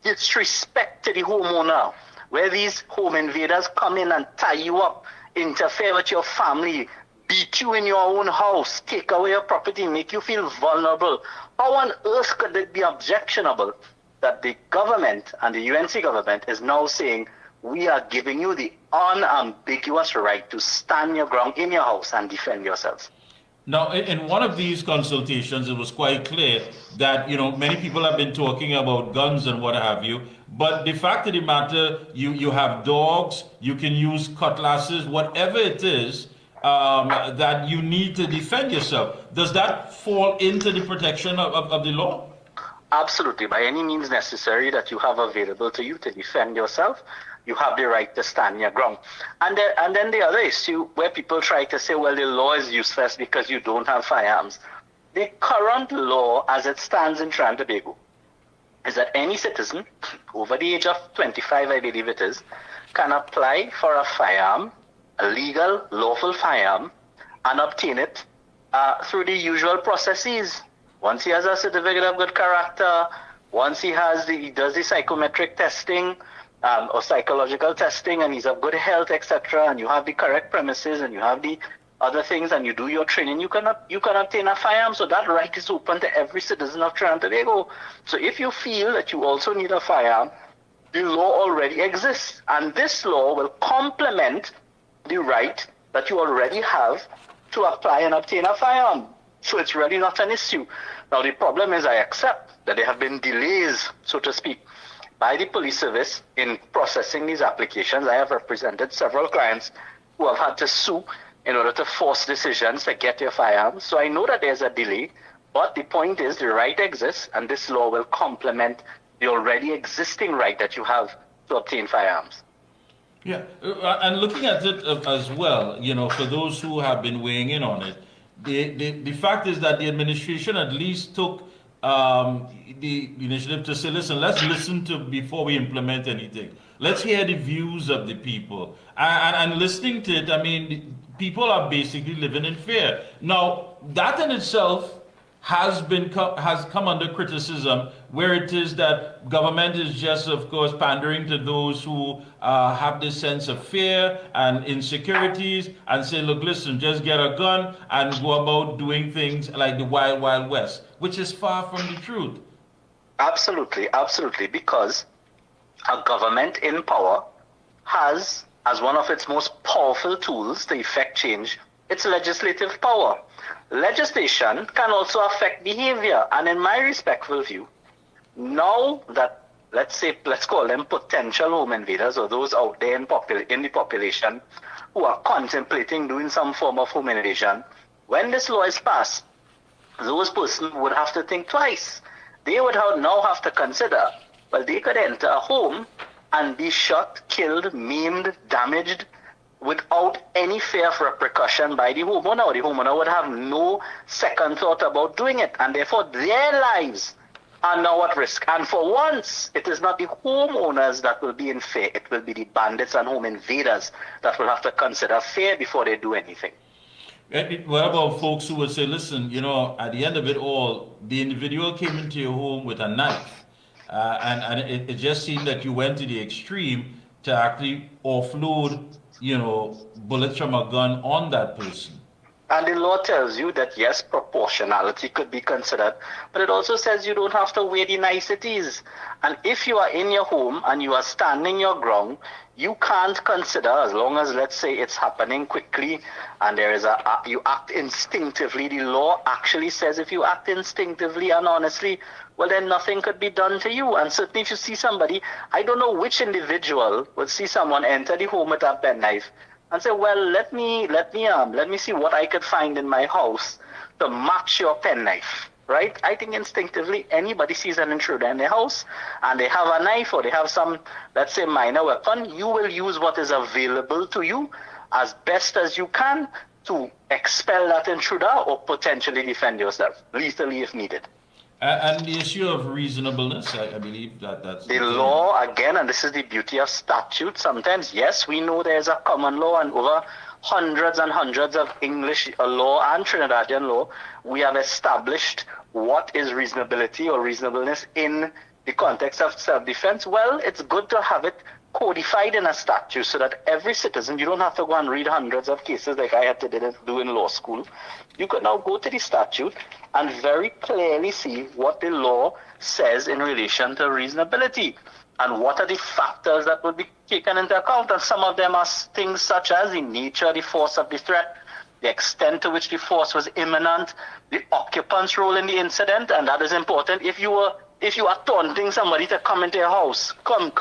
[SPEAKER 14] disrespect to the homeowner, where these home invaders come in and tie you up, interfere with your family, beat you in your own house, take away your property, make you feel vulnerable. How on earth could it be objectionable that the government and the UNC government is now saying, we are giving you the unambiguous right to stand your ground in your house and defend yourselves?
[SPEAKER 2] Now, in one of these consultations, it was quite clear that, many people have been talking about guns and what have you, but the fact of the matter, you have dogs, you can use cutlasses, whatever it is, that you need to defend yourself. Does that fall into the protection of the law?
[SPEAKER 14] Absolutely. By any means necessary that you have available to you to defend yourself, you have the right to stand your ground. And then the other issue where people try to say, well, the law is useless because you don't have firearms. The current law as it stands in Trinidad and Tobago is that any citizen over the age of 25, I believe it is, can apply for a firearm, a legal, lawful firearm, and obtain it through the usual processes. Once he has a certificate of good character, once he does the psychometric testing or psychological testing, and he's of good health, etc., and you have the correct premises, and you have the other things, and you do your training, you can obtain a firearm. So that right is open to every citizen of Trinidad and Tobago. So if you feel that you also need a firearm, the law already exists, and this law will complement the right that you already have to apply and obtain a firearm. So it's really not an issue. Now the problem is, I accept that there have been delays, so to speak, by the police service in processing these applications. I have represented several clients who have had to sue in order to force decisions to get their firearms. So I know that there's a delay, but the point is the right exists, and this law will complement the already existing right that you have to obtain firearms.
[SPEAKER 2] Yeah, and looking at it as well, for those who have been weighing in on it, the fact is that the administration at least took the initiative to say, listen, let's listen to before we implement anything. Let's hear the views of the people. And listening to it, I mean, people are basically living in fear. Now, that in itself has come under criticism, where it is that government is just, of course, pandering to those who have this sense of fear and insecurities, and say, look, listen, just get a gun and go about doing things like the Wild Wild West, which is far from the truth.
[SPEAKER 14] Absolutely, absolutely, because a government in power has, as one of its most powerful tools to effect change, its legislative power. Legislation can also affect behavior, and in my respectful view, now that, let's call them potential home invaders, or those out there in the population who are contemplating doing some form of home invasion, when this law is passed, those persons would have to think twice. They would now have to consider, well, they could enter a home and be shot, killed, maimed, damaged, without any fear of repercussion by the homeowner. The homeowner would have no second thought about doing it, and therefore their lives are now at risk. And for once, it is not the homeowners that will be in fear, it will be the bandits and home invaders that will have to consider fear before they do anything.
[SPEAKER 2] What about folks who would say, listen, at the end of it all, the individual came into your home with a knife, and it just seemed that you went to the extreme to actually offload bullets from a gun on that person.
[SPEAKER 14] And the law tells you that, yes, proportionality could be considered, but it also says you don't have to weigh the niceties. And if you are in your home and you are standing your ground, you can't consider, as long as, let's say, it's happening quickly and you act instinctively. The law actually says if you act instinctively and honestly, well, then nothing could be done to you. And certainly if you see somebody, I don't know which individual would see someone enter the home with a penknife and say, well, let me see what I could find in my house to match your penknife, right? I think instinctively anybody sees an intruder in their house and they have a knife or they have some, let's say, minor weapon, you will use what is available to you as best as you can to expel that intruder or potentially defend yourself, lethally if needed.
[SPEAKER 2] And the issue of reasonableness, I believe that's...
[SPEAKER 14] The law, again, and this is the beauty of statute, sometimes, yes, we know there's a common law, and over hundreds and hundreds of English law and Trinidadian law, we have established what is reasonability or reasonableness in the context of self-defense. Well, it's good to have it codified in a statute so that every citizen, you don't have to go and read hundreds of cases like I had to do in law school. You could now go to the statute and very clearly see what the law says in relation to reasonability and what are the factors that would be taken into account. And some of them are things such as the nature, the force of the threat, the extent to which the force was imminent, the occupant's role in the incident, and that is important. If you are taunting somebody to come into your house, come,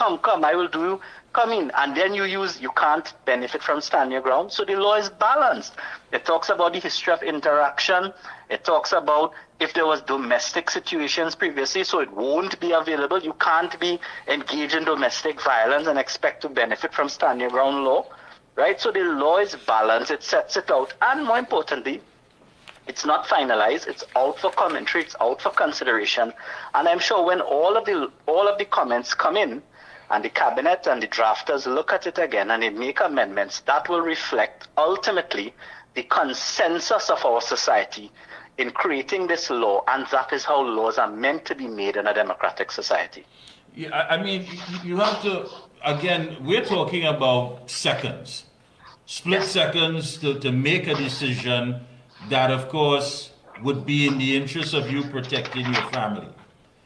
[SPEAKER 14] I will do you, come in, and then you can't benefit from stand your ground. So the law is balanced. It talks about the history of interaction. It talks about if there was domestic situations previously, so it won't be available. You can't be engaged in domestic violence and expect to benefit from stand your ground law, right? So the law is balanced. It sets it out, and more importantly, it's not finalized. It's out for commentary. It's out for consideration. And I'm sure when all of the comments come in, and the cabinet and the drafters look at it again and they make amendments, that will reflect ultimately the consensus of our society in creating this law, and that is how laws are meant to be made in a democratic society.
[SPEAKER 2] Yeah, I mean, you have to, again, we're talking about seconds, split seconds to make a decision that, of course, would be in the interest of you protecting your family.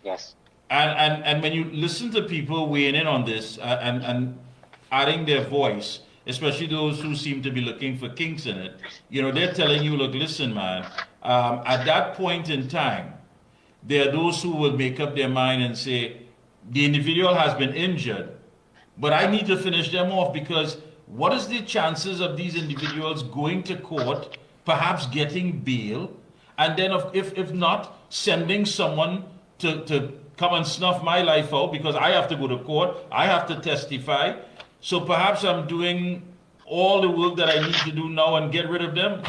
[SPEAKER 14] Yes.
[SPEAKER 2] And when you listen to people weighing in on this and adding their voice, especially those who seem to be looking for kinks in it, they're telling you, look, listen, man, at that point in time, there are those who will make up their mind and say, the individual has been injured, but I need to finish them off, because what is the chances of these individuals going to court, perhaps getting bail, and then if not, sending someone to come and snuff my life out because I have to go to court, I have to testify. So perhaps I'm doing all the work that I need to do now and get rid of them.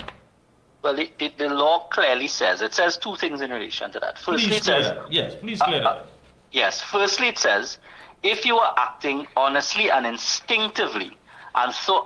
[SPEAKER 14] Well, the law clearly says, it says two things in relation to that. Firstly, it says,
[SPEAKER 2] yes, please clear that.
[SPEAKER 14] Yes, firstly it says, if you are acting honestly and instinctively, and so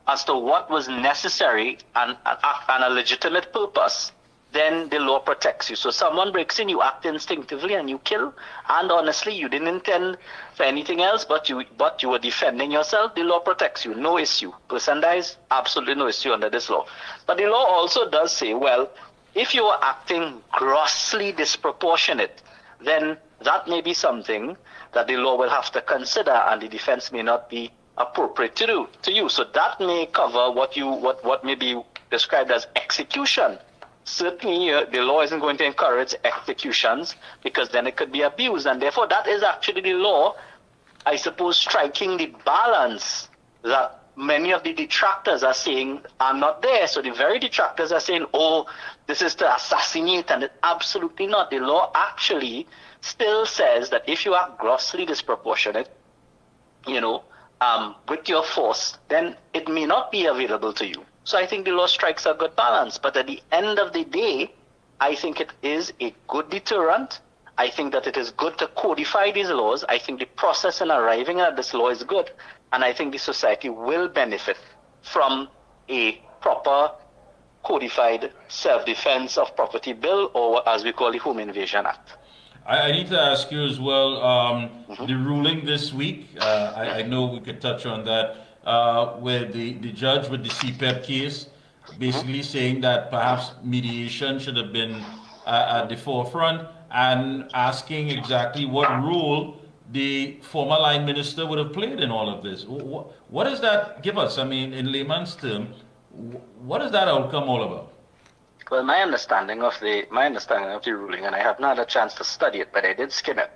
[SPEAKER 14] as to what was necessary and a legitimate purpose, then the law protects you. So someone breaks in, you act instinctively and you kill, and honestly you didn't intend for anything else, but you were defending yourself, the law protects you, no issue. Person dies, absolutely no issue under this law. But the law also does say, well, if you are acting grossly disproportionate, then that may be something that the law will have to consider, and the defense may not be appropriate to do to you. So that may cover what may be described as execution. Certainly, the law isn't going to encourage executions, because then it could be abused, and therefore that is actually the law, I suppose, striking the balance that many of the detractors are saying are not there. So the very detractors are saying, oh, this is to assassinate, and it's absolutely not. The law actually still says that if you are grossly disproportionate, with your force, then it may not be available to you. So I think the law strikes a good balance. But at the end of the day, I think it is a good deterrent. I think that it is good to codify these laws. I think the process in arriving at this law is good. And I think the society will benefit from a proper codified self-defense of property bill, or as we call the Home Invasion Act.
[SPEAKER 2] I need to ask you as well, the ruling this week, I know we could touch on that, where the judge with the CPEP case basically saying that perhaps mediation should have been at the forefront, and asking exactly what role the former line minister would have played in all of this. What does that give us? I mean, in layman's terms, what is that outcome all about?
[SPEAKER 14] Well, my understanding of the ruling, and I have not had a chance to study it, but I did skim it,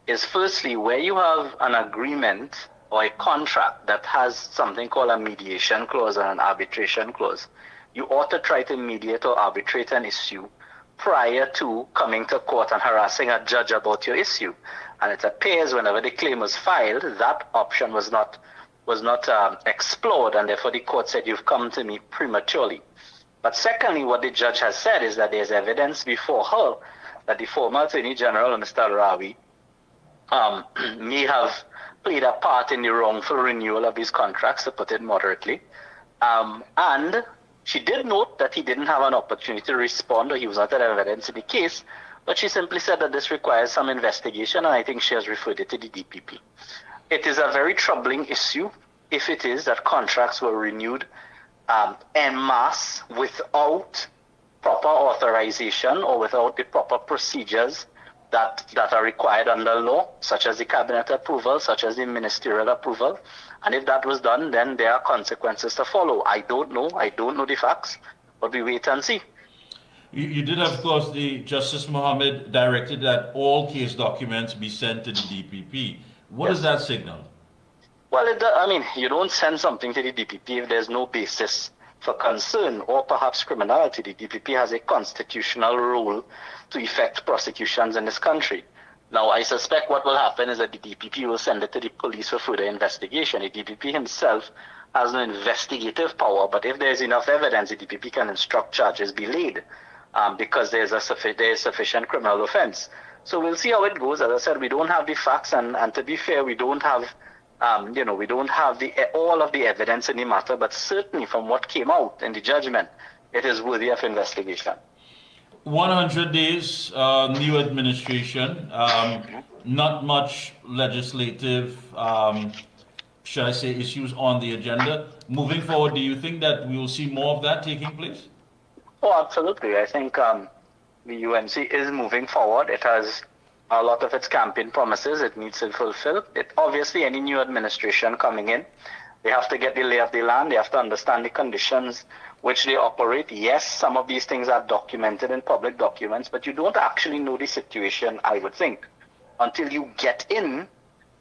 [SPEAKER 14] is firstly, where you have an agreement or a contract that has something called a mediation clause or an arbitration clause, you ought to try to mediate or arbitrate an issue prior to coming to court and harassing a judge about your issue. And it appears whenever the claim was filed, that option was not explored, and therefore the court said, you've come to me prematurely. But secondly, what the judge has said is that there's evidence before her that the former Attorney General, Mr. Rawi, may have played a part in the wrongful renewal of his contracts, to put it moderately. And she did note that he didn't have an opportunity to respond, or he was not at evidence in the case, but she simply said that this requires some investigation, and I think she has referred it to the DPP. It is a very troubling issue if it is that contracts were renewed en masse without proper authorization or without the proper procedures that are required under law, such as the cabinet approval, such as the ministerial approval. And if that was done, then there are consequences to follow. I don't know the facts, but we wait and see.
[SPEAKER 2] You did, of course, the Justice Mohammed directed that all case documents be sent to the DPP. What does that signal?
[SPEAKER 14] Well, you don't send something to the DPP if there's no basis for concern or perhaps criminality. The DPP has a constitutional role to effect prosecutions in this country. Now, I suspect what will happen is that the DPP will send it to the police for further investigation. The DPP himself has no investigative power, but if there's enough evidence, the DPP can instruct charges be laid because there is sufficient criminal offense. So we'll see how it goes. As I said, we don't have the facts, and to be fair, we don't have we don't have all of the evidence in the matter, but certainly from what came out in the judgment, it is worthy of investigation.
[SPEAKER 2] 100 days, new administration, not much legislative, should I say, issues on the agenda. Moving forward, do you think that we will see more of that taking place?
[SPEAKER 14] Oh, absolutely. I think the UNC is moving forward. It has a lot of its campaign promises. It needs to fulfill. Obviously, any new administration coming in, they have to get the lay of the land. They have to understand the conditions which they operate. Yes, some of these things are documented in public documents, but you don't actually know the situation, I would think, until you get in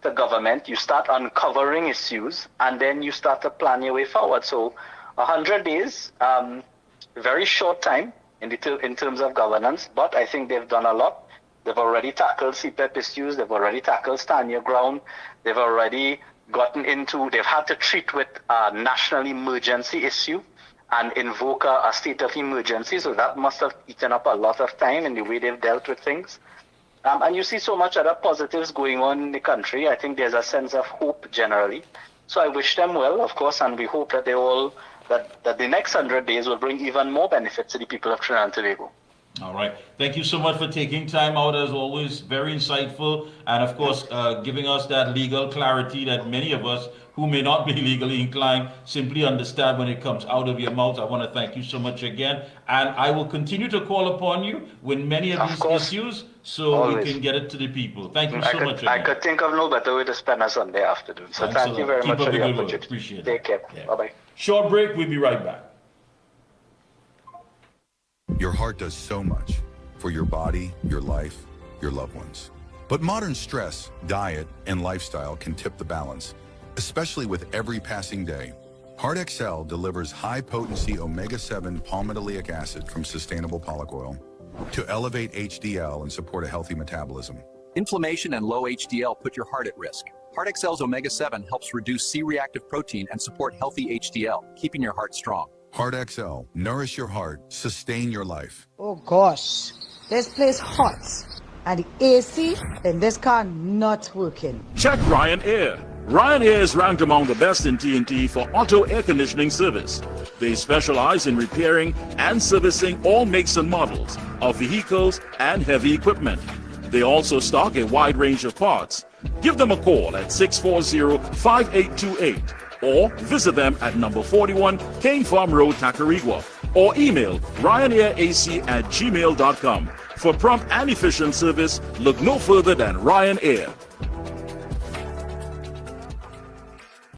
[SPEAKER 14] the government, you start uncovering issues, and then you start to plan your way forward. So 100 days, very short time in terms of governance, but I think they've done a lot. They've already tackled CPEP issues. They've already tackled stand your ground. They've already they've had to treat with a national emergency issue and invoke a state of emergency. So that must have eaten up a lot of time in the way they've dealt with things. And you see so much other positives going on in the country. I think there's a sense of hope generally. So I wish them well, of course, and we hope that that the next 100 days will bring even more benefits to the people of Trinidad and Tobago.
[SPEAKER 2] All right. Thank you so much for taking time out, as always. Very insightful. And of course, giving us that legal clarity that many of us who may not be legally inclined simply understand when it comes out of your mouth. I want to thank you so much again. And I will continue to call upon you with many of these issues so we can get it to the people. Thank you so much again.
[SPEAKER 14] I could think of no better way to spend a Sunday afternoon. So thank you very much for the opportunity.
[SPEAKER 2] Appreciate it.
[SPEAKER 14] Take care. Yeah. Bye-bye.
[SPEAKER 2] Short break. We'll be right back.
[SPEAKER 4] Your heart does so much for your body, your life, your loved ones. But modern stress, diet, and lifestyle can tip the balance, especially with every passing day. Heart XL delivers high-potency omega-7 palmitoleic acid from sustainable pollock oil to elevate HDL and support a healthy metabolism.
[SPEAKER 5] Inflammation and low HDL put your heart at risk. Heart XL's omega-7 helps reduce C-reactive protein and support healthy HDL, keeping your heart strong.
[SPEAKER 4] Heart XL, nourish your heart, sustain your life.
[SPEAKER 11] Oh gosh, this place hot, and the AC in this car not working.
[SPEAKER 6] Check Ryan Air. Ryan Air is ranked among the best in TNT for auto air conditioning service. They specialize in repairing and servicing all makes and models of vehicles and heavy equipment. They also stock a wide range of parts. Give them a call at 640-5828 or visit them at number 41 Kane Farm Road, Tacarigua, or email ryanairac@gmail.com. For prompt and efficient service, look no further than Ryan Air.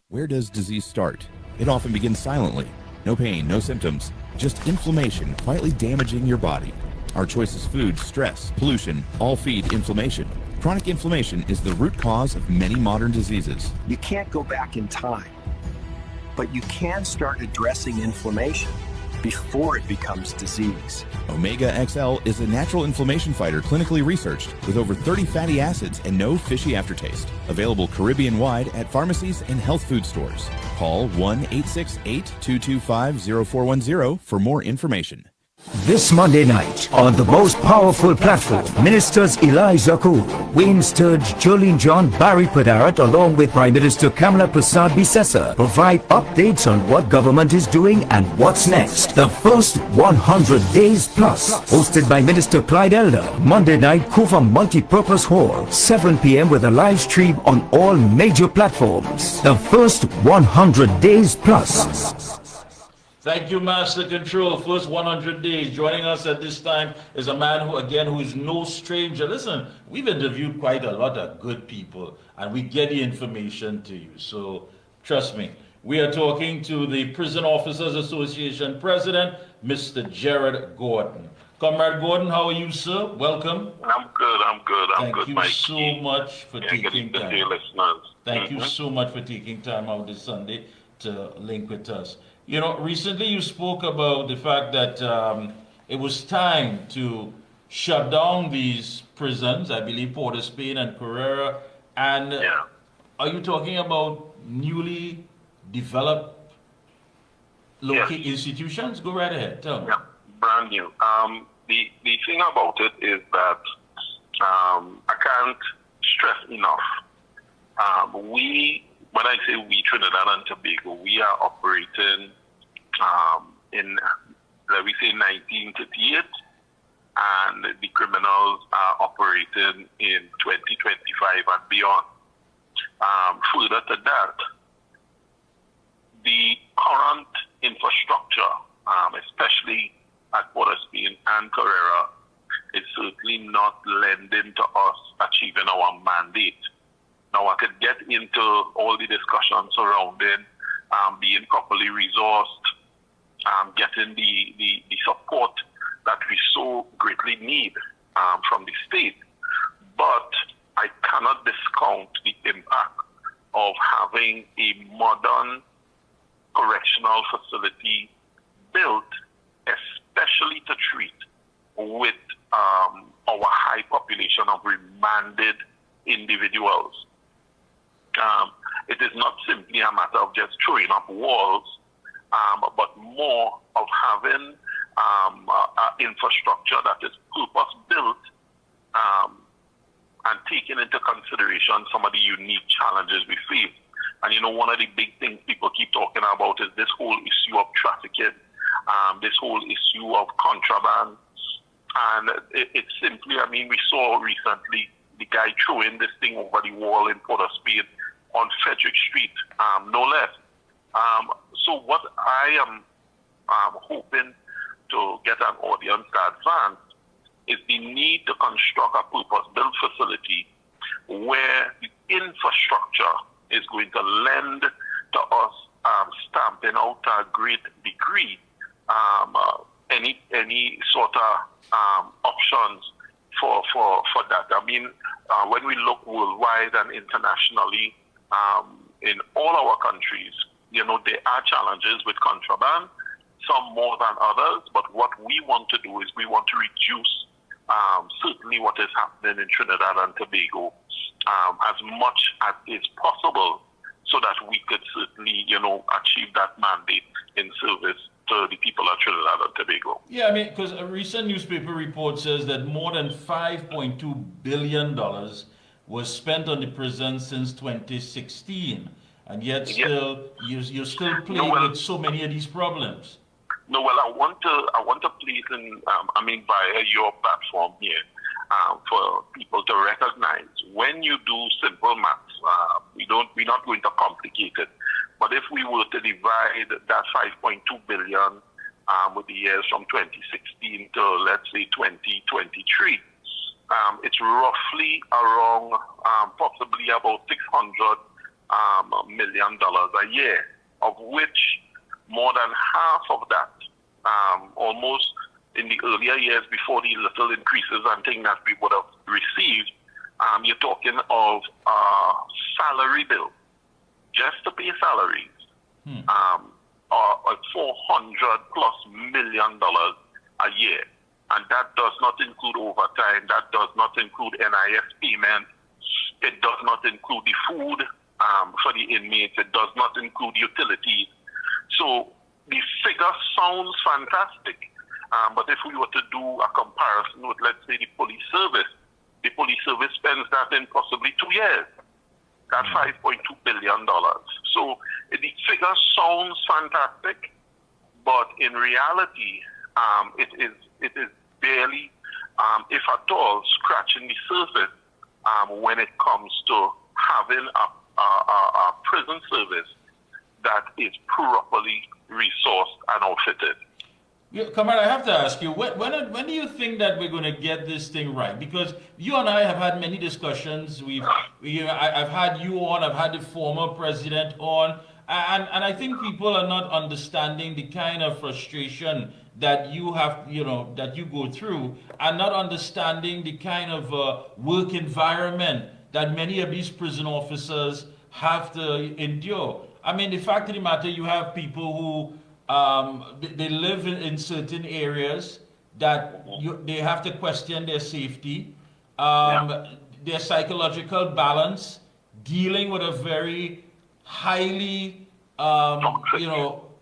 [SPEAKER 7] Where does disease start? It often begins silently. No pain, no symptoms, just inflammation quietly damaging your body. Our choice is food, stress, pollution, all feed inflammation. Chronic inflammation is the root cause of many modern diseases.
[SPEAKER 8] You can't go back in time, but you can start addressing inflammation before it becomes disease.
[SPEAKER 7] Omega XL is a natural inflammation fighter clinically researched with over 30 fatty acids and no fishy aftertaste. Available Caribbean-wide at pharmacies and health food stores. Call 1-868-225-0410 for more information.
[SPEAKER 10] This Monday night, on the most powerful platform, Ministers Elijah Kool, Wayne Sturge, Jolene John, Barry Padarat, along with Prime Minister Kamala Prasad Bisesa, provide updates on what government is doing and what's next. The first 100 Days Plus, hosted by Minister Clyde Elder, Monday night, Kuva Multipurpose Hall, 7 p.m. with a live stream on all major platforms. The first 100 Days Plus.
[SPEAKER 2] Thank you, Master Control. First 100 days. Joining us at this time is a man who is no stranger. Listen, we've interviewed quite a lot of good people, and we get the information to you. So trust me. We are talking to the Prison Officers Association President, Mr. Jared Gordon. Comrade Gordon, how are you, sir? Welcome.
[SPEAKER 15] I'm good.
[SPEAKER 2] Thank you
[SPEAKER 15] Mike.
[SPEAKER 2] so much for taking time. Thank you
[SPEAKER 15] Mhm.
[SPEAKER 2] so much for taking time out this Sunday to link with us. You know, recently you spoke about the fact that it was time to shut down these prisons, I believe Port of Spain and Carrera. And are you talking about newly developed institutions? Go right ahead. Tell me.
[SPEAKER 15] Yeah, brand new. The thing about it is that I can't stress enough. When I say we, Trinidad and Tobago, we are operating in, let me say, 1938, and the criminals are operating in 2025 and beyond. Further to that, the current infrastructure, especially at Port of Spain and Carrera, is certainly not lending to us achieving our mandate. Now, I could get into all the discussions surrounding being properly resourced, getting the support that we so greatly need from the state. But I cannot discount the impact of having a modern correctional facility built, especially to treat with our high population of remanded individuals. It is not simply a matter of just throwing up walls, but more of having infrastructure that is purpose-built and taking into consideration some of the unique challenges we face. And you know, one of the big things people keep talking about is this whole issue of trafficking, this whole issue of contraband. And it's simply, I mean, we saw recently the guy throwing this thing over the wall in Port of Spain on Frederick Street, no less. So what I am hoping to get an audience to advance is the need to construct a purpose-built facility where the infrastructure is going to lend to us stamping out to a great degree any sort of options for that. I mean, when we look worldwide and internationally, in all our countries, you know, there are challenges with contraband, some more than others, but what we want to do is we want to reduce certainly what is happening in Trinidad and Tobago as much as is possible, so that we could certainly, you know, achieve that mandate in service to the people of Trinidad and Tobago.
[SPEAKER 2] Yeah, I mean, because a recent newspaper report says that more than $5.2 billion was spent on the prison since 2016, and yet still you're still playing with so many of these problems.
[SPEAKER 15] No, well, I want to please, via your platform here, for people to recognize when you do simple maths. We're not going to complicate it, but if we were to divide that 5.2 billion with the years from 2016 to, let's say, 2023, it's roughly around possibly about $600 million a year, of which more than half of that, almost in the earlier years before the little increases and things that we would have received, you're talking of salary bill, just to pay salaries, $400+ million a year. And that does not include overtime, that does not include NIS payment, it does not include the food for the inmates, it does not include utilities. So the figure sounds fantastic, but if we were to do a comparison with, let's say, the police service spends that in possibly 2 years. That's $5.2 billion. So the figure sounds fantastic, but in reality, it is barely, if at all, scratching the surface when it comes to having a prison service that is properly resourced and outfitted.
[SPEAKER 2] Yeah, Comrade, I have to ask you, when do you think that we're going to get this thing right? Because you and I have had many discussions. I've had you on, I've had the former president on, and I think people are not understanding the kind of frustration that you have, that you go through, and not understanding the kind of work environment that many of these prison officers have to endure. I mean, the fact of the matter, you have people who they live in certain areas that they have to question their safety, their psychological balance, dealing with a very highly,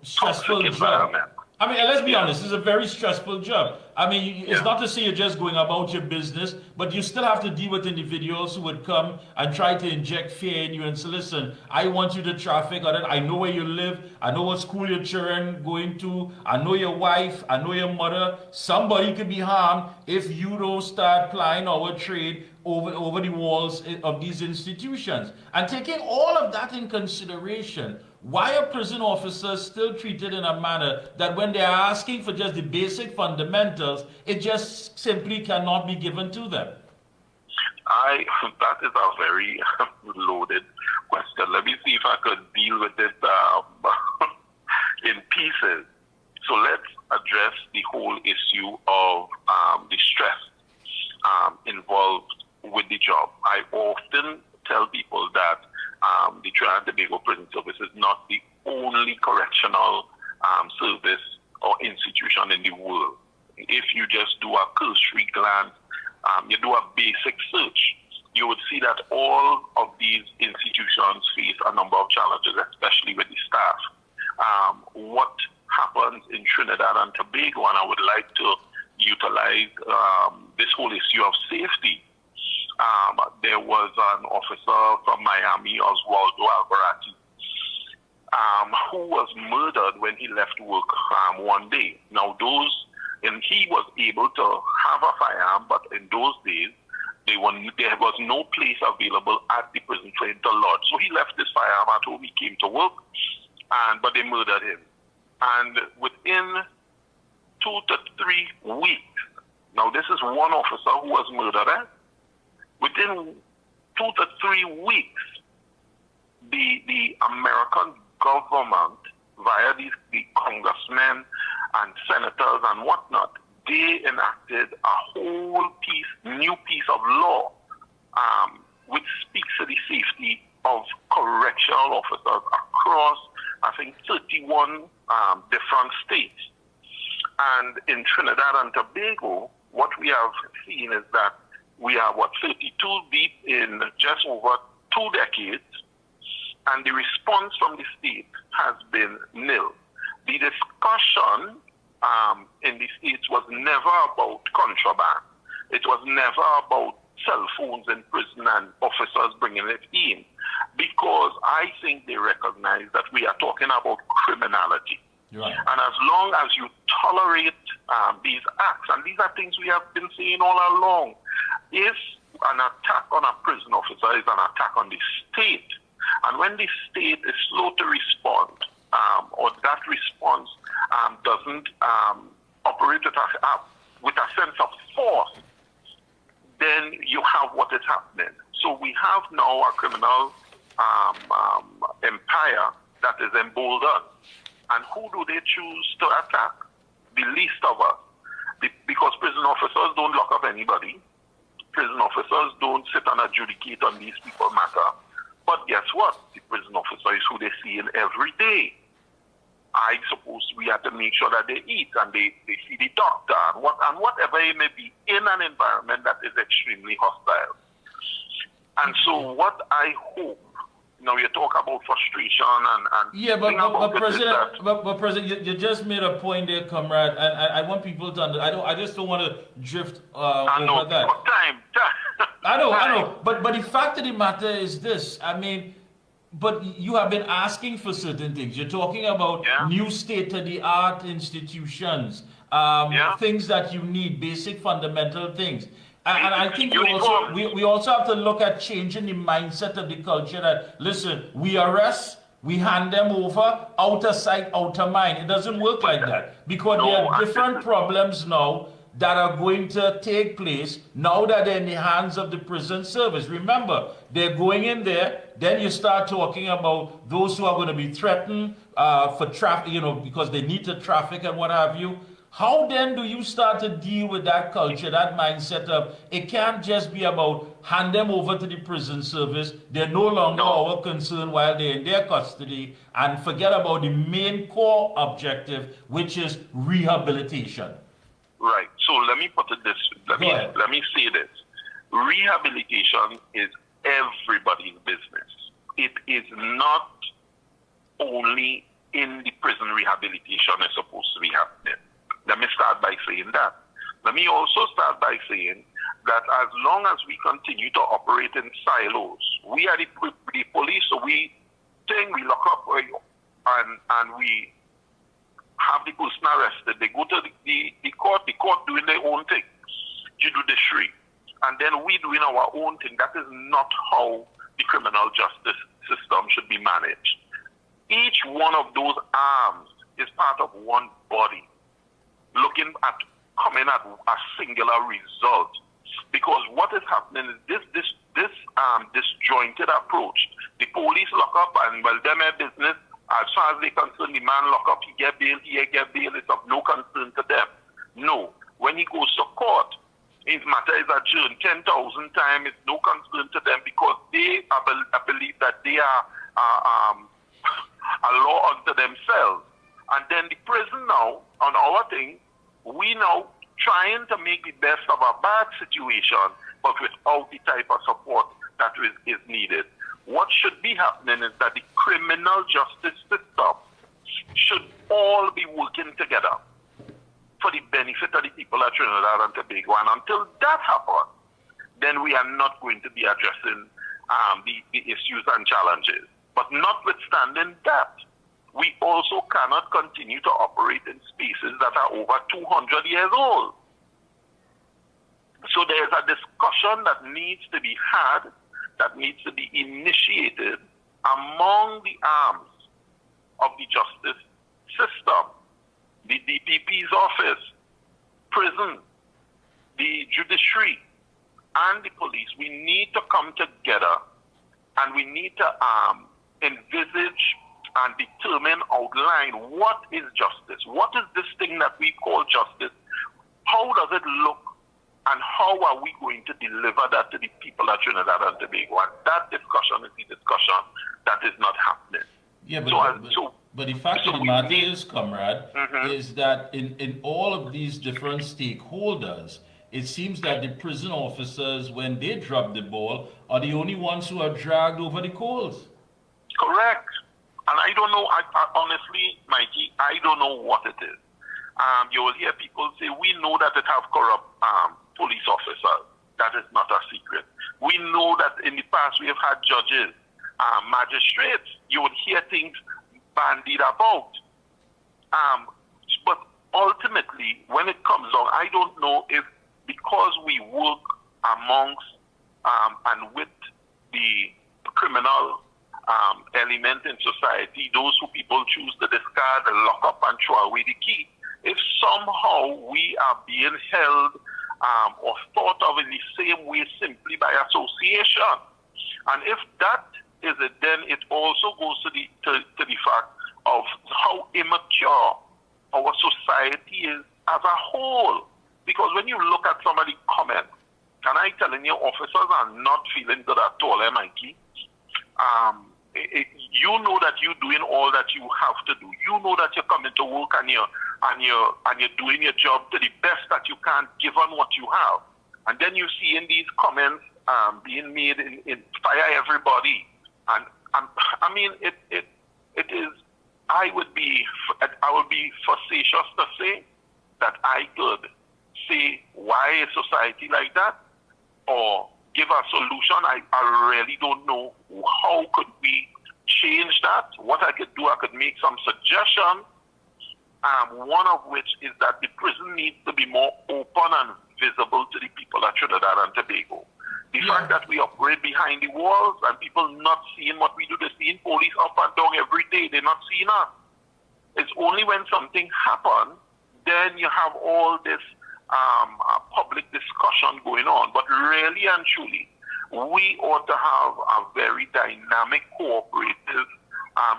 [SPEAKER 2] stressful job. I mean, let's be honest, it's a very stressful job. I mean, it's not to say you're just going about your business, but you still have to deal with individuals who would come and try to inject fear in you and say, listen, I want you to traffic, or I know where you live, I know what school your children going to, I know your wife, I know your mother. Somebody could be harmed if you don't start plying our trade over the walls of these institutions. And taking all of that in consideration, why are prison officers still treated in a manner that when they are asking for just the basic fundamentals, it just simply cannot be given to them?
[SPEAKER 15] That is a very loaded question. Let me see if I could deal with it in pieces. So let's address the whole issue of the stress involved with the job. I often tell people that the Trinidad and Tobago Prison Service is not the only correctional service or institution in the world. If you just do a cursory glance, you do a basic search, you would see that all of these institutions face a number of challenges, especially with the staff. What happens in Trinidad and Tobago, and I would like to utilize this whole issue of safety. There was an officer from Miami, Oswaldo Alvarati, who was murdered when he left work one day. Now, he was able to have a firearm, but in those days, there was no place available at the prison for him to lodge. So he left his firearm at home. He came to work, but they murdered him. And within 2 to 3 weeks, now this is one officer who was murdered, within 2 to 3 weeks, the American government, via the congressmen and senators and whatnot, they enacted a whole new piece of law which speaks to the safety of correctional officers across, I think, 31 different states. And in Trinidad and Tobago, what we have seen is that we are, 32 deep in just over 2 decades, and the response from the state has been nil. The discussion in the states was never about contraband. It was never about cell phones in prison and officers bringing it in, because I think they recognize that we are talking about criminality.
[SPEAKER 2] Right.
[SPEAKER 15] And as long as you tolerate these acts, and these are things we have been saying all along, if an attack on a prison officer is an attack on the state, and when the state is slow to respond, or that response doesn't operate with a sense of force, then you have what is happening. So we have now a criminal empire that is emboldened. And who do they choose to attack? The least of us. Because prison officers don't lock up anybody. Prison officers don't sit and adjudicate on these people matter. But guess what? The prison officer is who they see in every day. I suppose we have to make sure that they eat and they see the doctor and whatever it may be in an environment that is extremely hostile. And so what I hope, you talk about frustration and
[SPEAKER 2] yeah, but President, you just made a point there, comrade, and I want people to understand. I just don't want to drift over that. I know. But the fact of the matter is this. I mean, but you have been asking for certain things. You're talking about new state-of-the-art institutions, things that you need, basic fundamental things. And I think we also have to look at changing the mindset of the culture that, listen, we arrest, we hand them over, out of sight, out of mind. It doesn't work like that, because there are different problems now that are going to take place now that they're in the hands of the prison service. Remember, they're going in there, then you start talking about those who are going to be threatened for traffic, because they need to traffic and what have you. How then do you start to deal with that culture, that mindset of it can't just be about hand them over to the prison service, they're no longer our concern while they're in their custody, and forget about the main core objective, which is rehabilitation.
[SPEAKER 15] Right. So let me put it this. Let me say this. Rehabilitation is everybody's business. It is not only in the prison rehabilitation is supposed to be happening. Let me start by saying that. Let me also start by saying that as long as we continue to operate in silos, we are the police, so we think we lock up and we have the person arrested. They go to the court doing their own thing, judiciary, and then we doing our own thing. That is not how the criminal justice system should be managed. Each one of those arms is part of one body, looking at coming at a singular result. Because what is happening is this disjointed approach. The police lock up and them have business. As far as they concern, the man lock up, he get bail, it's of no concern to them. No. When he goes to court, his matter is adjourned 10,000 times, it's no concern to them, because they believe that they are a law unto themselves. And then the prison now, on our thing, we now trying to make the best of a bad situation, but without the type of support that is needed. What should be happening is that the criminal justice system should all be working together for the benefit of the people of Trinidad and Tobago. And until that happens, then we are not going to be addressing the issues and challenges. But notwithstanding that, we also cannot continue to operate in spaces that are over 200 years old. So there's a discussion that needs to be had, that needs to be initiated among the arms of the justice system, the DPP's office, prison, the judiciary, and the police. We need to come together, and we need to envisage and determine, outline what is justice. What is this thing that we call justice? How does it look? And how are we going to deliver that to the people of Trinidad and Tobago? And that discussion is the discussion that is not happening.
[SPEAKER 2] Yeah, but the fact of the matter is, comrade, is that in all of these different stakeholders, it seems that the prison officers, when they drop the ball, are the only ones who are dragged over the coals.
[SPEAKER 15] Correct. And I don't know, I honestly, Mikey, I don't know what it is. You will hear people say, we know that it have corrupt police officers. That is not a secret. We know that in the past we have had judges, magistrates. You would hear things bandied about. But ultimately, when it comes on, I don't know if because we work amongst and with the criminal element in society, those who people choose to discard and lock up and throw away the key, if somehow we are being held or thought of in the same way simply by association. And if that is it, then it also goes to the fact of how immature our society is as a whole. Because when you look at some of the comments, and I telling you, officers are not feeling good at all, Mikey. You know that you're doing all that you have to do. You know that you're coming to work and you're doing your job to the best that you can, given what you have. And then you see in these comments being made in fire everybody. And I mean, it is. I would be facetious to say that I could say why a society like that, or give a solution. I really don't know how could we change that. What I could do, I could make some suggestions. One of which is that the prison needs to be more open and visible to the people of Trinidad and Tobago. The fact that we operate behind the walls and people not seeing what we we do. They're seeing police up and down every day. They're not seeing us. It's only when something happens, then you have all this public discussion going on. But really and truly, we ought to have a very dynamic, cooperative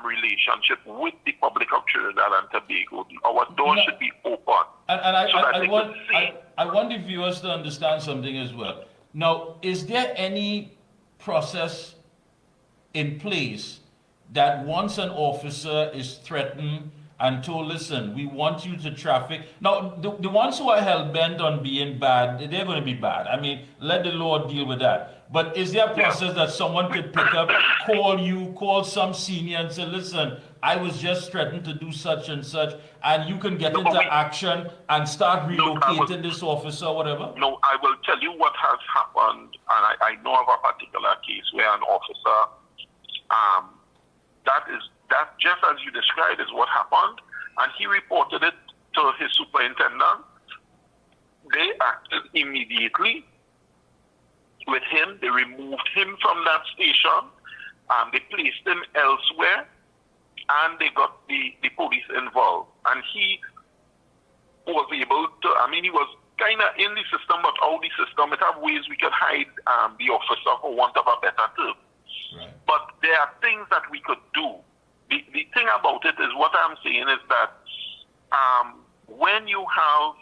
[SPEAKER 15] relationship with the public of Trinidad and Tobago. Our doors should be open.
[SPEAKER 2] I want the viewers to understand something as well. Now, is there any process in place that once an officer is threatened and told, listen, we want you to traffic. Now, the ones who are hell-bent on being bad, they're going to be bad. I mean, let the law deal with that. But is there a process that someone could pick up, call you, call some senior and say, listen, I was just threatened to do such and such, and you can get into action and start relocating this officer or whatever?
[SPEAKER 15] No, I will tell you what has happened, and I know of a particular case where an officer, that just as you described is what happened, and he reported it to his superintendent. They acted immediately with him. They removed him from that station, they placed him elsewhere, and they got the police involved. And he was able to, he was kind of in the system, but out the system, it have ways we could hide the officer for want of a better term. Right. But there are things that we could do. The thing about it is, what I'm saying is that when you have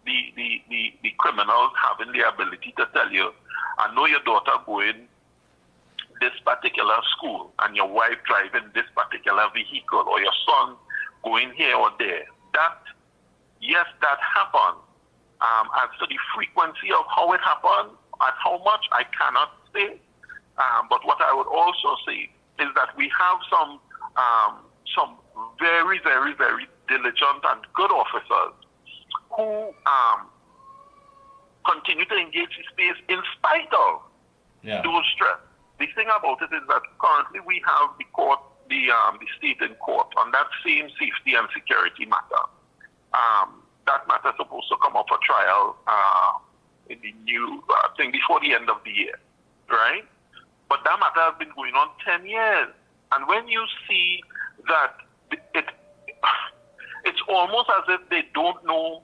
[SPEAKER 15] the criminals having the ability to tell you, I know your daughter going this particular school and your wife driving this particular vehicle, or your son going here or there, that happened. As to the frequency of how it happened, at how much, I cannot say. But what I would also say is that we have some very, very, very diligent and good officers who continue to engage the space in spite of those stress. The thing about it is that currently we have the court, the state in court on that same safety and security matter. That matter is supposed to come up for trial in the new thing before the end of the year, right? But that matter has been going on 10 years. And when you see that it's almost as if they don't know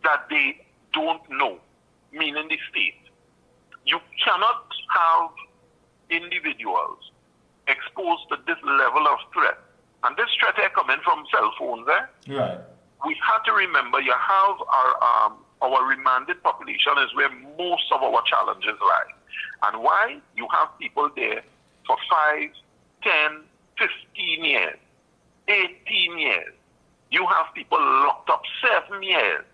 [SPEAKER 15] that they don't know, meaning the state. You cannot have individuals exposed to this level of threat. And this threat here coming from cell phones,
[SPEAKER 2] Right.
[SPEAKER 15] We have to remember you have our remanded population is where most of our challenges lie. And why? You have people there for 5, 10, 15 years, 18 years. You have people locked up 7 years.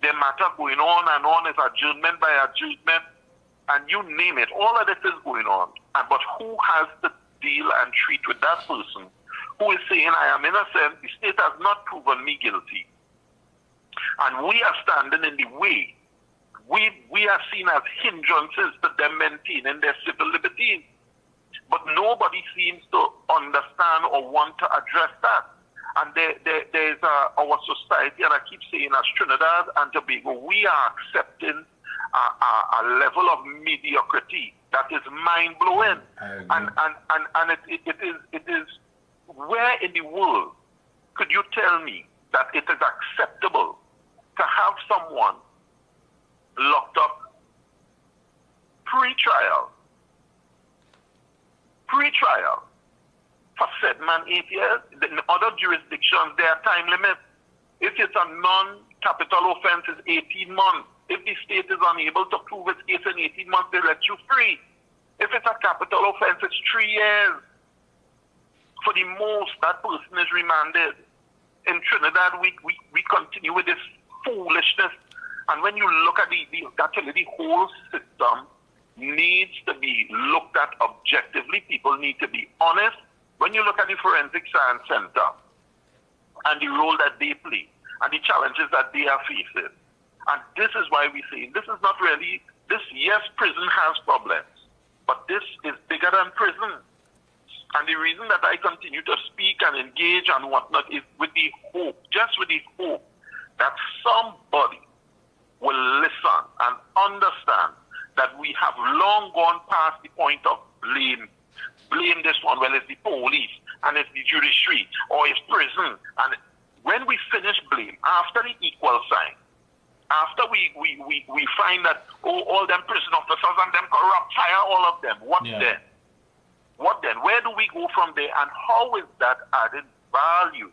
[SPEAKER 15] The matter going on is adjournment by adjournment, and you name it. All of this is going on. But who has to deal and treat with that person who is saying, I am innocent, the state has not proven me guilty? And we are standing in the way. We are seen as hindrances to them maintaining their civil liberties. But nobody seems to understand or want to address that. And there's our society, and I keep saying, as Trinidad and Tobago, we are accepting a level of mediocrity that is mind-blowing. And it is, where in the world could you tell me that it is acceptable to have someone locked up pre-trial for 7 and 8 years? In other jurisdictions, there are time limits. If it's a non-capital offense, it's 18 months. If the state is unable to prove its case in 18 months, they let you free. If it's a capital offense, it's 3 years. For the most, that person is remanded. In Trinidad, we continue with this foolishness. And when you look at the whole system needs to be looked at objectively. People need to be honest. When you look at the Forensic Science Center and the role that they play and the challenges that they are facing, and this is why we say this is not really, yes, prison has problems, but this is bigger than prison. And the reason that I continue to speak and engage and whatnot is with the hope, just with the hope that somebody will listen and understand that we have long gone past the point of blame this one, well, it's the police, and it's the judiciary, or it's prison. And when we finish blame, after the equal sign, after we find that, all them prison officers and them corrupt, fire all of them, what then? What then? Where do we go from there? And how is that added value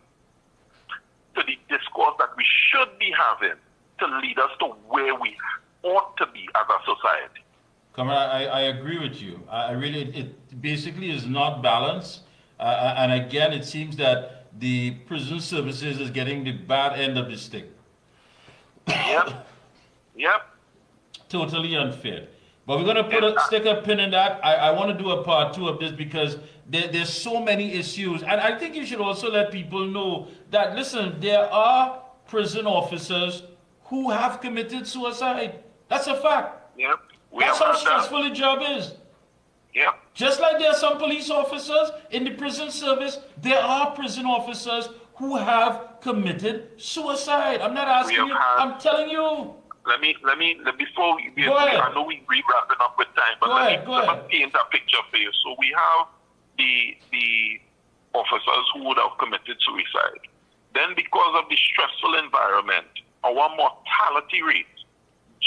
[SPEAKER 15] to the discourse that we should be having to lead us to where we ought to be as a society?
[SPEAKER 2] Comrade, I agree with you. I really, it basically is not balanced. And again, it seems that the prison services is getting the bad end of the stick.
[SPEAKER 15] Yep.
[SPEAKER 2] Totally unfair. But we're going to stick a pin in that. I want to do a part 2 of this because there's so many issues. And I think you should also let people know that, listen, there are prison officers who have committed suicide. That's a fact.
[SPEAKER 15] Yep.
[SPEAKER 2] That's how stressful the job is.
[SPEAKER 15] Yep.
[SPEAKER 2] Just like there are some police officers in the prison service, there are prison officers who have committed suicide. I'm not asking you, I'm telling you.
[SPEAKER 15] Let me, before we,
[SPEAKER 2] Go ahead.
[SPEAKER 15] I know we're wrapping up with time, but let me paint a picture for you. So we have the officers who would have committed suicide. Then because of the stressful environment, our mortality rate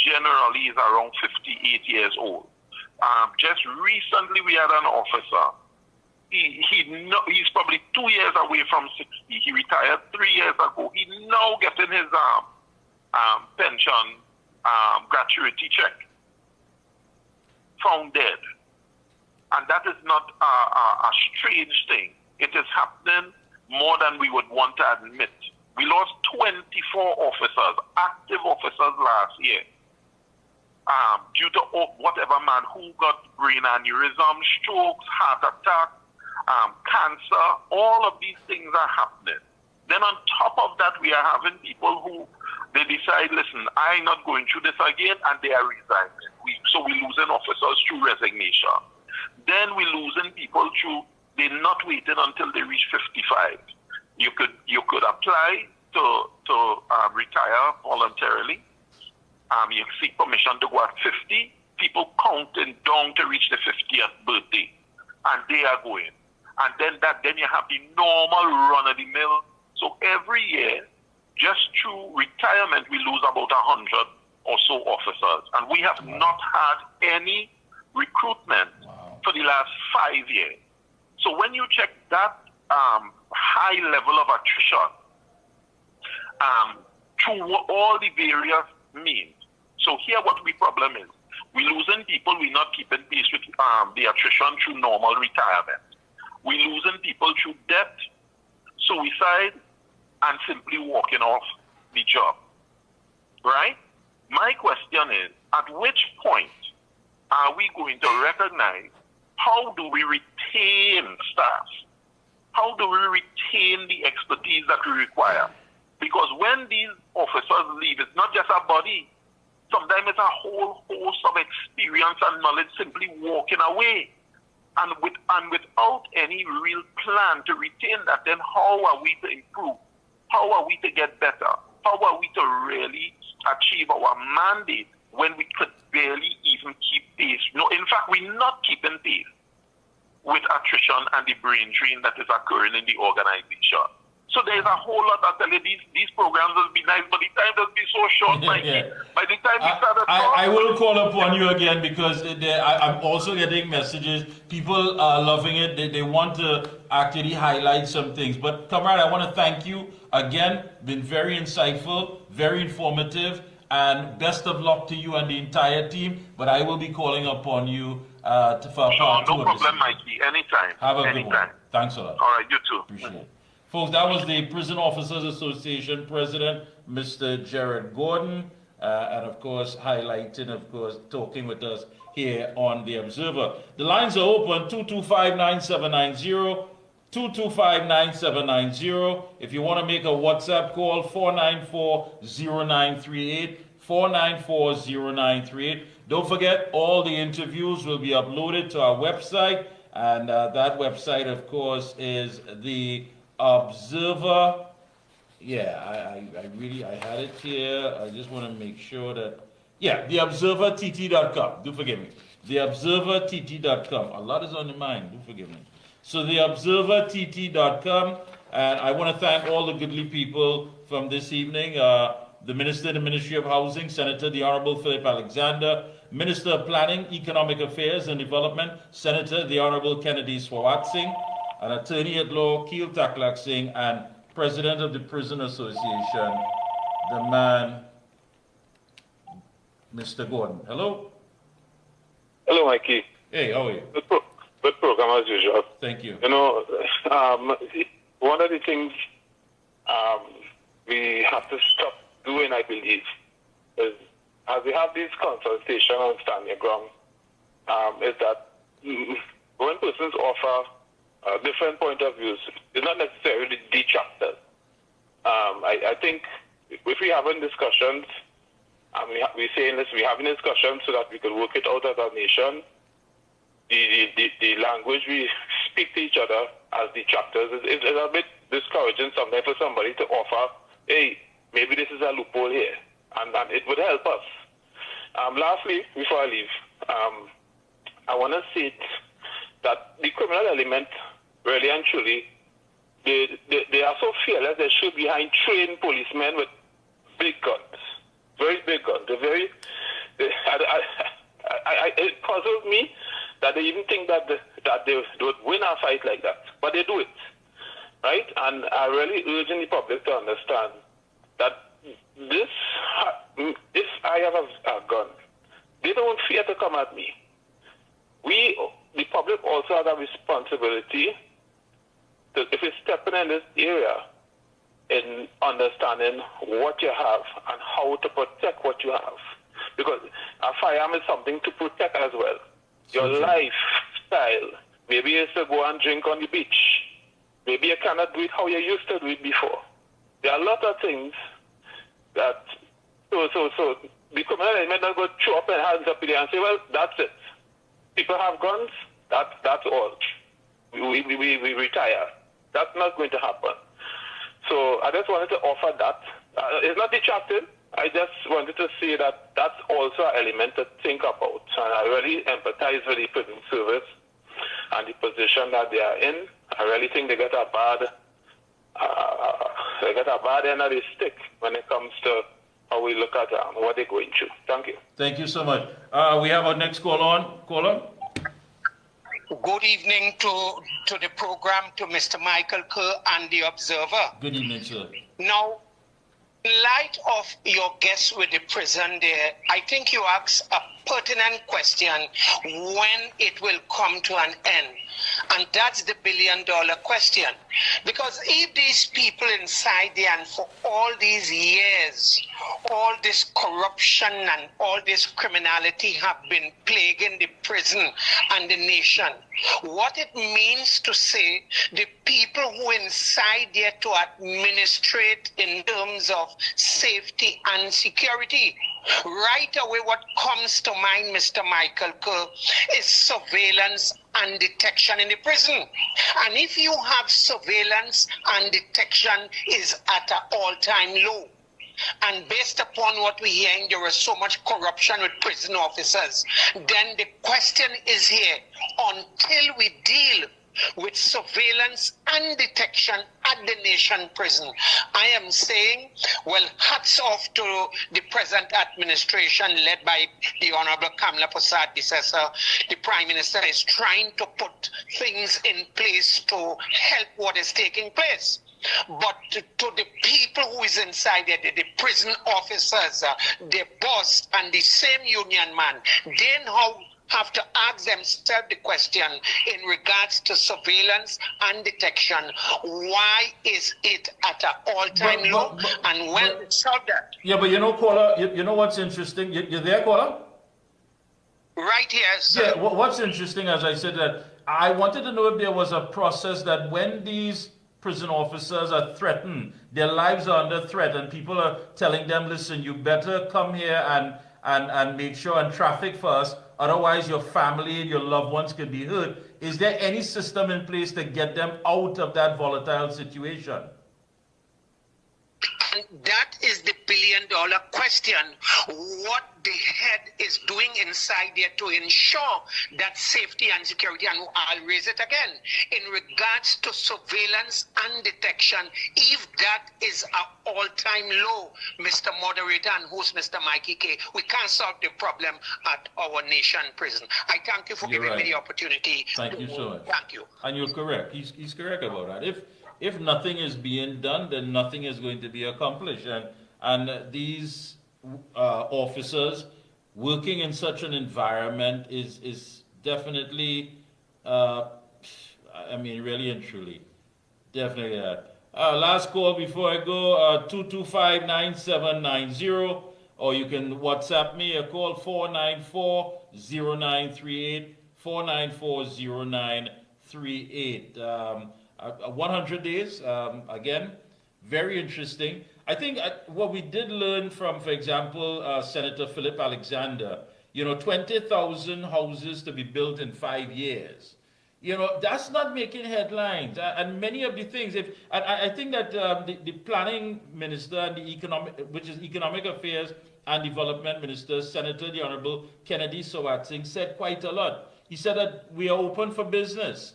[SPEAKER 15] generally is around 58 years old. Just recently we had an officer. He's probably 2 years away from 60. He retired 3 years ago. He's now getting his pension gratuity check. Found dead. And that is not a strange thing. It is happening more than we would want to admit. We lost 24 officers, active officers last year, due to whatever man who got brain aneurysm, strokes, heart attack, cancer. All of these things are happening. Then on top of that, we are having people who they decide, listen, I'm not going through this again, and they are resigning. So we're losing officers through resignation. Then we're losing people through they're not waiting until they reach 55. You could apply to retire voluntarily. You seek permission to go at 50. People counting down to reach the 50th birthday, and they are going. And then you have the normal run of the mill. So every year, just through retirement, we lose about 100 or so officers, and we have not had any recruitment for the last 5 years. So when you check that high level of attrition through all the various means, so here what the problem is, we're losing people, we're not keeping pace with the attrition through normal retirement. We're losing people through debt, suicide, and simply walking off the job, right? My question is, at which point are we going to recognize how do we retain staff? How do we retain the expertise that we require? Because when these officers leave, it's not just a body. Sometimes it's a whole host of experience and knowledge simply walking away. And without any real plan to retain that, then how are we to improve? How are we to get better? How are we to really achieve our mandate when we could barely even keep pace? No, in fact, we're not keeping pace with attrition and the brain drain that is occurring in the organization. So there's a whole lot. I tell you, these programs will be nice, but the time will be so short, Mikey. By the time we start
[SPEAKER 2] I will call upon you again because I'm also getting messages. People are loving it. They want to actually highlight some things. But, comrade, I want to thank you again. Been very insightful, very informative, and best of luck to you and the entire team. But I will be calling upon you for part 2 of this.
[SPEAKER 15] No problem, Mikey. Anytime.
[SPEAKER 2] Have a good one. Thanks a lot.
[SPEAKER 15] All right, you too.
[SPEAKER 2] Appreciate it. Folks, that was the Prison Officers Association President, Mr. Jared Gordon, and of course, highlighting, of course, talking with us here on The Observer. The lines are open, 225-9790, 225-9790. If you want to make a WhatsApp call, 494-0938, 494-0938. Don't forget, all the interviews will be uploaded to our website, and that website, of course, is the Observer. Yeah, I had it here. I just want to make sure that Yeah, theobservertt.com. Do forgive me. Theobservertt.com. A lot is on your mind. Do forgive me. So theobservertt.com. And I want to thank all the goodly people from this evening. The Minister in the Ministry of Housing, Senator the Honorable Philip Alexander. Minister of Planning, Economic Affairs and Development, Senator the Honorable Kennedy Swawat Singh. And Attorney at Law, Keel Taklak Singh. And President of the Prison Association, the man, Mr. Gordon. Hello?
[SPEAKER 15] Hello, Mikey.
[SPEAKER 2] Hey, how are you?
[SPEAKER 15] Good program as usual.
[SPEAKER 2] Thank you.
[SPEAKER 15] You know, one of the things we have to stop doing, I believe, is as we have these consultations on Stand Your Ground, is that when persons offer different point of views, it's not necessarily detractors. I think if we having discussions, and we're saying this, we're having discussions so that we can work it out as a nation, the language we speak to each other as detractors is a bit discouraging sometimes for somebody to offer, hey, maybe this is a loophole here, and it would help us. Lastly, before I leave, I want to say that the criminal element, really and truly, they are so fearless they shoot behind trained policemen with big guns, very big guns. It puzzles me that they even think that they would win a fight like that, but they do it, right? And I really urge the public to understand that this, if I have a gun, they don't fear to come at me. The public also has a responsibility to, if you're stepping in this area, in understanding what you have and how to protect what you have. Because a firearm is something to protect as well. Your lifestyle. Maybe it's to go and drink on the beach. Maybe you cannot do it how you used to do it before. There are a lot of things that, so the criminal element not go throw up their hands up there and say, well, that's it. People have guns, that's all. We retire. That's not going to happen. So I just wanted to offer that. It's not detracting. I just wanted to say that that's also an element to think about. And I really empathize with the prison service and the position that they are in. I really think they get a bad end of the stick when it comes to how we look at what they're going through. Thank you.
[SPEAKER 2] Thank you so much. We have our next caller.
[SPEAKER 16] Good evening to the program, to Mr. Michael Kerr and the Observer.
[SPEAKER 2] Good evening, sir.
[SPEAKER 16] Now, in light of your guest with the prison there, I think you asked a pertinent question when it will come to an end. And that's the billion-dollar question. Because if these people inside there, and for all these years, all this corruption and all this criminality have been plaguing the prison and the nation, what it means to say the people who inside there to administrate in terms of safety and security. Right away, what comes to mind, Mr. Michael Kerr, is surveillance and detection in the prison. And if you have surveillance and detection is at an all-time low, and based upon what we're hearing, there is so much corruption with prison officers, then the question is here, until we deal with surveillance and detection at the nation prison, I am saying, well, hats off to the present administration led by the Honorable Kamala Persad-Bissessar. The Prime Minister is trying to put things in place to help what is taking place. But to the people who is inside there, the prison officers, the boss and the same union man, they now have to ask themselves the question in regards to surveillance and detection. Why is it at an all-time low? And when it's solve that?
[SPEAKER 2] Yeah, but you know, caller, you know what's interesting? You there, caller?
[SPEAKER 16] Right here, sir.
[SPEAKER 2] Yeah, what's interesting, as I said, that I wanted to know if there was a process that when these prison officers are threatened, their lives are under threat, and people are telling them, listen, you better come here and make sure and traffic first, otherwise your family and your loved ones could be hurt. Is there any system in place to get them out of that volatile situation?
[SPEAKER 16] And that is the billion-dollar question. What the head is doing inside there to ensure that safety and security, and I'll raise it again, in regards to surveillance and detection, if that is an all-time low, Mr. Moderator and host Mr. Mickie Kerr, we can't solve the problem at our nation prison. I thank you for giving me the opportunity.
[SPEAKER 2] Thank you so much.
[SPEAKER 16] Thank you.
[SPEAKER 2] And you're correct. He's correct about that. If nothing is being done, then nothing is going to be accomplished. And these officers working in such an environment is definitely, I mean, really and truly, definitely that. Last call before I go, 225-9790, or you can WhatsApp me, a call 494-0938, 494-0938. 100 days, again, very interesting. I think what we did learn from, for example, Senator Philip Alexander, 20,000 houses to be built in 5 years. That's not making headlines. And many of the things, I think that the planning minister and which is economic affairs and development minister, Senator the Honorable Kennedy Sowat-Singh, said quite a lot. He said that we are open for business.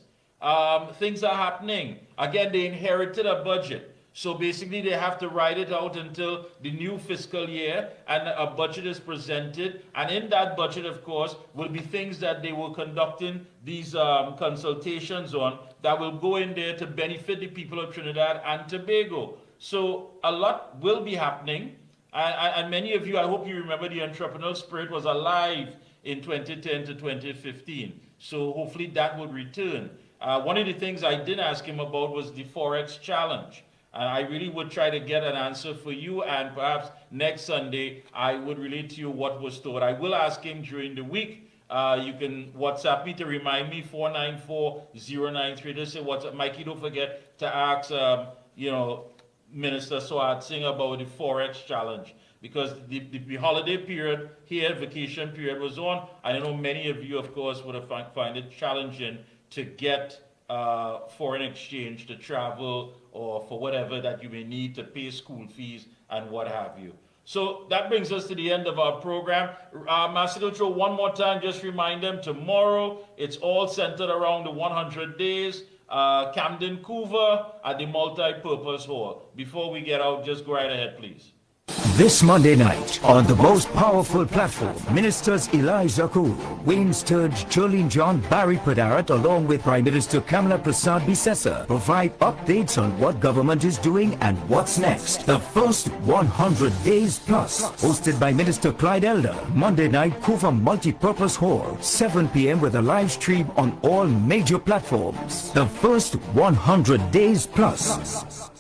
[SPEAKER 2] Things are happening. Again, they inherited a budget. So basically, they have to ride it out until the new fiscal year, and a budget is presented. And in that budget, of course, will be things that they were conducting these consultations on that will go in there to benefit the people of Trinidad and Tobago. So a lot will be happening. And many of you, I hope you remember, the entrepreneurial spirit was alive in 2010 to 2015. So hopefully that would return. One of the things I did ask him about was the Forex challenge. And I really would try to get an answer for you, and perhaps next Sunday I would relate to you what was told. I will ask him during the week. You can WhatsApp me to remind me, 494-0938. Just say WhatsApp. Mikey, don't forget to ask, Minister Sowat-Singh about the Forex challenge, because the holiday period here, vacation period was on. I know many of you, of course, would have find it challenging to get foreign exchange to travel or for whatever that you may need to pay school fees and what have you. So that brings us to the end of our program. Master Lucho, one more time, just remind them, tomorrow it's all centered around the 100 days, Camden Couva at the Multi-Purpose Hall. Before we get out, just go right ahead, please.
[SPEAKER 10] This Monday night, on the most powerful platform, Ministers Elijah Zakur, Wayne Sturge, Jolene John, Barry Padarat, along with Prime Minister Kamala Prasad Bisesa, provide updates on what government is doing and what's next. The first 100 days plus, hosted by Minister Clyde Elder, Monday night, Couva Multi-Purpose Hall, 7 p.m. with a live stream on all major platforms. The first 100 days plus.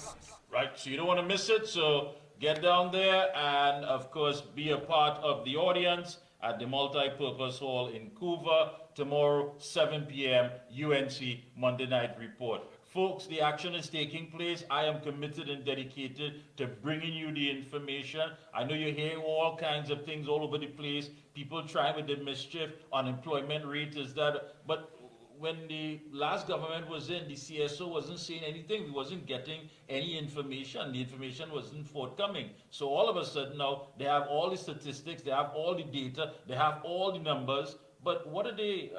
[SPEAKER 2] Right, so you don't want to miss it, so get down there and, of course, be a part of the audience at the Multi-Purpose Hall in Couva tomorrow, 7 p.m. UNC Monday Night Report. Folks, the action is taking place. I am committed and dedicated to bringing you the information. I know you're hearing all kinds of things all over the place. People trying with the mischief. Unemployment rate is that. But when the last government was in, the CSO wasn't saying anything. We wasn't getting any information. The information wasn't forthcoming. So all of a sudden now, they have all the statistics, they have all the data, they have all the numbers, but what are they,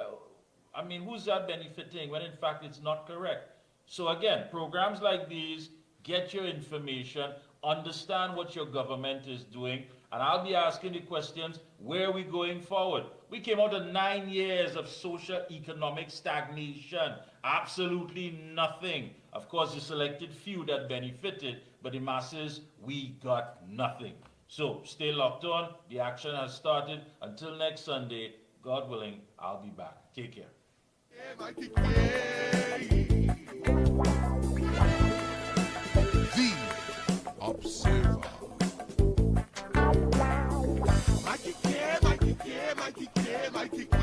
[SPEAKER 2] who's that benefiting when in fact it's not correct? So again, programs like these, get your information, understand what your government is doing, and I'll be asking the questions, where are we going forward? We came out of 9 years of socio-economic stagnation. Absolutely nothing. Of course, the selected few that benefited, but the masses, we got nothing. So stay locked on. The action has started. Until next Sunday, God willing, I'll be back. Take care.
[SPEAKER 1] The Observer. Mickie Kerr, Mickie Kerr, Mickie Kerr, Mickie Kerr.